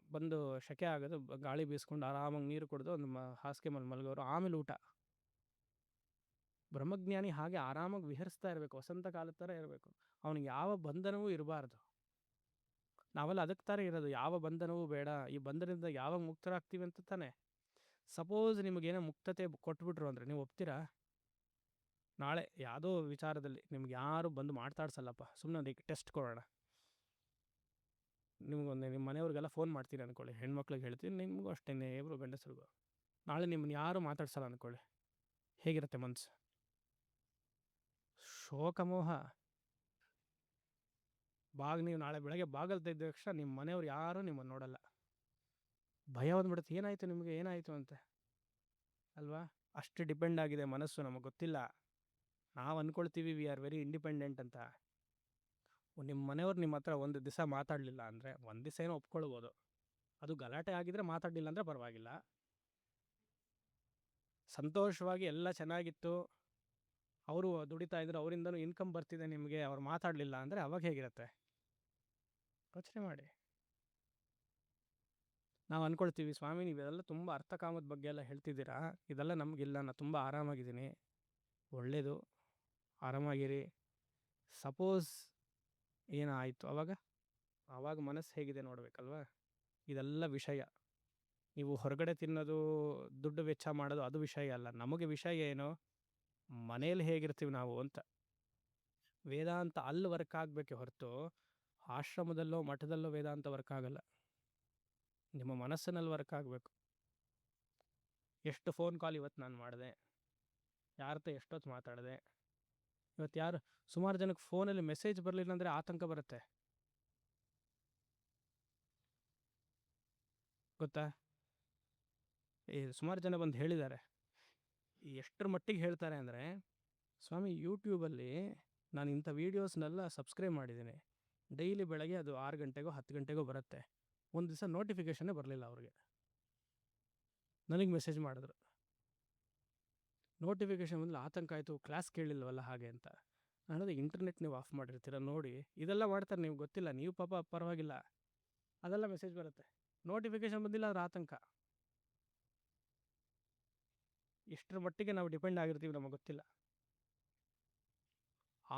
ಬಂದು ಶೆಕೆ ಆಗೋದು, ಗಾಳಿ ಬೀಸ್ಕೊಂಡು ಆರಾಮಾಗಿ ನೀರು ಕುಡಿದು ಒಂದು ಹಾಸಿಗೆ ಮೇಲೆ ಮಲಗೋರು, ಆಮೇಲೆ ಊಟ. ಬ್ರಹ್ಮಜ್ಞಾನಿ ಹಾಗೆ ಆರಾಮಾಗಿ ವಿಹರಿಸ್ತಾ ಇರಬೇಕು, ವಸಂತ ಕಾಲದ ಥರ ಇರಬೇಕು. ಅವನಿಗೆ ಯಾವ ಬಂಧನವೂ ಇರಬಾರ್ದು. ನಾವೆಲ್ಲ ಅದಕ್ಕೆ ಥರ ಇರೋದು, ಯಾವ ಬಂಧನವೂ ಬೇಡ, ಈ ಬಂಧನದಿಂದ ಯಾವಾಗ ಮುಕ್ತರಾಗ್ತೀವಿ ಅಂತ ತಾನೆ. ಸಪೋಸ್ ನಿಮಗೇನೋ ಮುಕ್ತತೆ ಕೊಟ್ಬಿಟ್ರು ಅಂದರೆ ನೀವು ಒಪ್ತೀರಾ? ನಾಳೆ ಯಾವುದೋ ವಿಚಾರದಲ್ಲಿ ನಿಮ್ಗೆ ಯಾರು ಬಂದು ಮಾತಾಡ್ಸಲ್ಲಪ್ಪ, ಸುಮ್ಮನೆ ಅದಕ್ಕೆ ಟೆಸ್ಟ್ ಕೊಡೋಣ. ನಿಮಗೊಂದು ನಿಮ್ಮ ಮನೆಯವ್ರಿಗೆಲ್ಲ ಫೋನ್ ಮಾಡ್ತೀನಿ ಅಂದ್ಕೊಳ್ಳಿ, ಹೆಣ್ಮಕ್ಳಿಗೆ ಹೇಳ್ತೀನಿ, ನಿಮಗೂ ಅಷ್ಟೇ, ಇಬ್ಬರು ಗಂಡಸರಿಗೂ. ನಾಳೆ ನಿಮ್ಮನ್ನು ಯಾರು ಮಾತಾಡ್ಸಲ್ಲ ಅಂದ್ಕೊಳ್ಳಿ, ಹೇಗಿರುತ್ತೆ ಮನಸ್ಸು? ಶೋಕಮೋಹ. ನೀವು ನಾಳೆ ಬೆಳಗ್ಗೆ ಬಾಗಲ್ ತೆಗೆದ ತಕ್ಷಣ ನಿಮ್ಮ ಮನೆಯವ್ರು ಯಾರೂ ನಿಮ್ಮನ್ನು ನೋಡಲ್ಲ. ಭಯ ಬಂದ್ಬಿಡುತ್ತೆ, ಏನಾಯಿತು ನಿಮಗೆ, ಏನಾಯಿತು ಅಂತ ಅಲ್ವಾ? ಅಷ್ಟು ಡಿಪೆಂಡ್ ಆಗಿದೆ ಮನಸ್ಸು. ನಮಗೆ ಗೊತ್ತಿಲ್ಲ, ನಾವು ಅಂದ್ಕೊಳ್ತೀವಿ ವಿ ಆರ್ ವೆರಿ ಇಂಡಿಪೆಂಡೆಂಟ್ ಅಂತ. ನಿಮ್ಮ ಮನೆಯವ್ರು ನಿಮ್ಮ ಹತ್ರ ಒಂದು ದಿವಸ ಮಾತಾಡಲಿಲ್ಲ ಅಂದರೆ, ಒಂದು ದಿವಸ ಏನೋ ಒಪ್ಕೊಳ್ಬೋದು, ಅದು ಗಲಾಟೆ ಆಗಿದ್ರೆ ಮಾತಾಡಲಿಲ್ಲ ಅಂದರೆ ಪರವಾಗಿಲ್ಲ. ಸಂತೋಷವಾಗಿ ಎಲ್ಲ ಚೆನ್ನಾಗಿತ್ತು, ಅವರು ದುಡಿತಾ ಇದ್ರು, ಅವರಿಂದನೂ ಇನ್ಕಮ್ ಬರ್ತಿದೆ ನಿಮಗೆ, ಅವ್ರು ಮಾತಾಡಲಿಲ್ಲ ಅಂದರೆ ಅವಾಗ ಹೇಗಿರುತ್ತೆ? ಯೋಚನೆ ಮಾಡಿ. ನಾವು ಅಂದ್ಕೊಳ್ತೀವಿ, ಸ್ವಾಮಿ ನೀವೆಲ್ಲ ತುಂಬ ಅರ್ಥಕಾಮದ ಬಗ್ಗೆ ಎಲ್ಲ ಹೇಳ್ತಿದ್ದೀರಾ, ಇದೆಲ್ಲ ನಮಗಿಲ್ಲ, ನಾನು ತುಂಬ ಆರಾಮಾಗಿದ್ದೀನಿ. ಒಳ್ಳೆಯದು, ಆರಾಮಾಗಿರಿ. ಸಪೋಸ್ ಏನಾಯಿತು ಆವಾಗ ಮನಸ್ಸು ಹೇಗಿದೆ ನೋಡಬೇಕಲ್ವ? ಇದೆಲ್ಲ ವಿಷಯ. ನೀವು ಹೊರಗಡೆ ತಿನ್ನೋದು, ದುಡ್ಡು ವೆಚ್ಚ ಮಾಡೋದು ಅದು ವಿಷಯ ಅಲ್ಲ. ನಮಗೆ ವಿಷಯ ಏನು, ಮನೇಲಿ ಹೇಗಿರ್ತೀವಿ ನಾವು ಅಂತ. ವೇದಾಂತ ಅಲ್ಲಿ ವರ್ಕ್ ಆಗಬೇಕೆ ಹೊರತು ಆಶ್ರಮದಲ್ಲೋ ಮಠದಲ್ಲೋ ವೇದಾಂತ ವರ್ಕ್ ಆಗಲ್ಲ. ನಿಮ್ಮ ಮನಸ್ಸಿನಲ್ಲಿ ವರ್ಕ್ ಆಗಬೇಕು. ಎಷ್ಟು ಫೋನ್ ಕಾಲ್ ಇವತ್ತು ನಾನು ಮಾಡಿದೆ, ಯಾರತ್ತ ಎಷ್ಟೊತ್ತು ಮಾತಾಡಿದೆ. ಇವತ್ತು ಯಾರು ಸುಮಾರು ಜನಕ್ಕೆ ಫೋನಲ್ಲಿ ಮೆಸೇಜ್ ಬರಲಿಲ್ಲ ಅಂದರೆ ಆತಂಕ ಬರುತ್ತೆ, ಗೊತ್ತಾ? ಸುಮಾರು ಜನ ಬಂದು ಹೇಳಿದ್ದಾರೆ. ಎಷ್ಟರ ಮಟ್ಟಿಗೆ ಹೇಳ್ತಾರೆ ಅಂದರೆ, ಸ್ವಾಮಿ ಯೂಟ್ಯೂಬಲ್ಲಿ ನಾನು ಇಂಥ ವೀಡಿಯೋಸ್ನೆಲ್ಲ ಸಬ್ಸ್ಕ್ರೈಬ್ ಮಾಡಿದ್ದೀನಿ, ಡೈಲಿ ಬೆಳಗ್ಗೆ ಅದು 6 ಗಂಟೆಗೋ 10 ಗಂಟೆಗೋ ಬರುತ್ತೆ. ಒಂದು ದಿವಸ ನೋಟಿಫಿಕೇಷನ್ನೇ ಬರಲಿಲ್ಲ ಅವ್ರಿಗೆ. ನನಗೆ ಮೆಸೇಜ್ ಮಾಡಿದ್ರು, ನೋಟಿಫಿಕೇಷನ್ ಬಂದು ಆತಂಕ ಆಯಿತು, ಕ್ಲಾಸ್ ಕೇಳಿಲ್ವಲ್ಲ ಹಾಗೆ ಅಂತ. ನಾನು ಹೇಳಿದೆ, ಇಂಟರ್ನೆಟ್ ನೀವು ಆಫ್ ಮಾಡಿರ್ತೀರ ನೋಡಿ, ಇದೆಲ್ಲ ಮಾಡ್ತಾರೆ, ನೀವು ಗೊತ್ತಿಲ್ಲ, ನೀವು ಪಾಪ ಪರವಾಗಿಲ್ಲ, ಅದೆಲ್ಲ ಮೆಸೇಜ್ ಬರುತ್ತೆ. ನೋಟಿಫಿಕೇಷನ್ ಬಂದಿಲ್ಲ ಅದ್ರ ಆತಂಕ. ಎಷ್ಟರ ಮಟ್ಟಿಗೆ ನಾವು ಡಿಪೆಂಡ್ ಆಗಿರ್ತೀವಿ ನಮಗೆ ಗೊತ್ತಿಲ್ಲ.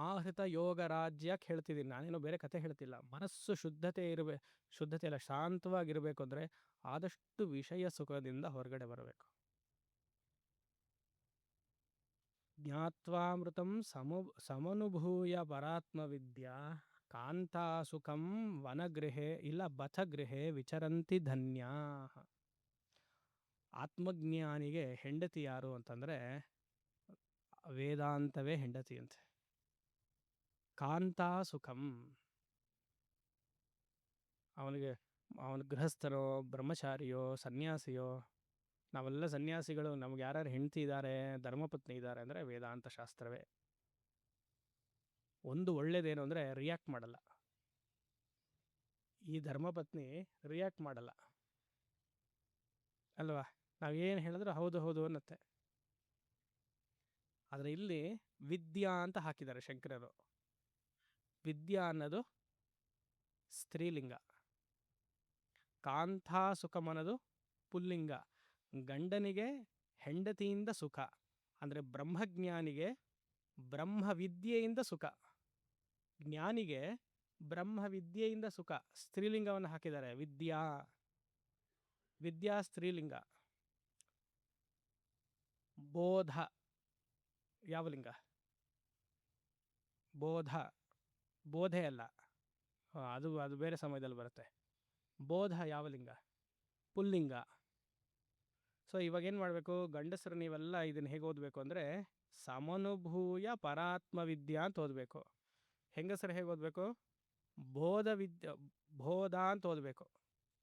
ಆಹೃತ ಯೋಗ ರಾಜ್ಯಕ್ಕೆ ಹೇಳ್ತಿದ್ದೀನಿ, ನಾನೇನೋ ಬೇರೆ ಕತೆ ಹೇಳ್ತಿಲ್ಲ. ಮನಸ್ಸು ಶುದ್ಧತೆ ಅಲ್ಲ, ಶಾಂತವಾಗಿರಬೇಕು ಅಂದರೆ ಆದಷ್ಟು ವಿಷಯ ಸುಖದಿಂದ ಹೊರಗಡೆ ಬರಬೇಕು. ಜ್ಞಾತ್ವಾಮೃತಂ ಸಮನುಭೂಯ ಪರಾತ್ಮ ವಿದ್ಯಾ ಕಾಂತಾ ಸುಖಂ ವನಗೃಹೆ ಇಲ್ಲ ಬಥಗೃಹೆ ವಿಚರಂತಿ ಧನ್ಯಾ. ಆತ್ಮಜ್ಞಾನಿಗೆ ಹೆಂಡತಿ ಯಾರು ಅಂತಂದರೆ ವೇದಾಂತವೇ ಹೆಂಡತಿ ಅಂತೆ. ಕಾಂತಾ ಸುಖಂ, ಅವನ ಗೃಹಸ್ಥರೋ ಬ್ರಹ್ಮಚಾರಿಯೋ ಸನ್ಯಾಸಿಯೋ, ನಾವೆಲ್ಲ ಸನ್ಯಾಸಿಗಳು, ನಮ್ಗೆ ಯಾರ್ಯಾರು ಹೆಂಡತಿ ಇದ್ದಾರೆ ಧರ್ಮಪತ್ನಿ ಇದ್ದಾರೆ ಅಂದರೆ ವೇದಾಂತ ಶಾಸ್ತ್ರವೇ. ಒಂದು ಒಳ್ಳೇದೇನು ಅಂದರೆ ರಿಯಾಕ್ಟ್ ಮಾಡಲ್ಲ. ಈ ಧರ್ಮಪತ್ನಿ ರಿಯಾಕ್ಟ್ ಮಾಡಲ್ಲ ಅಲ್ವಾ, ನಾವೇನು ಹೇಳಿದ್ರು ಹೌದು ಹೌದು ಅನ್ನತ್ತೆ. ಆದರೆ ಇಲ್ಲಿ ವಿದ್ಯಾ ಅಂತ ಹಾಕಿದ್ದಾರೆ ಶಂಕರರು. ವಿದ್ಯಾ ಅನ್ನೋದು ಸ್ತ್ರೀಲಿಂಗ, ಕಾಂತಾ ಸುಖಂ ಅನ್ನೋದು ಪುಲ್ಲಿಂಗ. ಗಂಡನಿಗೆ ಹೆಂಡತಿಯಿಂದ ಸುಖ ಅಂದರೆ ಬ್ರಹ್ಮಜ್ಞಾನಿಗೆ ಬ್ರಹ್ಮವಿದ್ಯೆಯಿಂದ ಸುಖ, ಜ್ಞಾನಿಗೆ ಬ್ರಹ್ಮವಿದ್ಯೆಯಿಂದ ಸುಖ. ಸ್ತ್ರೀಲಿಂಗವನ್ನು ಹಾಕಿದ್ದಾರೆ, ವಿದ್ಯಾ. ವಿದ್ಯಾ ಸ್ತ್ರೀಲಿಂಗ. ಬೋಧ ಯಾವ ಲಿಂಗ? ಬೋಧ, ಬೋಧೆ ಅಲ್ಲ, ಅದು ಬೇರೆ ಸಮಯದಲ್ಲಿ ಬರುತ್ತೆ. ಬೋಧ ಯಾವ ಲಿಂಗ? ಪುಲ್ಲಿಂಗ. ಸೊ ಇವಾಗೇನು ಮಾಡಬೇಕು, ಗಂಡಸರು ನೀವೆಲ್ಲ ಇದನ್ನು ಹೇಗೆ ಓದಬೇಕು ಅಂದರೆ ಸಮನುಭೂಯ ಪರಾತ್ಮ ವಿದ್ಯಾ ಅಂತ ಓದಬೇಕು. ಹೆಂಗಸರು ಹೇಗೆ ಓದಬೇಕು? ಬೋಧ ಅಂತ ಓದಬೇಕು.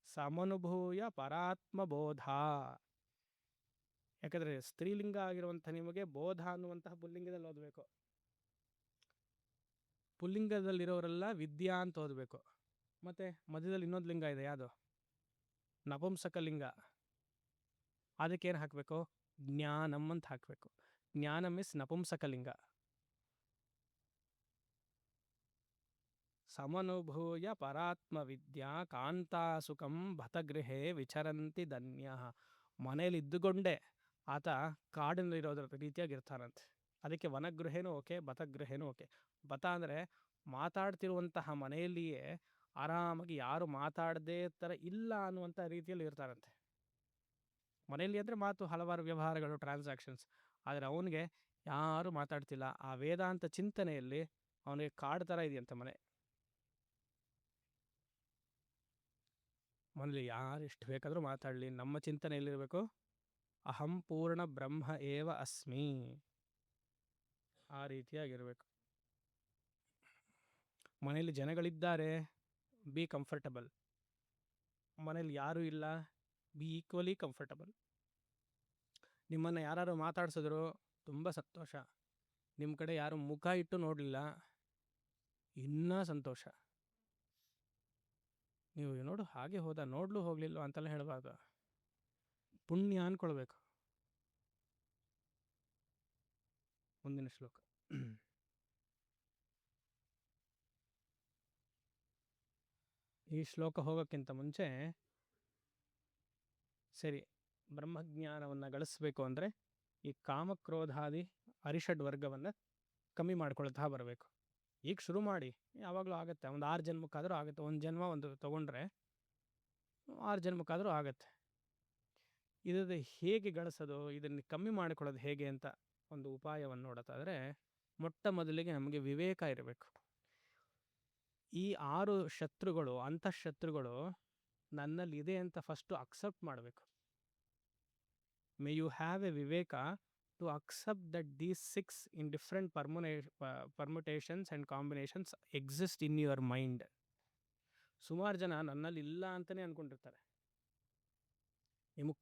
ಸಮನುಭೂಯ ಪರಾತ್ಮ ಬೋಧ. ಯಾಕಂದರೆ ಸ್ತ್ರೀಲಿಂಗ ಆಗಿರುವಂಥ ನಿಮಗೆ ಬೋಧ ಅನ್ನುವಂತಹ ಪುಲ್ಲಿಂಗದಲ್ಲಿ ಓದಬೇಕು. ಪುಲ್ಲಿಂಗದಲ್ಲಿರೋರೆಲ್ಲ ವಿದ್ಯಾ ಅಂತ ಓದಬೇಕು. ಮತ್ತು ಮಧ್ಯದಲ್ಲಿ ಇನ್ನೊಂದು ಲಿಂಗ ಇದೆ, ಯಾವುದು? ನಪುಂಸಕ ಲಿಂಗ. ಅದಕ್ಕೇನು ಹಾಕಬೇಕು? ಜ್ಞಾನಂ ಅಂತ ಹಾಕಬೇಕು. ಜ್ಞಾನ ಮಿಸ್ ನಪುಂಸಕ ಲಿಂಗ. ಸಮನುಭೂಯ ಪರಾತ್ಮ ವಿದ್ಯಾ ಕಾಂತಾ ಸುಖಂ ಭತಗೃಹೆ ವಿಚರಂತಿ ಧನ್ಯ. ಮನೇಲಿ ಇದ್ದುಕೊಂಡೇ ಆತ ಕಾಡಿನಲ್ಲಿರೋದ್ರ ರೀತಿಯಾಗಿರ್ತಾನಂತೆ. ಅದಕ್ಕೆ ವನಗೃಹೇನೂ ಓಕೆ, ಬತಗೃಹೇನೂ ಓಕೆ. ಬತ ಅಂದರೆ ಮಾತಾಡ್ತಿರುವಂತಹ ಮನೆಯಲ್ಲಿಯೇ ಆರಾಮಾಗಿ ಯಾರು ಮಾತಾಡದೇ ಥರ ಇಲ್ಲ ಅನ್ನುವಂಥ ರೀತಿಯಲ್ಲಿ ಇರ್ತಾರಂತೆ. ಮನೆಯಲ್ಲಿ ಅಂದರೆ ಮಾತು, ಹಲವಾರು ವ್ಯವಹಾರಗಳು, ಟ್ರಾನ್ಸಾಕ್ಷನ್ಸ್. ಆದರೆ ಅವನಿಗೆ ಯಾರು ಮಾತಾಡ್ತಿಲ್ಲ. ಆ ವೇದಾಂತ ಚಿಂತನೆಯಲ್ಲಿ ಅವನಿಗೆ ಕಾಡು ಥರ ಇದೆಯಂತೆ ಮನೆ. ಮನೇಲಿ ಯಾರು ಎಷ್ಟು ಬೇಕಾದರೂ ಮಾತಾಡಲಿ, ನಮ್ಮ ಚಿಂತನೆ ಎಲ್ಲಿರಬೇಕು? ಅಹಂ ಪೂರ್ಣ ಬ್ರಹ್ಮ ಏವ ಅಸ್ಮಿ, ಆ ರೀತಿಯಾಗಿರಬೇಕು. ಮನೆಯಲ್ಲಿ ಜನಗಳಿದ್ದಾರೆ, ಬಿ ಕಂಫರ್ಟಬಲ್. ಮನೇಲಿ ಯಾರೂ ಇಲ್ಲ, ಬಿ ಈಕ್ವಲಿ ಕಂಫರ್ಟಬಲ್. ನಿಮ್ಮನ್ನು ಯಾರು ಮಾತಾಡ್ಸಿದ್ರು ತುಂಬ ಸಂತೋಷ. ನಿಮ್ಮ ಕಡೆ ಯಾರು ಮುಖ ಇಟ್ಟು ನೋಡಲಿಲ್ಲ, ಇನ್ನೂ ಸಂತೋಷ. ನೀವು ನೋಡು ಹಾಗೆ ಹೋದ, ನೋಡ್ಲು ಹೋಗಲಿಲ್ಲ ಅಂತೆಲ್ಲ ಹೇಳಬಾರ್ದು, ಪುಣ್ಯ ಅಂದ್ಕೊಳ್ಬೇಕು. ಮುಂದಿನ ಶ್ಲೋಕ. ಈ ಶ್ಲೋಕ ಹೋಗೋಕ್ಕಿಂತ ಮುಂಚೆ ಸರಿ, ಬ್ರಹ್ಮಜ್ಞಾನವನ್ನು ಗಳಿಸ್ಬೇಕು ಅಂದರೆ ಈ ಕಾಮಕ್ರೋಧಾದಿ ಅರಿಷಡ್ ವರ್ಗವನ್ನು ಕಮ್ಮಿ ಮಾಡ್ಕೊಳ್ತಾ ಬರಬೇಕು. ಈಗ ಶುರು ಮಾಡಿ, ಯಾವಾಗಲೂ ಆಗುತ್ತೆ. ಒಂದು 6 ಜನ್ಮಕ್ಕಾದರೂ ಆಗುತ್ತೆ. ಒಂದು ಜನ್ಮ ಒಂದು ತೊಗೊಂಡ್ರೆ 6 ಜನ್ಮಕ್ಕಾದರೂ ಆಗುತ್ತೆ. ಇದು ಹೇಗೆ ಗಳಿಸೋದು, ಇದನ್ನು ಕಮ್ಮಿ ಮಾಡಿಕೊಳ್ಳೋದು ಹೇಗೆ ಅಂತ ಒಂದು ಉಪಾಯವನ್ನು ನೋಡೋದಾದರೆ, ಮೊಟ್ಟ ಮೊದಲಿಗೆ ನಮಗೆ ವಿವೇಕ ಇರಬೇಕು. ಈ 6 ಶತ್ರುಗಳು, ಅಂತಃಶತ್ರುಗಳು ನನ್ನಲ್ಲಿ ಇದೆ ಅಂತ ಫಸ್ಟು ಅಕ್ಸೆಪ್ಟ್ ಮಾಡಬೇಕು. ಮೇ ಯು ಹ್ಯಾವ್ ಎ ವಿವೇಕ to accept that these 6 in different permutations and combinations exist in your mind. ಸುಮಾರು ಜನ ನನ್ನಲ್ಲಿ ಇಲ್ಲ ಅಂತಲೇ ಅಂದ್ಕೊಂಡಿರ್ತಾರೆ. ನಿಮಗೆ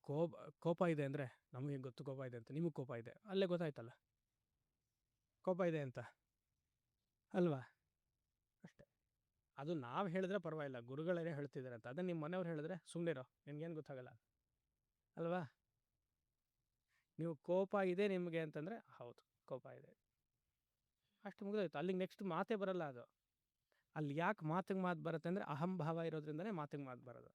ಕೋಪ ಇದೆ ಅಂದರೆ ನಮಗೆ ಗೊತ್ತು ಕೋಪ ಇದೆ ಅಂತ. ನಿಮಗೆ ಕೋಪ ಇದೆ, ಅಲ್ಲೇ ಗೊತ್ತಾಯ್ತಲ್ಲ ಕೋಪ ಇದೆ ಅಂತ, ಅಲ್ವಾ? ಅಷ್ಟೆ. ಅದು ನಾವು ಹೇಳಿದ್ರೆ ಪರವಾಗಿಲ್ಲ, ಗುರುಗಳೇ ಹೇಳ್ತಿದ್ದಾರೆ ಅಂತ. ಅದನ್ನು ನಿಮ್ಮ ಮನೆಯವ್ರು ಹೇಳಿದ್ರೆ ಸುಮ್ಮನಿರೋ, ನಿನಗೇನು ಗೊತ್ತಾಗಲ್ಲ, ಅಲ್ವಾ? ನೀವು ಕೋಪ ಇದೆ ನಿಮಗೆ ಅಂತಂದರೆ ಹೌದು ಕೋಪ ಇದೆ, ಅಷ್ಟು ಮುಗಿದೋಯ್ತು. ಅಲ್ಲಿಗೆ ನೆಕ್ಸ್ಟ್ ಮಾತೇ ಬರಲ್ಲ. ಅದು ಅಲ್ಲಿ ಯಾಕೆ ಮಾತಿಗೆ ಮಾತು ಬರುತ್ತೆ ಅಂದರೆ ಅಹಂಭಾವ ಇರೋದ್ರಿಂದನೇ ಮಾತಿಗೆ ಮಾತು ಬರೋದು.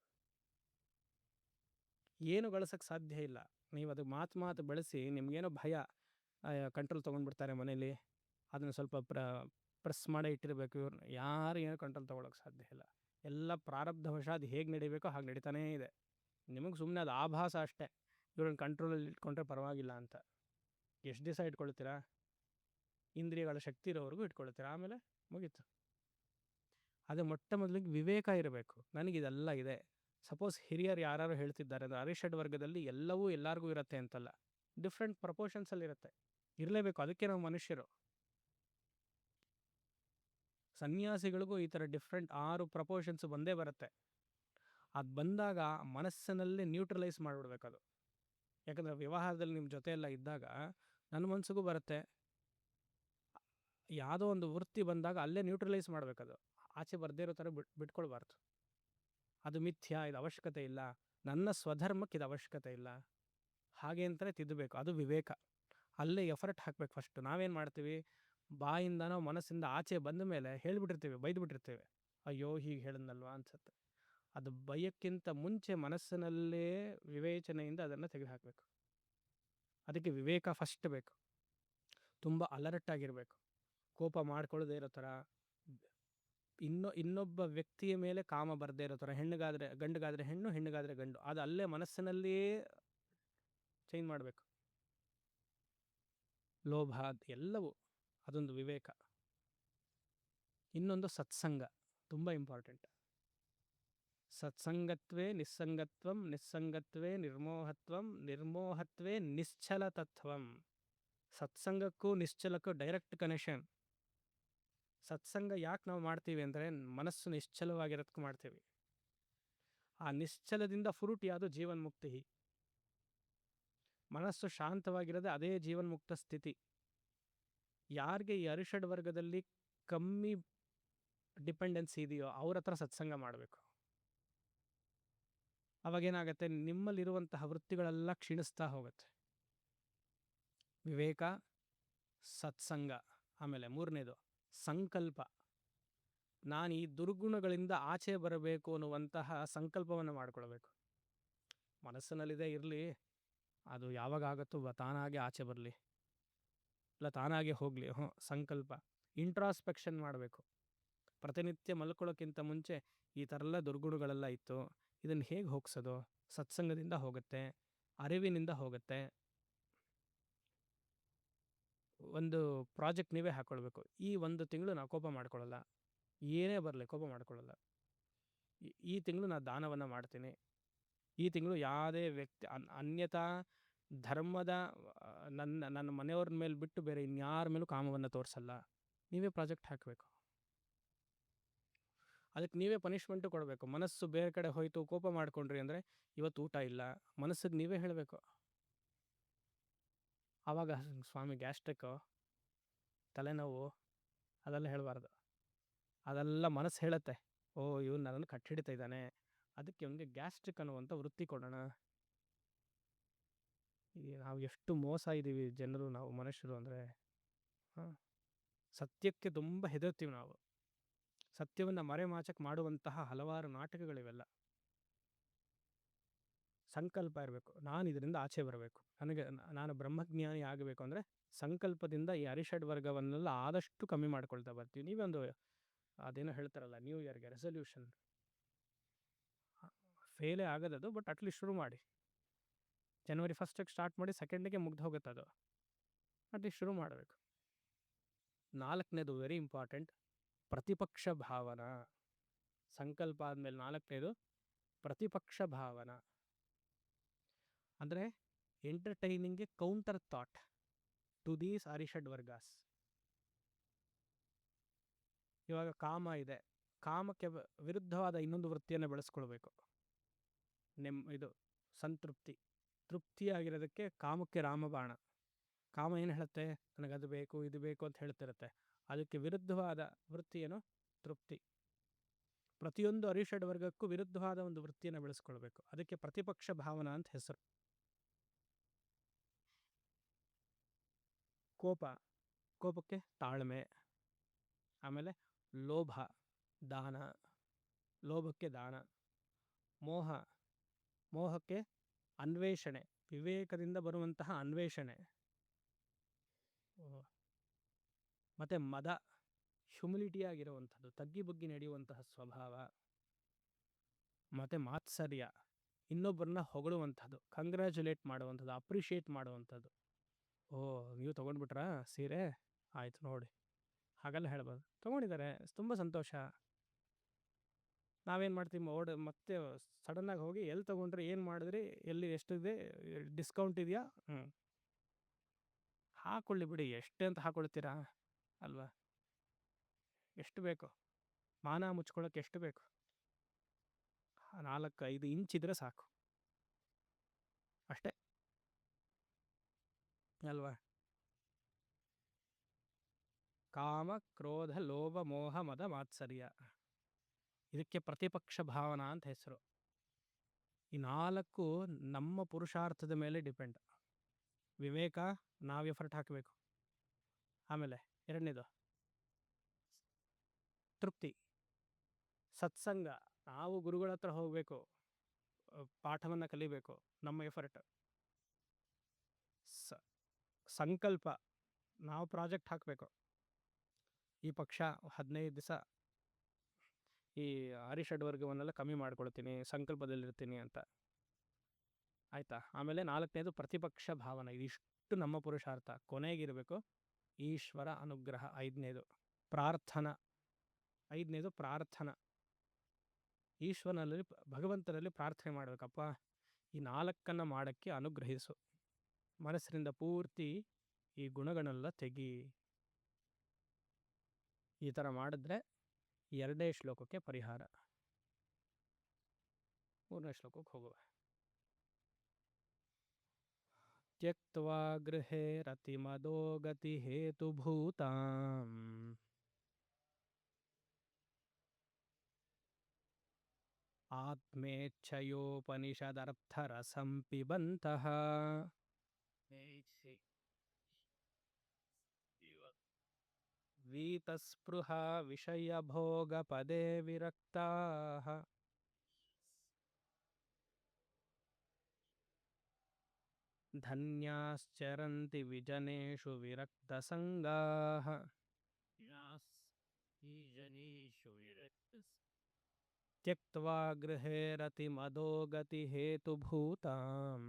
ಏನು ಗಳಿಸೋಕ್ಕೆ ಸಾಧ್ಯ ಇಲ್ಲ. ನೀವು ಅದು ಮಾತು ಬೆಳೆಸಿ ನಿಮಗೇನೋ ಭಯ, ಕಂಟ್ರೋಲ್ ತೊಗೊಂಡ್ಬಿಡ್ತಾರೆ ಮನೇಲಿ, ಅದನ್ನು ಸ್ವಲ್ಪ ಪ್ರೆಸ್ ಮಾಡೇ ಇಟ್ಟಿರಬೇಕು. ಇವ್ರನ್ನ ಯಾರು ಏನು ಕಂಟ್ರೋಲ್ ತೊಗೊಳಕ್ಕೆ ಸಾಧ್ಯ ಇಲ್ಲ. ಎಲ್ಲ ಪ್ರಾರಬ್ಧವಶ ಅದು ಹೇಗೆ ನಡಿಬೇಕೋ ಹಾಗೆ ನಡೀತಾನೇ ಇದೆ. ನಿಮಗೆ ಸುಮ್ಮನೆ ಅದು ಆಭಾಸ ಅಷ್ಟೇ, ಇವ್ರನ್ನ ಕಂಟ್ರೋಲಲ್ಲಿ ಇಟ್ಕೊಂಡ್ರೆ ಪರವಾಗಿಲ್ಲ ಅಂತ. ಎಷ್ಟು ದಿವಸ ಇಟ್ಕೊಳ್ತೀರಾ? ಇಂದ್ರಿಯಗಳ ಶಕ್ತಿ ಇರೋವರೆಗೂ ಇಟ್ಕೊಳ್ತೀರಾ, ಆಮೇಲೆ ಮುಗೀತು. ಅದೇ ಮೊಟ್ಟ ಮೊದಲಿಗೆ ವಿವೇಕ ಇರಬೇಕು. ನನಗಿದೆಲ್ಲ ಇದೆ. ಸಪೋಸ್ ಹಿರಿಯರು ಯಾರು ಹೇಳ್ತಿದ್ದಾರೆ ಅಂದರೆ ಅರಿಷಡ್ ವರ್ಗದಲ್ಲಿ ಎಲ್ಲವೂ ಎಲ್ಲರಿಗೂ ಇರುತ್ತೆ ಅಂತಲ್ಲ, ಡಿಫ್ರೆಂಟ್ ಪ್ರಪೋರ್ಷನ್ಸಲ್ಲಿ ಇರುತ್ತೆ, ಇರಲೇಬೇಕು. ಅದಕ್ಕೆ ನಾವು ಮನುಷ್ಯರು. ಸನ್ಯಾಸಿಗಳಿಗೂ ಈ ಥರ ಡಿಫ್ರೆಂಟ್ 6 ಪ್ರಪೋರ್ಷನ್ಸ್ ಬಂದೇ ಬರುತ್ತೆ. ಅದು ಬಂದಾಗ ಮನಸ್ಸಿನಲ್ಲೇ ನ್ಯೂಟ್ರಲೈಸ್ ಮಾಡಿಬಿಡ್ಬೇಕು ಅದು. ಯಾಕಂದರೆ ವ್ಯವಹಾರದಲ್ಲಿ ನಿಮ್ಮ ಜೊತೆ ಎಲ್ಲ ಇದ್ದಾಗ ನನ್ನ ಮನಸ್ಸಿಗೂ ಬರುತ್ತೆ. ಯಾವುದೋ ಒಂದು ವೃತ್ತಿ ಬಂದಾಗ ಅಲ್ಲೇ ನ್ಯೂಟ್ರಲೈಸ್ ಮಾಡಬೇಕದು. ಆಚೆ ಬರದೇ ಇರೋ ಥರ ಬಿಟ್ಕೊಳ್ಬಾರ್ದು. ಅದು ಮಿಥ್ಯ, ಇದು ಅವಶ್ಯಕತೆ ಇಲ್ಲ, ನನ್ನ ಸ್ವಧರ್ಮಕ್ಕೆ ಇದು ಅವಶ್ಯಕತೆ ಇಲ್ಲ, ಹಾಗೆ ಅಂತಲೇ ತಿದ್ದಬೇಕು. ಅದು ವಿವೇಕ. ಅಲ್ಲೇ ಎಫರ್ಟ್ ಹಾಕಬೇಕು ಫಸ್ಟು. ನಾವೇನು ಮಾಡ್ತೀವಿ, ಬಾಯಿಂದನೋ ಮನಸ್ಸಿಂದ ಆಚೆ ಬಂದ ಮೇಲೆ ಹೇಳಿಬಿಟ್ಟಿರ್ತೀವಿ, ಬೈದುಬಿಟ್ಟಿರ್ತೀವಿ, ಅಯ್ಯೋ ಹೀಗೆ ಹೇಳಿದ್ನಲ್ವಾ ಅನ್ಸುತ್ತೆ. ಅದು ಭಯಕ್ಕಿಂತ ಮುಂಚೆ ಮನಸ್ಸಿನಲ್ಲೇ ವಿವೇಚನೆಯಿಂದ ಅದನ್ನು ತೆಗೆದುಹಾಕಬೇಕು. ಅದಕ್ಕೆ ವಿವೇಕ ಫಸ್ಟ್ ಬೇಕು. ತುಂಬ ಅಲರ್ಟ್ ಆಗಿರಬೇಕು. ಕೋಪ ಮಾಡ್ಕೊಳ್ಳೋದೇ ಇರೋ ಥರ, ಇನ್ನೊಬ್ಬ ವ್ಯಕ್ತಿಯ ಮೇಲೆ ಕಾಮ ಬರದೇ ಇರೋ ಥರ, ಗಂಡಿಗಾದರೆ ಹೆಣ್ಣು, ಹೆಣ್ಣಿಗಾದರೆ ಗಂಡು, ಅದು ಅಲ್ಲೇ ಮನಸ್ಸಿನಲ್ಲಿಯೇ ಚೇಂಜ್ ಮಾಡಬೇಕು. ಲೋಭ ಎಲ್ಲವೂ ಅದೊಂದು ವಿವೇಕ. ಇನ್ನೊಂದು ಸತ್ಸಂಗ, ತುಂಬ ಇಂಪಾರ್ಟೆಂಟ್. ಸತ್ಸಂಗತ್ವೇ ನಿಸ್ಸಂಗತ್ವಂ, ನಿಸ್ಸಂಗತ್ವೇ ನಿರ್ಮೋಹತ್ವಂ, ನಿರ್ಮೋಹತ್ವೇ ನಿಶ್ಚಲತತ್ವಂ. ಸತ್ಸಂಗಕ್ಕೂ ನಿಶ್ಚಲಕ್ಕೂ ಡೈರೆಕ್ಟ್ ಕನೆಕ್ಷನ್. ಸತ್ಸಂಗ ಯಾಕೆ ನಾವು ಮಾಡ್ತೀವಿ ಅಂದರೆ ಮನಸ್ಸು ನಿಶ್ಚಲವಾಗಿರೋದಕ್ಕೆ ಮಾಡ್ತೀವಿ. ಆ ನಿಶ್ಚಲದಿಂದ ಫ್ರೂಟ್ ಯಾವುದು? ಜೀವನ್ಮುಕ್ತಿ. ಮನಸ್ಸು ಶಾಂತವಾಗಿರೋದೇ ಅದೇ ಜೀವನ್ಮುಕ್ತ ಸ್ಥಿತಿ. ಯಾರಿಗೆ ಈ ಅರಿಷಡ್ ವರ್ಗದಲ್ಲಿ ಕಮ್ಮಿ ಡಿಪೆಂಡೆನ್ಸಿ ಇದೆಯೋ ಅವ್ರ ಹತ್ರ ಸತ್ಸಂಗ ಮಾಡಬೇಕು. ಅವಾಗೇನಾಗತ್ತೆ, ನಿಮ್ಮಲ್ಲಿರುವಂತಹ ವೃತ್ತಿಗಳೆಲ್ಲ ಕ್ಷೀಣಿಸ್ತಾ ಹೋಗುತ್ತೆ. ವಿವೇಕ, ಸತ್ಸಂಗ. ಆಮೇಲೆ 3ನೇದು ಸಂಕಲ್ಪ. ನಾನು ಈ ದುರ್ಗುಣಗಳಿಂದ ಆಚೆ ಬರಬೇಕು ಅನ್ನುವಂತಹ ಸಂಕಲ್ಪವನ್ನು ಮಾಡಿಕೊಳ್ಬೇಕು. ಮನಸ್ಸಿನಲ್ಲಿದೆ ಇರಲಿ, ಅದು ಯಾವಾಗ ಆಗುತ್ತೋ ತಾನಾಗೆ ಆಚೆ ಬರಲಿ, ಇಲ್ಲ ತಾನಾಗೆ ಹೋಗಲಿ. ಸಂಕಲ್ಪ. ಇಂಟ್ರಾಸ್ಪೆಕ್ಷನ್ ಮಾಡಬೇಕು. ಪ್ರತಿನಿತ್ಯ ಮಲ್ಕೊಳ್ಳೋಕ್ಕಿಂತ ಮುಂಚೆ ಈ ಥರ ಎಲ್ಲ ದುರ್ಗುಣಗಳೆಲ್ಲ ಇತ್ತು, ಇದನ್ನು ಹೇಗೆ ಹೋಗಿಸೋದು? ಸತ್ಸಂಗದಿಂದ ಹೋಗುತ್ತೆ, ಅರಿವಿನಿಂದ ಹೋಗುತ್ತೆ. ಒಂದು ಪ್ರಾಜೆಕ್ಟ್ ನೀವೇ ಹಾಕ್ಕೊಳ್ಬೇಕು. ಈ 1 ತಿಂಗಳು ನಾವು ಕೋಪ ಮಾಡ್ಕೊಳ್ಳಲ್ಲ, ಏನೇ ಬರಲಿ ಕೋಪ ಮಾಡ್ಕೊಳ್ಳಲ್ಲ. ಈ ತಿಂಗಳು ನಾನು ದಾನವನ್ನು ಮಾಡ್ತೀನಿ. ಈ ತಿಂಗಳು ಯಾವುದೇ ವ್ಯಕ್ತಿ ಅನ್ಯತಾ ಧರ್ಮದ ನನ್ನ ಮನೆಯವ್ರ ಮೇಲೆ ಬಿಟ್ಟು ಬೇರೆ ಇನ್ಯಾರ ಮೇಲೂ ಕಾಮವನ್ನು ತೋರಿಸಲ್ಲ. ನೀವೇ ಪ್ರಾಜೆಕ್ಟ್ ಹಾಕಬೇಕು. ಅದಕ್ಕೆ ನೀವೇ ಪನಿಷ್ಮೆಂಟು ಕೊಡಬೇಕು. ಮನಸ್ಸು ಬೇರೆ ಕಡೆ ಹೋಯ್ತು, ಕೋಪ ಮಾಡ್ಕೊಂಡ್ರಿ ಅಂದರೆ ಇವತ್ತು ಊಟ ಇಲ್ಲ, ಮನಸ್ಸಿಗೆ ನೀವೇ ಹೇಳಬೇಕು. ಆವಾಗ ಸ್ವಾಮಿ ಗ್ಯಾಸ್ಟ್ರಿಕ್ಕು, ತಲೆನೋವು ಅದೆಲ್ಲ ಹೇಳಬಾರ್ದು. ಅದೆಲ್ಲ ಮನಸ್ಸು ಹೇಳುತ್ತೆ, ಓ ಇವನು ನನ್ನನ್ನು ಕಟ್ಟಿಡ್ತಾ ಇದ್ದಾನೆ, ಅದಕ್ಕೆ ಇವನಿಗೆ ಗ್ಯಾಸ್ಟ್ರಿಕ್ ಅನ್ನುವಂಥ ವೃತ್ತಿ ಕೊಡೋಣ. ನಾವು ಎಷ್ಟು ಮೋಸ ಇದ್ದೀವಿ ಜನರು, ನಾವು ಮನುಷ್ಯರು ಅಂದರೆ. ಸತ್ಯಕ್ಕೆ ತುಂಬ ಹೆದರ್ತೀವಿ ನಾವು. ಸತ್ಯವನ್ನು ಮರೆಮಾಚಕ್ಕೆ ಮಾಡುವಂತಹ ಹಲವಾರು ನಾಟಕಗಳಿವೆಲ್ಲ. ಸಂಕಲ್ಪ ಇರಬೇಕು, ನಾನು ಇದರಿಂದ ಆಚೆ ಬರಬೇಕು, ನಾನು ಬ್ರಹ್ಮಜ್ಞಾನಿ ಆಗಬೇಕು ಅಂದರೆ ಸಂಕಲ್ಪದಿಂದ ಈ ಅರಿಷಡ್ ವರ್ಗವನ್ನೆಲ್ಲ ಆದಷ್ಟು ಕಮ್ಮಿ ಮಾಡ್ಕೊಳ್ತಾ ಬರ್ತೀವಿ. ನೀವೊಂದು ಅದೇನೋ ಹೇಳ್ತಾರಲ್ಲ, ನ್ಯೂ ಇಯರ್ಗೆ ರೆಸಲ್ಯೂಷನ್, ಫೇಲೇ ಆಗೋದದು, ಬಟ್ ಅಟ್ಲೀಸ್ಟ್ ಶುರು ಮಾಡಿ. ಜನವರಿ 1ಗೆ ಸ್ಟಾರ್ಟ್ ಮಾಡಿ 2ಗೆ ಮುಗ್ದು ಹೋಗುತ್ತೆ ಅದು. ಅಟ್ಲೀಸ್ಟ್ ಶುರು ಮಾಡಬೇಕು. 4ನೇದು ವೆರಿ ಇಂಪಾರ್ಟೆಂಟ್, ಪ್ರತಿಪಕ್ಷ ಭಾವನಾ. ಸಂಕಲ್ಪ ಆದಮೇಲೆ 4ನೇದು ಪ್ರತಿಪಕ್ಷ ಭಾವನಾ. ಅಂದರೆ entertaining a counter thought to these arishadvargas. ಇವಾಗ ಕಾಮ ಇದೆ, ಕಾಮಕ್ಕೆ ವಿರುದ್ಧವಾದ ಇನ್ನೊಂದು ವೃತ್ತಿಯನ್ನು ಬೆಳೆಸ್ಕೊಳ್ಬೇಕು. ಇದು ಸಂತೃಪ್ತಿ. ತೃಪ್ತಿಯಾಗಿರೋದಕ್ಕೆ ಕಾಮಕ್ಕೆ ರಾಮಬಾಣ. ಕಾಮ ಏನು ಹೇಳುತ್ತೆ? ನನಗದು ಬೇಕು, ಇದು ಬೇಕು ಅಂತ ಹೇಳ್ತಿರುತ್ತೆ. ಅದಕ್ಕೆ ವಿರುದ್ಧವಾದ ವೃತ್ತಿ ಏನು? ತೃಪ್ತಿ. ಪ್ರತಿಯೊಂದು ಅರಿಷಡ್ ವರ್ಗಕ್ಕೂ ವಿರುದ್ಧವಾದ ಒಂದು ವೃತ್ತಿಯನ್ನು ಬೆಳೆಸ್ಕೊಳ್ಬೇಕು. ಅದಕ್ಕೆ ಪ್ರತಿಪಕ್ಷ ಭಾವನಾ ಅಂತ ಹೆಸರು. ಕೋಪಕ್ಕೆ ತಾಳ್ಮೆ. ಆಮೇಲೆ ಲೋಭ, ದಾನ. ಲೋಭಕ್ಕೆ ದಾನ. ಮೋಹಕ್ಕೆ ಅನ್ವೇಷಣೆ, ವಿವೇಕದಿಂದ ಬರುವಂತಹ ಅನ್ವೇಷಣೆ. ಮತ್ತು ಮದ, ಹ್ಯುಮಿಲಿಟಿ ಆಗಿರುವಂಥದ್ದು, ತಗ್ಗಿ ಬುಗ್ಗಿ ನಡೆಯುವಂತಹ ಸ್ವಭಾವ, ಮತ್ತು ಮಾತ್ಸರ್ಯ, ಇನ್ನೊಬ್ಬರನ್ನ ಹೊಗಳುವಂಥದ್ದು, ಕಂಗ್ರ್ಯಾಚುಲೇಟ್ ಮಾಡುವಂಥದ್ದು, ಅಪ್ರಿಷಿಯೇಟ್ ಮಾಡುವಂಥದ್ದು. ಓ, ನೀವು ತೊಗೊಂಡ್ಬಿಟ್ರಾ ಸೀರೆ, ಆಯಿತು ನೋಡಿ, ಹಾಗೆಲ್ಲ ಹೇಳ್ಬೋದು. ತೊಗೊಂಡಿದ್ದಾರೆ, ತುಂಬ ಸಂತೋಷ. ನಾವೇನು ಮಾಡ್ತೀವಿ, ಮತ್ತೆ ಸಡನ್ನಾಗಿ ಹೋಗಿ ಎಲ್ಲಿ ತೊಗೊಂಡ್ರಿ, ಏನು ಮಾಡಿದ್ರಿ, ಎಲ್ಲಿ ಎಷ್ಟಿದೆ, ಡಿಸ್ಕೌಂಟ್ ಇದೆಯಾ, ಹಾಕೊಳ್ಳಿ ಬಿಡಿ, ಎಷ್ಟೇ ಅಂತ ಹಾಕೊಳ್ತೀರಾ ಅಲ್ವಾ? ಎಷ್ಟು ಬೇಕು, ಮಾನ ಮುಚ್ಕೊಳ್ಳೋಕೆ ಎಷ್ಟು ಬೇಕು? 4-5 ಇಂಚಿದ್ರೆ ಸಾಕು ಅಷ್ಟೇ ಅಲ್ವಾ? ಕಾಮ, ಕ್ರೋಧ, ಲೋಭ, ಮೋಹ, ಮದ, ಮಾತ್ಸರ್ಯ, ಇದಕ್ಕೆ ಪ್ರತಿಪಕ್ಷ ಭಾವನಾ ಅಂತ ಹೆಸರು. ಈ 4 ನಮ್ಮ ಪುರುಷಾರ್ಥದ ಮೇಲೆ ಡಿಪೆಂಡ್. ವಿವೇಕ, ನಾವು ಎಫರ್ಟ್ ಹಾಕಬೇಕು. ಆಮೇಲೆ 2ನೇದು ತೃಪ್ತಿ, ಸತ್ಸಂಗ, ನಾವು ಗುರುಗಳ ಹತ್ರ ಹೋಗಬೇಕು, ಪಾಠವನ್ನು ಕಲಿಬೇಕು, ನಮ್ಮ ಎಫರ್ಟ್. ಸಂಕಲ್ಪ, ನಾವು ಪ್ರಾಜೆಕ್ಟ್ ಹಾಕಬೇಕು. ಈ ಪಕ್ಷ 15 ದಿವಸ ಈ ಅರಿಷಡ್ವರ್ಗವನ್ನೆಲ್ಲ ಕಮ್ಮಿ ಮಾಡ್ಕೊಳ್ತೀನಿ, ಸಂಕಲ್ಪದಲ್ಲಿರ್ತೀನಿ ಅಂತ, ಆಯಿತಾ? ಆಮೇಲೆ 4ನೇದು ಪ್ರತಿಪಕ್ಷ ಭಾವನೆ, ಇದಿಷ್ಟು ನಮ್ಮ ಪುರುಷಾರ್ಥ. ಕೊನೆಗಿರಬೇಕು ಈಶ್ವರ ಅನುಗ್ರಹ. 5ನೇದು ಪ್ರಾರ್ಥನಾ. 5ನೇದು ಪ್ರಾರ್ಥನಾ, ಈಶ್ವರನಲ್ಲಿ, ಭಗವಂತನಲ್ಲಿ ಪ್ರಾರ್ಥನೆ ಮಾಡಬೇಕಪ್ಪ, ಈ 4 ಮಾಡೋಕ್ಕೆ ಅನುಗ್ರಹಿಸು, ಮನಸ್ಸಿನಿಂದ ಪೂರ್ತಿ ಈ ಗುಣಗಳೆಲ್ಲ ತೆಗಿ. ಈ ಥರ ಮಾಡಿದ್ರೆ 2ನೇ ಶ್ಲೋಕಕ್ಕೆ ಪರಿಹಾರ. 3ನೇ ಶ್ಲೋಕಕ್ಕೆ ಹೋಗುವ. ತ್ಯಕ್ತ್ವಾ ಗೃಹೇ ರತಿಮದೋ ಗತಿ ಹೇತುಭೂತಾಂ ಆತ್ಮೇಚ್ಛಯೋಪನಿಷದರ್ಥರಸಂ ಪಿಬಂತಃ ವೀತಸ್ಪೃಹ ವಿಷಯಭೋಗಪದೇ ವಿರಕ್ತಾಃ ಧನ್ಯಾಶ್ಚರಂತಿ ವಿಜನೇಷು ವಿರಕ್ತಸಂಗಾಃ. ತ್ಯಕ್ತ್ವಾ ಗೃಹೇ ರತಿಮದೋ ಗತಿ ಹೇತುಭೂತಾಂ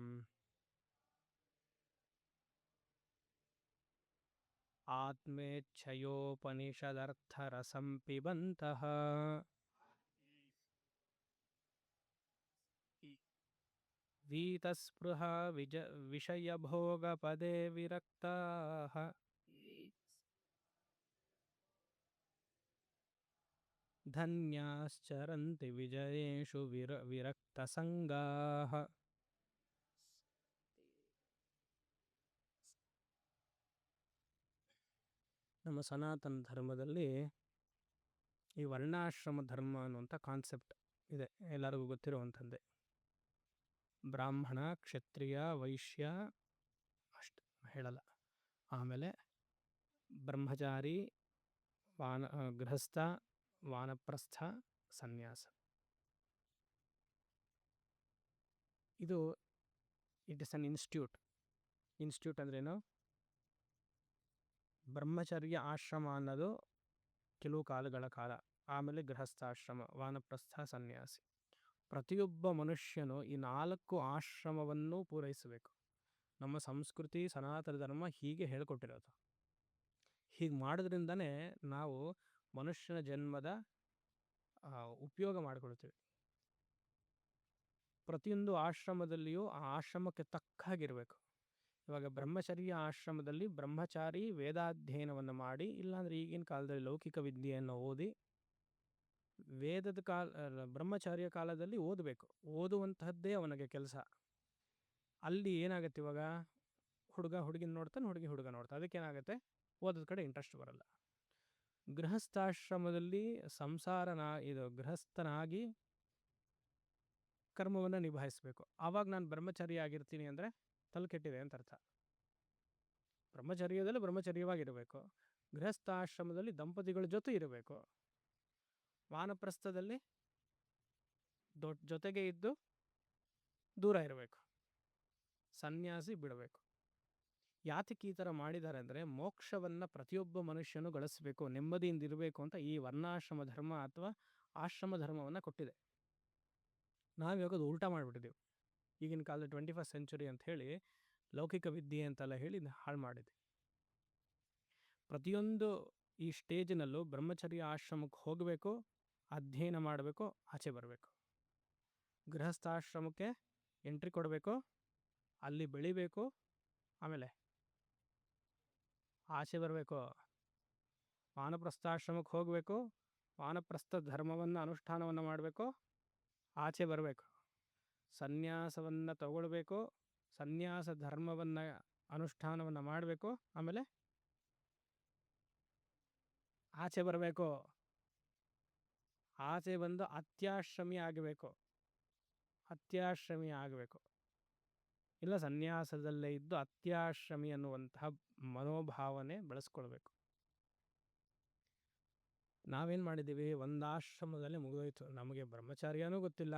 ಆತ್ಮೇಚ್ಛಯೋಪನಿಷದರ್ಥರಸಂ ಪಿಬಂತಃ ವೀತಸ್ಪೃಹ ವಿಷಯಭೋಗಪದೇ ವಿರಕ್ತಾಃ ಧನ್ಯಾಶ್ಚರಂತಿ ವಿಜಯೇಷು ವಿರಕ್ತಸಂಗಾಃ. ನಮ್ಮ ಸನಾತನ ಧರ್ಮದಲ್ಲಿ ಈ ವರ್ಣಾಶ್ರಮ ಧರ್ಮ ಅನ್ನುವಂಥ ಕಾನ್ಸೆಪ್ಟ್ ಇದೆ, ಎಲ್ಲರಿಗೂ ಗೊತ್ತಿರುವಂಥದ್ದೇ. ಬ್ರಾಹ್ಮಣ, ಕ್ಷತ್ರಿಯ, ವೈಶ್ಯ ಅಷ್ಟು ಹೇಳಲ್ಲ. ಆಮೇಲೆ ಬ್ರಹ್ಮಚಾರಿ, ಗೃಹಸ್ಥ, ವಾನಪ್ರಸ್ಥ, ಸನ್ಯಾಸ. ಇದು ಇಟ್ ಇಸ್ ಅನ್ ಇನ್ಸ್ಟಿಟ್ಯೂಟ್ ಅಂದ್ರೇನು? ಬ್ರಹ್ಮಚರ್ಯ ಆಶ್ರಮ ಅನ್ನೋದು ಕೆಲವು ಕಾಲಗಳ ಕಾಲ, ಆಮೇಲೆ ಗೃಹಸ್ಥಾಶ್ರಮ, ವಾನಪ್ರಸ್ಥ, ಸನ್ಯಾಸಿ. ಪ್ರತಿಯೊಬ್ಬ ಮನುಷ್ಯನು ಈ 4 ಆಶ್ರಮವನ್ನು ಪೂರೈಸಬೇಕು. ನಮ್ಮ ಸಂಸ್ಕೃತಿ, ಸನಾತನ ಧರ್ಮ ಹೀಗೆ ಹೇಳಿಕೊಟ್ಟಿರೋದು. ಹೀಗೆ ಮಾಡೋದ್ರಿಂದನೇ ನಾವು ಮನುಷ್ಯನ ಜನ್ಮದ ಉಪಯೋಗ ಮಾಡಿಕೊಳ್ತೀವಿ. ಪ್ರತಿಯೊಂದು ಆಶ್ರಮದಲ್ಲಿಯೂ ಆ ಆಶ್ರಮಕ್ಕೆ ತಕ್ಕ ಹಾಗಿರಬೇಕು. ಇವಾಗ ಬ್ರಹ್ಮಚರ್ಯ ಆಶ್ರಮದಲ್ಲಿ ಬ್ರಹ್ಮಚಾರಿ ವೇದಾಧ್ಯಯನವನ್ನು ಮಾಡಿ, ಇಲ್ಲಾಂದರೆ ಈಗಿನ ಕಾಲದಲ್ಲಿ ಲೌಕಿಕ ವಿದ್ಯೆಯನ್ನು ಓದಿ, ವೇದದ ಬ್ರಹ್ಮಚಾರ್ಯ ಕಾಲದಲ್ಲಿ ಓದಬೇಕು, ಓದುವಂತಹದ್ದೇ ಅವನಿಗೆ ಕೆಲಸ. ಅಲ್ಲಿ ಏನಾಗುತ್ತೆ, ಇವಾಗ ಹುಡುಗ ಹುಡುಗಿನ ನೋಡ್ತಾನೆ, ಹುಡುಗ ನೋಡ್ತಾನೆ, ಅದಕ್ಕೇನಾಗುತ್ತೆ, ಓದೋದ ಕಡೆ ಇಂಟ್ರೆಸ್ಟ್ ಬರಲ್ಲ. ಗೃಹಸ್ಥಾಶ್ರಮದಲ್ಲಿ ಇದು ಗೃಹಸ್ಥನಾಗಿ ಕರ್ಮವನ್ನು ನಿಭಾಯಿಸಬೇಕು. ಆವಾಗ ನಾನು ಬ್ರಹ್ಮಚಾರಿ ಆಗಿರ್ತೀನಿ ಅಂದರೆ ತಲೆ ಕೆಟ್ಟಿದೆ ಅಂತ ಅರ್ಥ. ಬ್ರಹ್ಮಚರ್ಯದಲ್ಲಿ ಬ್ರಹ್ಮಚರ್ಯವಾಗಿರಬೇಕು, ಗೃಹಸ್ಥಾಶ್ರಮದಲ್ಲಿ ದಂಪತಿಗಳ ಜೊತೆ ಇರಬೇಕು, ವಾನಪ್ರಸ್ಥದಲ್ಲಿ ಜೊತೆಗೆ ಇದ್ದು ದೂರ ಇರಬೇಕು, ಸನ್ಯಾಸಿ ಬಿಡಬೇಕು. ಯಾತಕ್ಕೆ ಈ ಥರ ಮಾಡಿದ್ದಾರೆ ಅಂದರೆ, ಮೋಕ್ಷವನ್ನು ಪ್ರತಿಯೊಬ್ಬ ಮನುಷ್ಯನು ಗಳಿಸಬೇಕು, ನೆಮ್ಮದಿಯಿಂದ ಇರಬೇಕು ಅಂತ ಈ ವರ್ಣಾಶ್ರಮ ಧರ್ಮ ಅಥವಾ ಆಶ್ರಮ ಧರ್ಮವನ್ನು ಕೊಟ್ಟಿದೆ. ನಾವಿವಾಗ ಅದು ಉಲ್ಟಾ ಮಾಡಿಬಿಟ್ಟಿದ್ದೀವಿ. ಈಗಿನ ಕಾಲದ 21st ಸೆಂಚುರಿ ಅಂತ ಹೇಳಿ ಲೌಕಿಕ ವಿದ್ಯೆ ಅಂತೆಲ್ಲ ಹೇಳಿ ಹಾಳು ಮಾಡಿದ್ವಿ. ಪ್ರತಿಯೊಂದು ಈ ಸ್ಟೇಜಿನಲ್ಲೂ ಬ್ರಹ್ಮಚರ್ಯ ಆಶ್ರಮಕ್ಕೆ ಹೋಗಬೇಕು, ಅಧ್ಯಯನ ಮಾಡಬೇಕು, ಆಚೆ ಬರಬೇಕು. ಗೃಹಸ್ಥಾಶ್ರಮಕ್ಕೆ ಎಂಟ್ರಿ ಕೊಡಬೇಕು, ಅಲ್ಲಿ ಬೆಳಿಬೇಕು, ಆಮೇಲೆ ಆಚೆ ಬರಬೇಕು. ವಾನಪ್ರಸ್ಥಾಶ್ರಮಕ್ಕೆ ಹೋಗಬೇಕು, ವಾನಪ್ರಸ್ಥ ಧರ್ಮವನ್ನು ಅನುಷ್ಠಾನವನ್ನು ಮಾಡಬೇಕು, ಆಚೆ ಬರಬೇಕು. ಸನ್ಯಾಸವನ್ನು ತಗೊಳ್ಬೇಕು, ಸನ್ಯಾಸ ಧರ್ಮವನ್ನು ಅನುಷ್ಠಾನವನ್ನು ಮಾಡಬೇಕು, ಆಮೇಲೆ ಆಚೆ ಬರಬೇಕು. ಆಚೆ ಬಂದು ಅತ್ಯಾಶ್ರಮಿ ಆಗಬೇಕು, ಅತ್ಯಾಶ್ರಮಿ ಆಗಬೇಕು. ಇಲ್ಲ ಸನ್ಯಾಸದಲ್ಲೇ ಇದ್ದು ಅತ್ಯಾಶ್ರಮಿ ಅನ್ನುವಂತಹ ಮನೋಭಾವನೆ ಬೆಳೆಸ್ಕೊಳ್ಬೇಕು. ನಾವೇನು ಮಾಡಿದ್ದೀವಿ, ಒಂದು ಆಶ್ರಮದಲ್ಲಿ ಮುಗಿದೋಯ್ತು. ನಮಗೆ ಬ್ರಹ್ಮಚಾರ್ಯನೂ ಗೊತ್ತಿಲ್ಲ,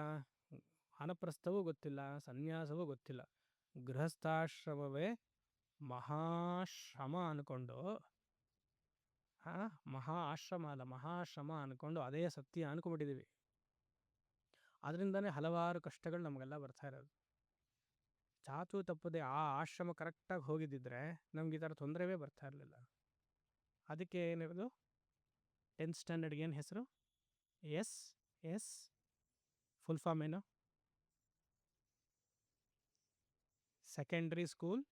ವಾನಪ್ರಸ್ಥವೂ ಗೊತ್ತಿಲ್ಲ, ಸನ್ಯಾಸವೂ ಗೊತ್ತಿಲ್ಲ. ಗೃಹಸ್ಥಾಶ್ರಮವೇ ಮಹಾಶ್ರಮ ಅಂದ್ಕೊಂಡು, ಮಹಾ ಆಶ್ರಮ ಅಲ್ಲ ಮಹಾಶ್ರಮ ಅಂದ್ಕೊಂಡು ಅದೇ ಸತ್ಯ ಅಂದ್ಕೊಂಡ್ಬಿಟ್ಟಿದ್ದೀವಿ. ಅದರಿಂದನೇ ಹಲವಾರು ಕಷ್ಟಗಳು ನಮಗೆಲ್ಲ ಬರ್ತಾ ಇರೋದು. ಚಾಚು ತಪ್ಪದೆ ಆ ಆಶ್ರಮ ಕರೆಕ್ಟಾಗಿ ಹೋಗಿದ್ದಿದ್ರೆ ನಮ್ಗೆ ಈ ಥರ ತೊಂದರೆವೇ ಬರ್ತಾ ಇರಲಿಲ್ಲ. ಅದಕ್ಕೆ ಏನಿರೋದು, 10th ಸ್ಟ್ಯಾಂಡರ್ಡ್ಗೆ ಏನು ಹೆಸರು? ಎಸ್ ಫುಲ್ ಫಾರ್ಮ್ ಏನು? Secondary school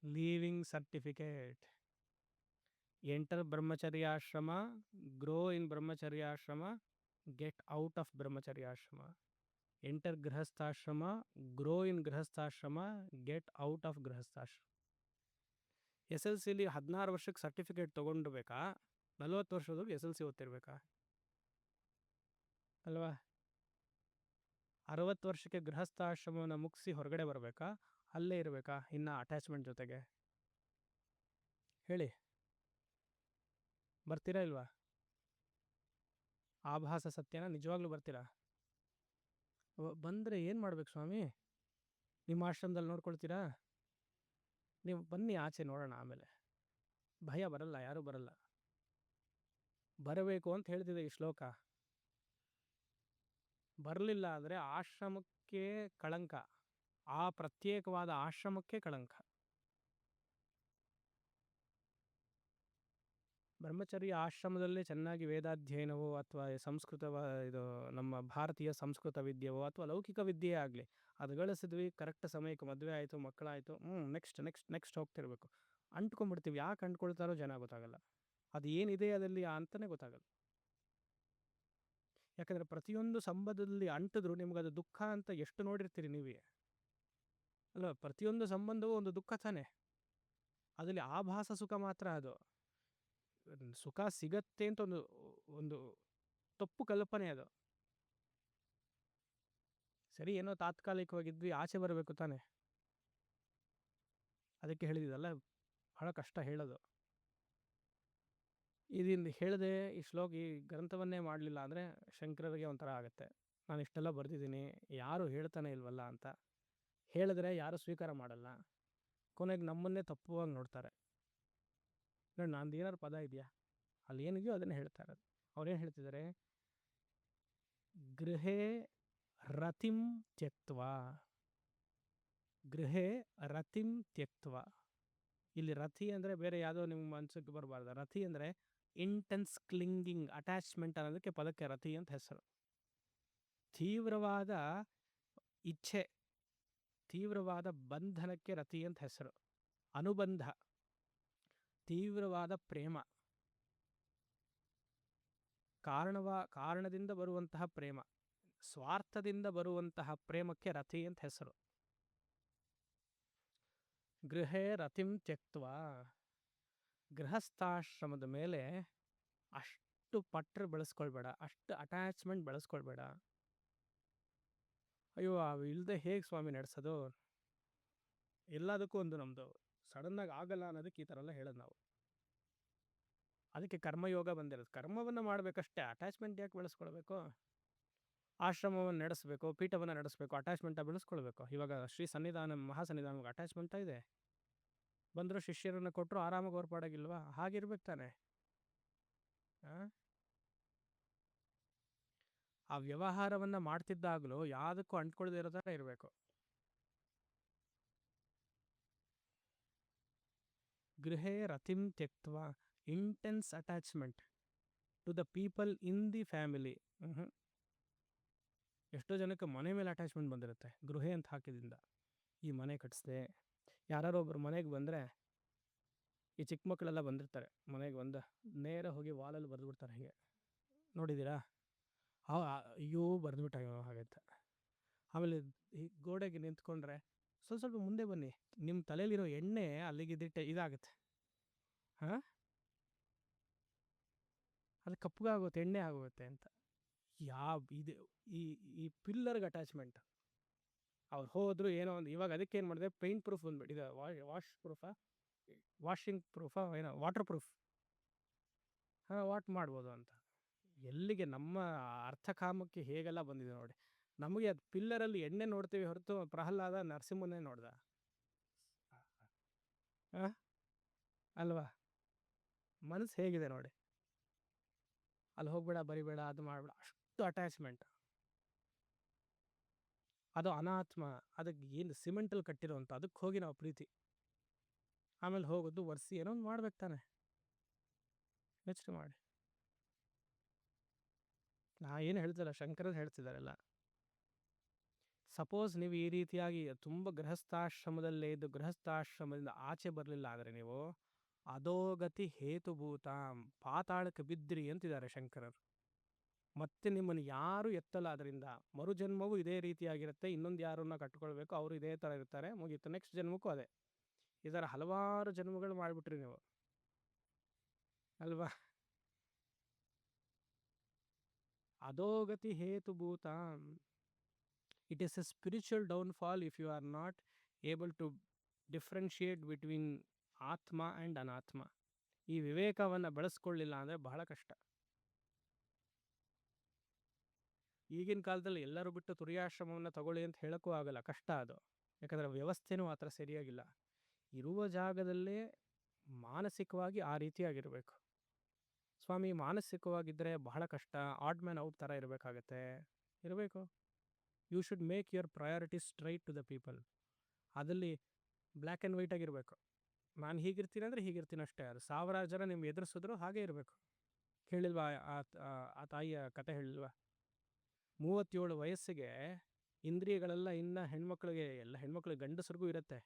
leaving certificate. Enter ಬ್ರಹ್ಮಚರ್ಯಾಶ್ರಮ, ಗ್ರೋ ಇನ್ ಬ್ರಹ್ಮಚರ್ಯಾಶ್ರಮ, ಗೆಟ್ ಔಟ್ ಆಫ್ ಬ್ರಹ್ಮಚರ್ಯಾಶ್ರಮ. ಎಂಟರ್ ಗೃಹಸ್ಥಾಶ್ರಮ, ಗ್ರೋ ಇನ್ ಗೃಹಸ್ಥಾಶ್ರಮ, ಗೆಟ್ ಔಟ್ ಆಫ್ ಗೃಹಸ್ಥಾಶ್ರಮ. SLCಲಿ 16 ವರ್ಷಕ್ಕೆ ಸರ್ಟಿಫಿಕೇಟ್ ತೊಗೊಂಡ್ಬೇಕಾ? 40 ವರ್ಷದವ್ರು SLC ಓದ್ತಿರ್ಬೇಕಾ? ಅಲ್ವಾ? 60 ವರ್ಷಕ್ಕೆ ಗೃಹಸ್ಥಾಶ್ರಮವನ್ನು ಮುಗಿಸಿ ಹೊರಗಡೆ ಬರಬೇಕಾ? ಅಲ್ಲೇ ಇರಬೇಕಾ ಇನ್ನು ಅಟ್ಯಾಚ್ಮೆಂಟ್ ಜೊತೆಗೆ? ಹೇಳಿ, ಬರ್ತೀರಾ ಇಲ್ವಾ? ಆಭಾಸ ಸತ್ಯನ ನಿಜವಾಗ್ಲೂ ಬರ್ತೀರಾ? ಬಂದರೆ ಏನು ಮಾಡ್ಬೇಕು ಸ್ವಾಮಿ? ನಿಮ್ಮ ಆಶ್ರಮದಲ್ಲಿ ನೋಡ್ಕೊಳ್ತೀರಾ? ನೀವು ಬನ್ನಿ ಆಚೆ ನೋಡೋಣ. ಆಮೇಲೆ ಭಯ ಬರಲ್ಲ, ಯಾರೂ ಬರಲ್ಲ. ಬರಬೇಕು ಅಂತ ಹೇಳ್ತಿದೆ ಈ ಶ್ಲೋಕ. ಬರಲಿಲ್ಲ ಅಂದರೆ ಆಶ್ರಮಕ್ಕೆ ಕಳಂಕ, ಆ ಪ್ರತ್ಯೇಕವಾದ ಆಶ್ರಮಕ್ಕೆ ಕಳಂಕ. ಬ್ರಹ್ಮಚರ್ಯ ಆಶ್ರಮದಲ್ಲೇ ಚೆನ್ನಾಗಿ ವೇದಾಧ್ಯಯನವೋ ಅಥವಾ ಸಂಸ್ಕೃತ ಇದು ನಮ್ಮ ಭಾರತೀಯ ಸಂಸ್ಕೃತ ವಿದ್ಯೆವೋ ಅಥವಾ ಲೌಕಿಕ ವಿದ್ಯೆ ಆಗಲಿ ಅದು ಗಳಿಸಿದ್ವಿ. ಕರೆಕ್ಟ್ ಸಮಯಕ್ಕೆ ಮದುವೆ ಆಯಿತು, ಮಕ್ಕಳಾಯಿತು, ನೆಕ್ಸ್ಟ್ ಹೋಗ್ತಿರ್ಬೇಕು. ಅಂಟ್ಕೊಂಡ್ಬಿಡ್ತೀವಿ. ಯಾಕೆ ಅಂಟ್ಕೊಳ್ತಾರೋ ಜನ ಗೊತ್ತಾಗಲ್ಲ. ಅದು ಏನಿದೆ ಅದಲ್ಲಿ ಅಂತಲೇ ಗೊತ್ತಾಗಲ್ಲ. ಯಾಕಂದರೆ ಪ್ರತಿಯೊಂದು ಸಂಬಂಧದಲ್ಲಿ ಅಂಟಿದ್ರು ನಿಮ್ಗೆ ಅದು ದುಃಖ ಅಂತ ಎಷ್ಟು ನೋಡಿರ್ತೀರಿ ನೀವೇ ಅಲ್ವ? ಪ್ರತಿಯೊಂದು ಸಂಬಂಧವೂ ಒಂದು ದುಃಖ ತಾನೆ. ಅದರಲ್ಲಿ ಆಭಾಸ ಸುಖ ಮಾತ್ರ. ಅದು ಸುಖ ಸಿಗತ್ತೆ ಅಂತ ಒಂದು ತಪ್ಪು ಕಲ್ಪನೆ ಅದು. ಸರಿ, ಏನೋ ತಾತ್ಕಾಲಿಕವಾಗಿದ್ವಿ, ಆಚೆ ಬರಬೇಕು ತಾನೆ. ಅದಕ್ಕೆ ಹೇಳಿದಿಲ್ಲ, ಬಹಳ ಕಷ್ಟ ಹೇಳೋದು. ಇದರಿಂದ ಹೇಳದೆ ಈ ಶ್ಲೋಕ ಈ ಗ್ರಂಥವನ್ನೇ ಮಾಡಲಿಲ್ಲ ಅಂದರೆ ಶಂಕರರಿಗೆ ಒಂಥರ ಆಗುತ್ತೆ. ನಾನು ಇಷ್ಟೆಲ್ಲ ಬರೆದಿದ್ದೀನಿ, ಯಾರು ಹೇಳ್ತಾನೆ ಇಲ್ವಲ್ಲ ಅಂತ. ಹೇಳಿದ್ರೆ ಯಾರು ಸ್ವೀಕಾರ ಮಾಡಲ್ಲ, ಕೊನೆಗೆ ನಮ್ಮನ್ನೇ ತಪ್ಪುವಾಗಿ ನೋಡ್ತಾರೆ. ನೋಡಿ, ನಂದು ಏನಾದ್ರು ಪದ ಇದೆಯಾ? ಅಲ್ಲಿ ಏನಿದೆಯೋ ಅದನ್ನೇ ಹೇಳ್ತಾ ಇರೋದು. ಅವ್ರೇನು ಹೇಳ್ತಿದ್ದಾರೆ? ಗೃಹೇ ರತಿಂ ತ್ಯಕ್ತ್ವಾ, ಗೃಹೇ ರತಿಂ ತ್ಯಕ್ತ್ವಾ. ಇಲ್ಲಿ ರತಿ ಅಂದರೆ ಬೇರೆ ಯಾವುದೋ ನಿಮ್ಮ ಮನಸ್ಸಿಗೆ ಬರಬಾರ್ದು. ರತಿ ಅಂದರೆ ಇಂಟೆನ್ಸ್ ಕ್ಲಿಂಗಿಂಗ್ ಅಟ್ಯಾಚ್ಮೆಂಟ್ ಅನ್ನೋದಕ್ಕೆ ಪದಕ್ಕೆ ರತಿ ಅಂತ ಹೆಸರು. ತೀವ್ರವಾದ ಇಚ್ಛೆ, ತೀವ್ರವಾದ ಬಂಧನಕ್ಕೆ ರತಿ ಅಂತ ಹೆಸರು. ಅನುಬಂಧ, ತೀವ್ರವಾದ ಪ್ರೇಮ, ಕಾರಣದಿಂದ ಬರುವಂತಹ ಪ್ರೇಮ, ಸ್ವಾರ್ಥದಿಂದ ಬರುವಂತಹ ಪ್ರೇಮಕ್ಕೆ ರತಿ ಅಂತ ಹೆಸರು. ಗೃಹೇ ರತಿಂ ತ್ಯಕ್ತ್ವಾ. ಗೃಹಸ್ಥಾಶ್ರಮದ ಮೇಲೆ ಅಷ್ಟು ಪಟ್ರೆ ಬೆಳೆಸ್ಕೊಳ್ಬೇಡ, ಅಷ್ಟು ಅಟ್ಯಾಚ್ಮೆಂಟ್ ಬೆಳೆಸ್ಕೊಳ್ಬೇಡ. ಅಯ್ಯೋ, ಅವು ಇಲ್ಲದೆ ಹೇಗೆ ಸ್ವಾಮಿ ನಡೆಸೋದು? ಎಲ್ಲದಕ್ಕೂ ಒಂದು ನಮ್ಮದು ಸಡನ್ನಾಗಿ ಆಗಲ್ಲ ಅನ್ನೋದಕ್ಕೆ ಈ ಥರ ಎಲ್ಲ ಹೇಳೋದು ನಾವು. ಅದಕ್ಕೆ ಕರ್ಮಯೋಗ ಬಂದಿರೋದು. ಕರ್ಮವನ್ನು ಮಾಡಬೇಕಷ್ಟೇ, ಅಟ್ಯಾಚ್ಮೆಂಟ್ ಯಾಕೆ ಬೆಳೆಸ್ಕೊಳ್ಬೇಕು? ಆಶ್ರಮವನ್ನು ನಡೆಸಬೇಕು, ಪೀಠವನ್ನು ನಡೆಸಬೇಕು, ಅಟ್ಯಾಚ್ಮೆಂಟ ಬೆಳೆಸ್ಕೊಳ್ಬೇಕು. ಇವಾಗ ಶ್ರೀ ಸನ್ನಿಧಾನ ಮಹಾಸನ್ನಿಧಾನಕ್ಕೆ ಅಟ್ಯಾಚ್ಮೆಂಟ ಇದೆ. ಬಂದರು ಶಿಷ್ಯರನ್ನು ಕೊಟ್ಟರು, ಆರಾಮಾಗಿ ಹೊರಪಾಡಾಗಿಲ್ವಾ? ಹಾಗಿರ್ಬೇಕು ತಾನೆ. ಆ ವ್ಯವಹಾರವನ್ನು ಮಾಡ್ತಿದ್ದಾಗಲೂ ಯಾವುದಕ್ಕೂ ಅಂಟ್ಕೊಳ್ದೇ ಇರೋ ಥರ ಇರಬೇಕು. ಗೃಹೇ ರತಿಂ ತ್ಯಕ್ತ್ವ intense attachment to the people in the family. ಎಷ್ಟೋ ಜನಕ್ಕೆ ಮನೆ ಮೇಲೆ ಅಟ್ಯಾಚ್ಮೆಂಟ್ ಬಂದಿರುತ್ತೆ ಗೃಹೆ ಅಂತ ಹಾಕಿದ್ರಿಂದ. ಈ ಮನೆ ಕಟ್ಟಿಸ್ದೆ, ಯಾರು ಒಬ್ರು ಮನೆಗೆ ಬಂದರೆ, ಈ ಚಿಕ್ಕ ಮಕ್ಕಳೆಲ್ಲ ಬಂದಿರ್ತಾರೆ ಮನೆಗೆ ಬಂದು ನೇರ ಹೋಗಿ ವಾಲಲ್ಲಿ ಬರೆದ್ಬಿಡ್ತಾರೆ. ಹೀಗೆ ನೋಡಿದ್ದೀರಾ? ಅಯ್ಯೋ ಬರೆದ್ಬಿಟ್ಟ ಹಾಗಂತ. ಆಮೇಲೆ ಈ ಗೋಡೆಗೆ ನಿಂತ್ಕೊಂಡ್ರೆ ಸ್ವಲ್ಪ ಮುಂದೆ ಬನ್ನಿ, ನಿಮ್ಮ ತಲೆಯಲ್ಲಿರೋ ಎಣ್ಣೆ ಅಲ್ಲಿಗಿದ್ದಿಟ್ಟೆ ಇದಾಗುತ್ತೆ. ಅದು ಕಪ್ಪಗಾಗುತ್ತೆ, ಎಣ್ಣೆ ಆಗೋಗುತ್ತೆ ಅಂತ. ಇದು ಈ ಪಿಲ್ಲರ್ಗೆ ಅಟ್ಯಾಚ್ಮೆಂಟ್. ಅವ್ರು ಹೋದ್ರು ಏನೋ ಒಂದು. ಇವಾಗ ಅದಕ್ಕೆ ಏನು ಮಾಡಿದೆ, ಪೇಂಟ್ ಪ್ರೂಫ್ ಬಂದ್ಬಿಟ್ಟು ಇದು ವಾಷಿಂಗ್ ಪ್ರೂಫಾ ಏನೋ ವಾಟರ್ ಪ್ರೂಫ್. ವಾಟ್ ಮಾಡ್ಬೋದು ಅಂತ. ಎಲ್ಲಿಗೆ ನಮ್ಮ ಅರ್ಥಕಾಮಕ್ಕೆ ಹೇಗೆಲ್ಲ ಬಂದಿದೆ ನೋಡಿ. ನಮಗೆ ಅದು ಪಿಲ್ಲರಲ್ಲಿ ಎಣ್ಣೆ ನೋಡ್ತೀವಿ ಹೊರತು ಪ್ರಹ್ಲಾದ ನರಸಿಂಹನೇ ನೋಡ್ದ ಅಲ್ವಾ? ಮನಸ್ಸು ಹೇಗಿದೆ ನೋಡಿ. ಅಲ್ಲಿ ಹೋಗ್ಬೇಡ, ಬರಿಬೇಡ, ಅದು ಮಾಡಬೇಡ, ಅಷ್ಟು ಅಟ್ಯಾಚ್ಮೆಂಟ್. ಅದು ಅನಾತ್ಮ. ಅದಕ್ಕೆ ಏನು ಸಿಮೆಂಟಲ್ಲಿ ಕಟ್ಟಿರೋಂಥ ಅದಕ್ಕೆ ಹೋಗಿ ನಾವು ಪ್ರೀತಿ. ಆಮೇಲೆ ಹೋಗೋದು ಒರೆಸಿ ಏನೋ ಒಂದು ಮಾಡ್ಬೇಕು ತಾನೆ. ಯೋಚನೆ ಮಾಡಿ. ನಾ ಏನು ಹೇಳ್ತಿಲ್ಲ, ಶಂಕರರು ಹೇಳ್ತಿದ್ದಾರೆಲ್ಲ. ಸಪೋಸ್ ನೀವು ಈ ರೀತಿಯಾಗಿ ತುಂಬ ಗೃಹಸ್ಥಾಶ್ರಮದಲ್ಲೇ ಇದ್ದು ಗೃಹಸ್ಥಾಶ್ರಮದಿಂದ ಆಚೆ ಬರಲಿಲ್ಲ ಆದರೆ ನೀವು ಅಧೋಗತಿ ಹೇತುಭೂತ, ಪಾತಾಳಕ್ಕೆ ಬಿದ್ದಿರಿ ಅಂತಿದ್ದಾರೆ ಶಂಕರರು. ಮತ್ತೆ ನಿಮ್ಮನ್ನು ಯಾರು ಎತ್ತಲ್ಲ. ಅದರಿಂದ ಮರುಜನ್ಮವೂ ಇದೇ ರೀತಿಯಾಗಿರುತ್ತೆ. ಇನ್ನೊಂದು ಯಾರನ್ನ ಕಟ್ಕೊಳ್ಬೇಕು, ಅವರು ಇದೇ ಥರ ಇರ್ತಾರೆ, ಮುಗೀತು. ನೆಕ್ಸ್ಟ್ ಜನ್ಮಕ್ಕೂ ಅದೇ. ಇದರ ಹಲವಾರು ಜನ್ಮಗಳು ಮಾಡಿಬಿಟ್ರಿ ನೀವು ಅಲ್ವಾ? ಅಧೋಗತಿ ಹೇತುಭೂತ. It is a spiritual downfall if you are not able to differentiate between ಆತ್ಮ ಆ್ಯಂಡ್ ಅನಾತ್ಮ. ಈ ವಿವೇಕವನ್ನು ಬೆಳೆಸ್ಕೊಳ್ಳಿಲ್ಲ ಅಂದರೆ ಬಹಳ ಕಷ್ಟ. ಈಗಿನ ಕಾಲದಲ್ಲಿ ಎಲ್ಲರೂ ಬಿಟ್ಟು ತುರ್ಯಾಶ್ರಮವನ್ನು ತಗೊಳ್ಳಿ ಅಂತ ಹೇಳೋಕ್ಕೂ ಆಗಲ್ಲ, ಕಷ್ಟ ಅದು. ಯಾಕಂದರೆ ವ್ಯವಸ್ಥೆನೂ ಆ ಥರ ಸರಿಯಾಗಿಲ್ಲ. ಇರುವ ಜಾಗದಲ್ಲೇ ಮಾನಸಿಕವಾಗಿ ಆ ರೀತಿಯಾಗಿರಬೇಕು. ಸ್ವಾಮಿ ಮಾನಸಿಕವಾಗಿದ್ದರೆ ಬಹಳ ಕಷ್ಟ. ಆಡ್ ಮ್ಯಾನ್ ಔಟ್ ಥರ ಇರಬೇಕಾಗತ್ತೆ. ಇರಬೇಕು. You should make your priority straight to the people. ಅದಲ್ಲಿ ಬ್ಲ್ಯಾಕ್ ಆ್ಯಂಡ್ ವೈಟ್ ಆಗಿರಬೇಕು. ನಾನು ಹೀಗಿರ್ತೀನಿ ಅಂದರೆ ಹೀಗಿರ್ತೀನಿ ಅಷ್ಟೇ. ಅದು 1000 ಜನ ನಿಮ್ಗೆ ಎದುರಿಸಿದ್ರು ಹಾಗೇ ಇರಬೇಕು. ಕೇಳಿಲ್ವಾ ಆ ತಾಯಿಯ ಕತೆ ಹೇಳಿಲ್ವಾ? 37 ವಯಸ್ಸಿಗೆ ಇಂದ್ರಿಯಗಳೆಲ್ಲ ಇನ್ನು ಹೆಣ್ಮಕ್ಳಿಗೆ, ಎಲ್ಲ ಹೆಣ್ಮಕ್ಳಿಗೆ ಗಂಡಸರಿಗೂ ಇರುತ್ತೆ,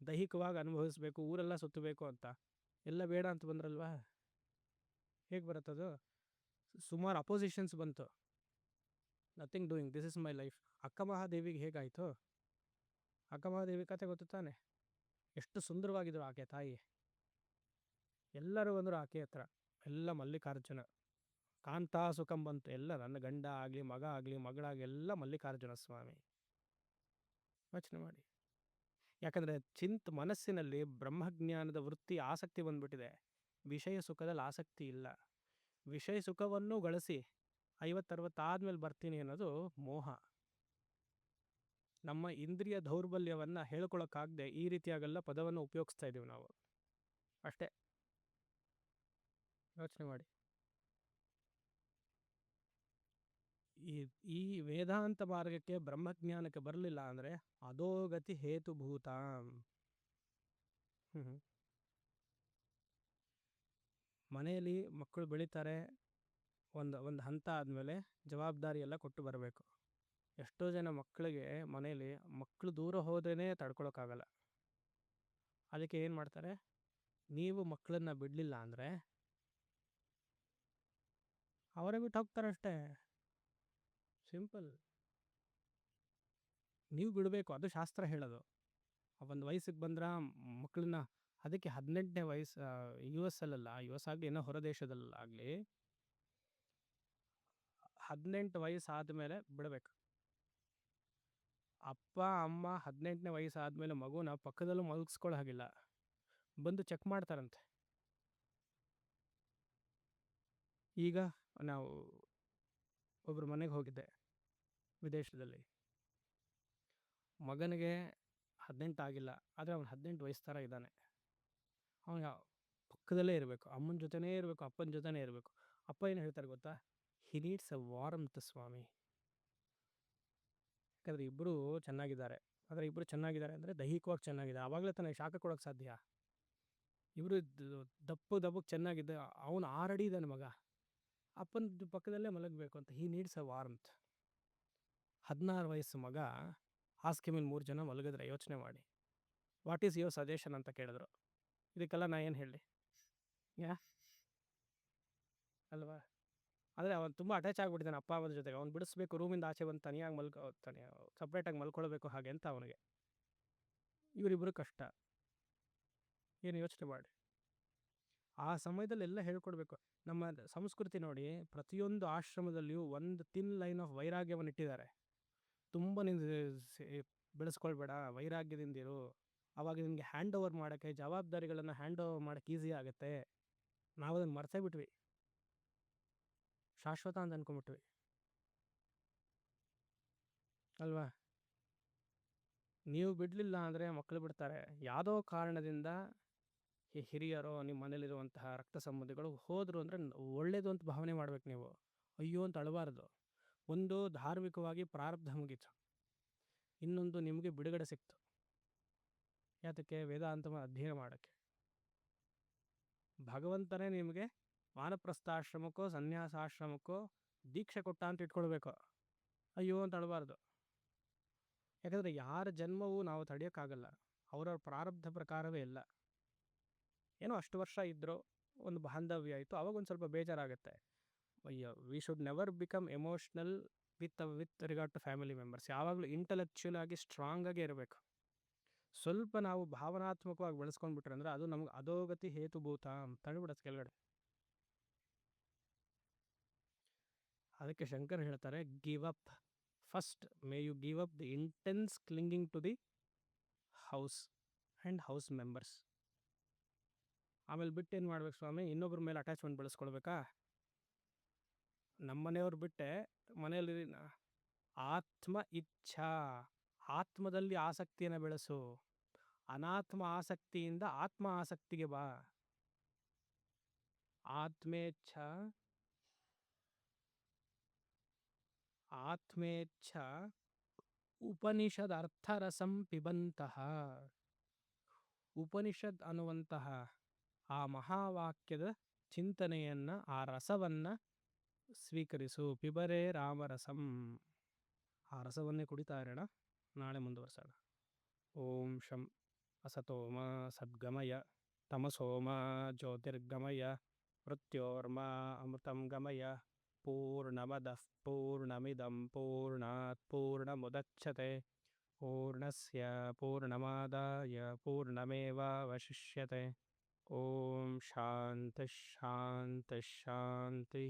ದೈಹಿಕವಾಗಿ ಅನುಭವಿಸ್ಬೇಕು, ಊರೆಲ್ಲ ಸುತ್ತಬೇಕು ಅಂತ. ಎಲ್ಲ ಬೇಡ ಅಂತ ಬಂದ್ರಲ್ವಾ? ಹೇಗೆ ಬರುತ್ತದು? ಸುಮಾರು ಅಪೋಸಿಷನ್ಸ್ ಬಂತು. Nothing doing, this is my life. ಅಕ್ಕ ಮಹಾದೇವಿಗೆ ಹೇಗಾಯಿತು? ಅಕ್ಕ ಮಹಾದೇವಿ ಕತೆ ಗೊತ್ತು ತಾನೆ? ಎಷ್ಟು ಸುಂದರವಾಗಿದ್ರು ಆಕೆ ತಾಯಿ. ಎಲ್ಲರೂ ಬಂದರು ಆಕೆ ಹತ್ರ, ಎಲ್ಲ ಮಲ್ಲಿಕಾರ್ಜುನ. ಕಾಂತಾ ಸುಖಂ ಬಂತು. ಎಲ್ಲ ನನ್ನ ಗಂಡ ಆಗಲಿ, ಮಗ ಆಗಲಿ, ಮಗಳಾಗಲಿ, ಎಲ್ಲ ಮಲ್ಲಿಕಾರ್ಜುನ ಸ್ವಾಮಿ. ಯೋಚನೆ ಮಾಡಿ. ಯಾಕಂದರೆ ಮನಸ್ಸಿನಲ್ಲಿ ಬ್ರಹ್ಮಜ್ಞಾನದ ವೃತ್ತಿ ಆಸಕ್ತಿ ಬಂದ್ಬಿಟ್ಟಿದೆ. ವಿಷಯ ಸುಖದಲ್ಲಿ ಆಸಕ್ತಿ ಇಲ್ಲ. ವಿಷಯ ಸುಖವನ್ನು ಗಳಿಸಿ 50-60 ಆದಮೇಲೆ ಬರ್ತೀನಿ ಅನ್ನೋದು ಮೋಹ. ನಮ್ಮ ಇಂದ್ರಿಯ ದೌರ್ಬಲ್ಯವನ್ನು ಹೇಳ್ಕೊಳಕ್ಕಾಗದೆ ಈ ರೀತಿಯಾಗೆಲ್ಲ ಪದವನ್ನು ಉಪಯೋಗಿಸ್ತಾ ಇದ್ದೀವಿ ನಾವು ಅಷ್ಟೇ. ಯೋಚನೆ ಮಾಡಿ. ಈ ವೇದಾಂತ ಮಾರ್ಗಕ್ಕೆ, ಬ್ರಹ್ಮಜ್ಞಾನಕ್ಕೆ ಬರಲಿಲ್ಲ ಅಂದರೆ ಅಧೋಗತಿ ಹೇತುಭೂತ. ಮನೆಯಲ್ಲಿ ಮಕ್ಕಳು ಬೆಳೀತಾರೆ, ಒಂದು ಹಂತ ಆದಮೇಲೆ ಜವಾಬ್ದಾರಿ ಎಲ್ಲ ಕೊಟ್ಟು ಬರಬೇಕು. ಎಷ್ಟೋ ಜನ ಮಕ್ಕಳಿಗೆ ಮನೆಯಲ್ಲಿ ಮಕ್ಕಳು ದೂರ ಹೋದ್ರೇ ತಡ್ಕೊಳಕ್ಕಾಗಲ್ಲ. ಅದಕ್ಕೆ ಏನು ಮಾಡ್ತಾರೆ, ನೀವು ಮಕ್ಕಳನ್ನ ಬಿಡಲಿಲ್ಲ ಅಂದರೆ ಅವರೇ ಬಿಟ್ಟು ಹೋಗ್ತಾರೆ ಅಷ್ಟೇ. ಸಿಂಪಲ್. ನೀವು ಬಿಡಬೇಕು, ಅದು ಶಾಸ್ತ್ರ ಹೇಳೋದು. ಒಂದು ವಯಸ್ಸಿಗೆ ಬಂದ್ರೆ ಮಕ್ಕಳನ್ನ, ಅದಕ್ಕೆ 18ನೇ ವಯಸ್ಸು, US ಅಲ್ಲ, US ಆಗಲಿ ಏನೋ ಹೊರ ದೇಶದಲ್ಲಾಗಲಿ 18 ವಯಸ್ಸಾದಮೇಲೆ ಬಿಡಬೇಕು. ಅಪ್ಪ ಅಮ್ಮ 18ನೇ ವಯಸ್ಸಾದಮೇಲೆ ಮಗುನ ಪಕ್ಕದಲ್ಲೂ ಮಲಗಿಸ್ಕೊಳ್ಳೋ ಹಾಗಿಲ್ಲ, ಬಂದು ಚೆಕ್ ಮಾಡ್ತಾರಂತೆ. ಈಗ ನಾವು ಒಬ್ಬರು ಮನೆಗೆ ಹೋಗಿದ್ದೆ ವಿದೇಶದಲ್ಲಿ. ಮಗನಿಗೆ 18 ಆಗಿಲ್ಲ, ಆದರೆ ಅವನು 18 ವಯಸ್ಸು ಥರ ಇದ್ದಾನೆ. ಅವನು ಪಕ್ಕದಲ್ಲೇ ಇರಬೇಕು, ಅಮ್ಮನ ಜೊತೆನೇ ಇರಬೇಕು, ಅಪ್ಪನ ಜೊತೆನೇ ಇರಬೇಕು. ಅಪ್ಪ ಏನು ಹೇಳ್ತಾರೆ ಗೊತ್ತಾ? ಹಿ ನೀಡ್ಸ್ ಅ ವಾರ್ಮ್ತ್ ಸ್ವಾಮಿ. ಯಾಕಂದರೆ ಇಬ್ಬರು ಚೆನ್ನಾಗಿದ್ದಾರೆ. ಆದರೆ ಇಬ್ಬರು ಚೆನ್ನಾಗಿದ್ದಾರೆ ಅಂದರೆ ದೈಹಿಕವಾಗಿ ಚೆನ್ನಾಗಿದೆ, ಆವಾಗಲೇ ತಾನೇ ಶಾಖ ಕೊಡೋಕ್ಕೆ ಸಾಧ್ಯ. ಇವರು ದಪ್ಪಕ್ಕೆ ಚೆನ್ನಾಗಿದ್ದ, ಅವನು 6 ಅಡಿ ಇದ್ದಾನೆ ಮಗ, ಅಪ್ಪನ ಪಕ್ಕದಲ್ಲೇ ಮಲಗಬೇಕು ಅಂತ. ಹಿ ನೀಡ್ಸ್ ಅ ವಾರ್ಮ್ತ್. 16 ವಯಸ್ಸು ಮಗ ಹಾಸಿಗೆ ಮೇಲೆ 3 ಜನ ಮಲಗಿದ್ರೆ ಯೋಚನೆ ಮಾಡಿ. ವಾಟ್ ಈಸ್ ಯುವರ್ ಸಜೆಷನ್ ಅಂತ ಕೇಳಿದ್ರು. ಇದಕ್ಕೆಲ್ಲ ನಾ ಏನು ಹೇಳಿ? ಯಾ ಅಲ್ವಾ? ಆದರೆ ಅವನು ತುಂಬ ಅಟ್ಯಾಚ್ ಆಗಿಬಿಟ್ಟಿದ್ದಾನೆ ಅಪ್ಪ ಅಮ್ಮನ ಜೊತೆಗೆ. ಅವ್ನು ಬಿಡಿಸ್ಬೇಕು, ರೂಮಿಂದ ಆಚೆ ಬಂದು ತನಿಯಾಗಿ ಸಪ್ರೇಟಾಗಿ ಮಲ್ಕೊಳ್ಬೇಕು ಹಾಗೆ ಅಂತ ಅವನಿಗೆ. ಇವರಿಬ್ಬರು ಕಷ್ಟ. ಏನು ಯೋಚನೆ ಮಾಡಿ. ಆ ಸಮಯದಲ್ಲಿ ಎಲ್ಲ ಹೇಳ್ಕೊಡ್ಬೇಕು. ನಮ್ಮ ಸಂಸ್ಕೃತಿ ನೋಡಿ, ಪ್ರತಿಯೊಂದು ಆಶ್ರಮದಲ್ಲಿಯೂ ಒಂದು ತಿನ್ ಲೈನ್ ಆಫ್ ವೈರಾಗ್ಯವನ್ನು ಇಟ್ಟಿದ್ದಾರೆ. ತುಂಬ ನೀನು ಬೆಳೆಸ್ಕೊಳ್ಬೇಡ, ವೈರಾಗ್ಯದಿಂದಿರು, ಆವಾಗ ನಿನಗೆ ಹ್ಯಾಂಡ್ ಓವರ್ ಮಾಡೋಕ್ಕೆ, ಜವಾಬ್ದಾರಿಗಳನ್ನು ಹ್ಯಾಂಡ್ ಓವರ್ ಮಾಡೋಕ್ಕೆ ಈಸಿ ಆಗುತ್ತೆ. ನಾವು ಅದನ್ನು ಮರ್ತೇ ಬಿಟ್ವಿ, ಶಾಶ್ವತ ಅಂತ ಅಂದ್ಕೊಂಡ್ಬಿಟ್ವಿ ಅಲ್ವಾ? ನೀವು ಬಿಡಲಿಲ್ಲ ಅಂದರೆ ಮಕ್ಕಳು ಬಿಡ್ತಾರೆ. ಯಾವುದೋ ಕಾರಣದಿಂದ ಹಿರಿಯರೋ ನಿಮ್ಮ ಮನೇಲಿರುವಂತಹ ರಕ್ತ ಸಂಬಂಧಿಗಳು ಹೋದರು ಅಂದರೆ ಒಳ್ಳೇದು ಅಂತ ಭಾವನೆ ಮಾಡ್ಬೇಕು ನೀವು. ಅಯ್ಯೋ ಅಂತ ಅಳಬಾರ್ದು. ಒಂದು ಧಾರ್ಮಿಕವಾಗಿ ಪ್ರಾರಬ್ಧ ಮುಗೀತು, ಇನ್ನೊಂದು ನಿಮಗೆ ಬಿಡುಗಡೆ ಸಿಕ್ತು. ಯಾತಕ್ಕೆ? ವೇದಾಂತ ಅಧ್ಯಯನ ಮಾಡೋಕ್ಕೆ. ಭಗವಂತನೇ ನಿಮಗೆ ವಾನಪ್ರಸ್ಥಾಶ್ರಮಕ್ಕೋ ಸನ್ಯಾಸಾಶ್ರಮಕ್ಕೋ ದೀಕ್ಷೆ ಕೊಟ್ಟ ಅಂತ ಇಟ್ಕೊಳ್ಬೇಕು. ಅಯ್ಯೋ ಅಂತ ಅಳಬಾರ್ದು. ಯಾಕಂದರೆ ಯಾರ ಜನ್ಮವೂ ನಾವು ತಡೆಯೋಕ್ಕಾಗಲ್ಲ, ಅವರವ್ರ ಪ್ರಾರಬ್ಧ ಪ್ರಕಾರವೇ ಎಲ್ಲ. ಏನೋ ಅಷ್ಟು ವರ್ಷ ಇದ್ದರು, ಒಂದು ಬಾಂಧವ್ಯ ಆಯಿತು, ಅವಾಗ ಒಂದು ಸ್ವಲ್ಪ ಬೇಜಾರಾಗುತ್ತೆ. ಅಯ್ಯೋ, we should never become emotional with regard to family members. ಯಾವಾಗಲೂ ಇಂಟಲೆಕ್ಚುಯಲ್ ಆಗಿ ಸ್ಟ್ರಾಂಗ್ ಆಗಿ ಇರಬೇಕು. ಸ್ವಲ್ಪ ನಾವು ಭಾವನಾತ್ಮಕವಾಗಿ ಬೆಳೆಸ್ಕೊಂಡ್ಬಿಟ್ರೆ ಅಂದರೆ ಅದು ನಮ್ಗೆ ಅಧೋಗತಿ ಹೇತುಭೂತ ಅಂತ ತಳ್ಳಿಬಿಡತ್ತೆ ಕೆಳಗಡೆ. ಅದಕ್ಕೆ ಶಂಕರ್ ಹೇಳ್ತಾರೆ, give up first. May you give up the intense clinging to the house and house members. ಆಮೇಲೆ ಬಿಟ್ಟು ಏನು ಮಾಡ್ಬೇಕು ಸ್ವಾಮಿ? ಇನ್ನೊಬ್ಬರ ಮೇಲೆ ಅಟ್ಯಾಚ್ಮೆಂಟ್ ಬೆಳೆಸ್ಕೊಳ್ಬೇಕಾ? ನಮ್ಮ ಮನೆಯವ್ರು ಬಿಟ್ಟೆ ಮನೆಯಲ್ಲಿ ಆತ್ಮ ಇಚ್ಛಾ, ಆತ್ಮದಲ್ಲಿ ಆಸಕ್ತಿಯನ್ನು ಬೆಳೆಸು. ಅನಾತ್ಮ ಆಸಕ್ತಿಯಿಂದ ಆತ್ಮ ಆಸಕ್ತಿಗೆ ಬಾ. ಆತ್ಮೇಚ್ಛ ಉಪನಿಷದ್ ಅರ್ಥರಸಂ ಪಿಬಂತಹ. ಉಪನಿಷದ್ ಅನ್ನುವಂತಹ ಆ ಮಹಾವಾಕ್ಯದ ಚಿಂತನೆಯನ್ನು, ಆ ರಸವನ್ನು ಸ್ವೀಕರಿಸು. ಪಿಬರೇ ರಾಮರಸಂ. ಆ ರಸವನ್ನೇ ಕುಡಿತಾ ಇರೋಣ. ನಾಳೆ ಮುಂದುವರ್ಸೋಣ. ಓಂ ಶಂ ಅಸತೋಮ ಸದ್ಗಮಯ ತಮಸೋಮ ಜ್ಯೋತಿರ್ಗಮಯ ಮೃತ್ಯೋರ್ಮಾ ಅಮೃತಂ ಗಮಯ. ಪೂರ್ಣಮದಃ ಪೂರ್ಣಮಿದಂ ಪೂರ್ಣಾತ್ ಪೂರ್ಣಮುದಚ್ಯತೆ ಪೂರ್ಣಸ್ಯ ಪೂರ್ಣಮಾದಾಯ ಪೂರ್ಣಮೇವಾವಶಿಷ್ಯತೆ. ಓಂ ಶಾಂತಿ ಶಾಂತಿ ಶಾಂತಿ.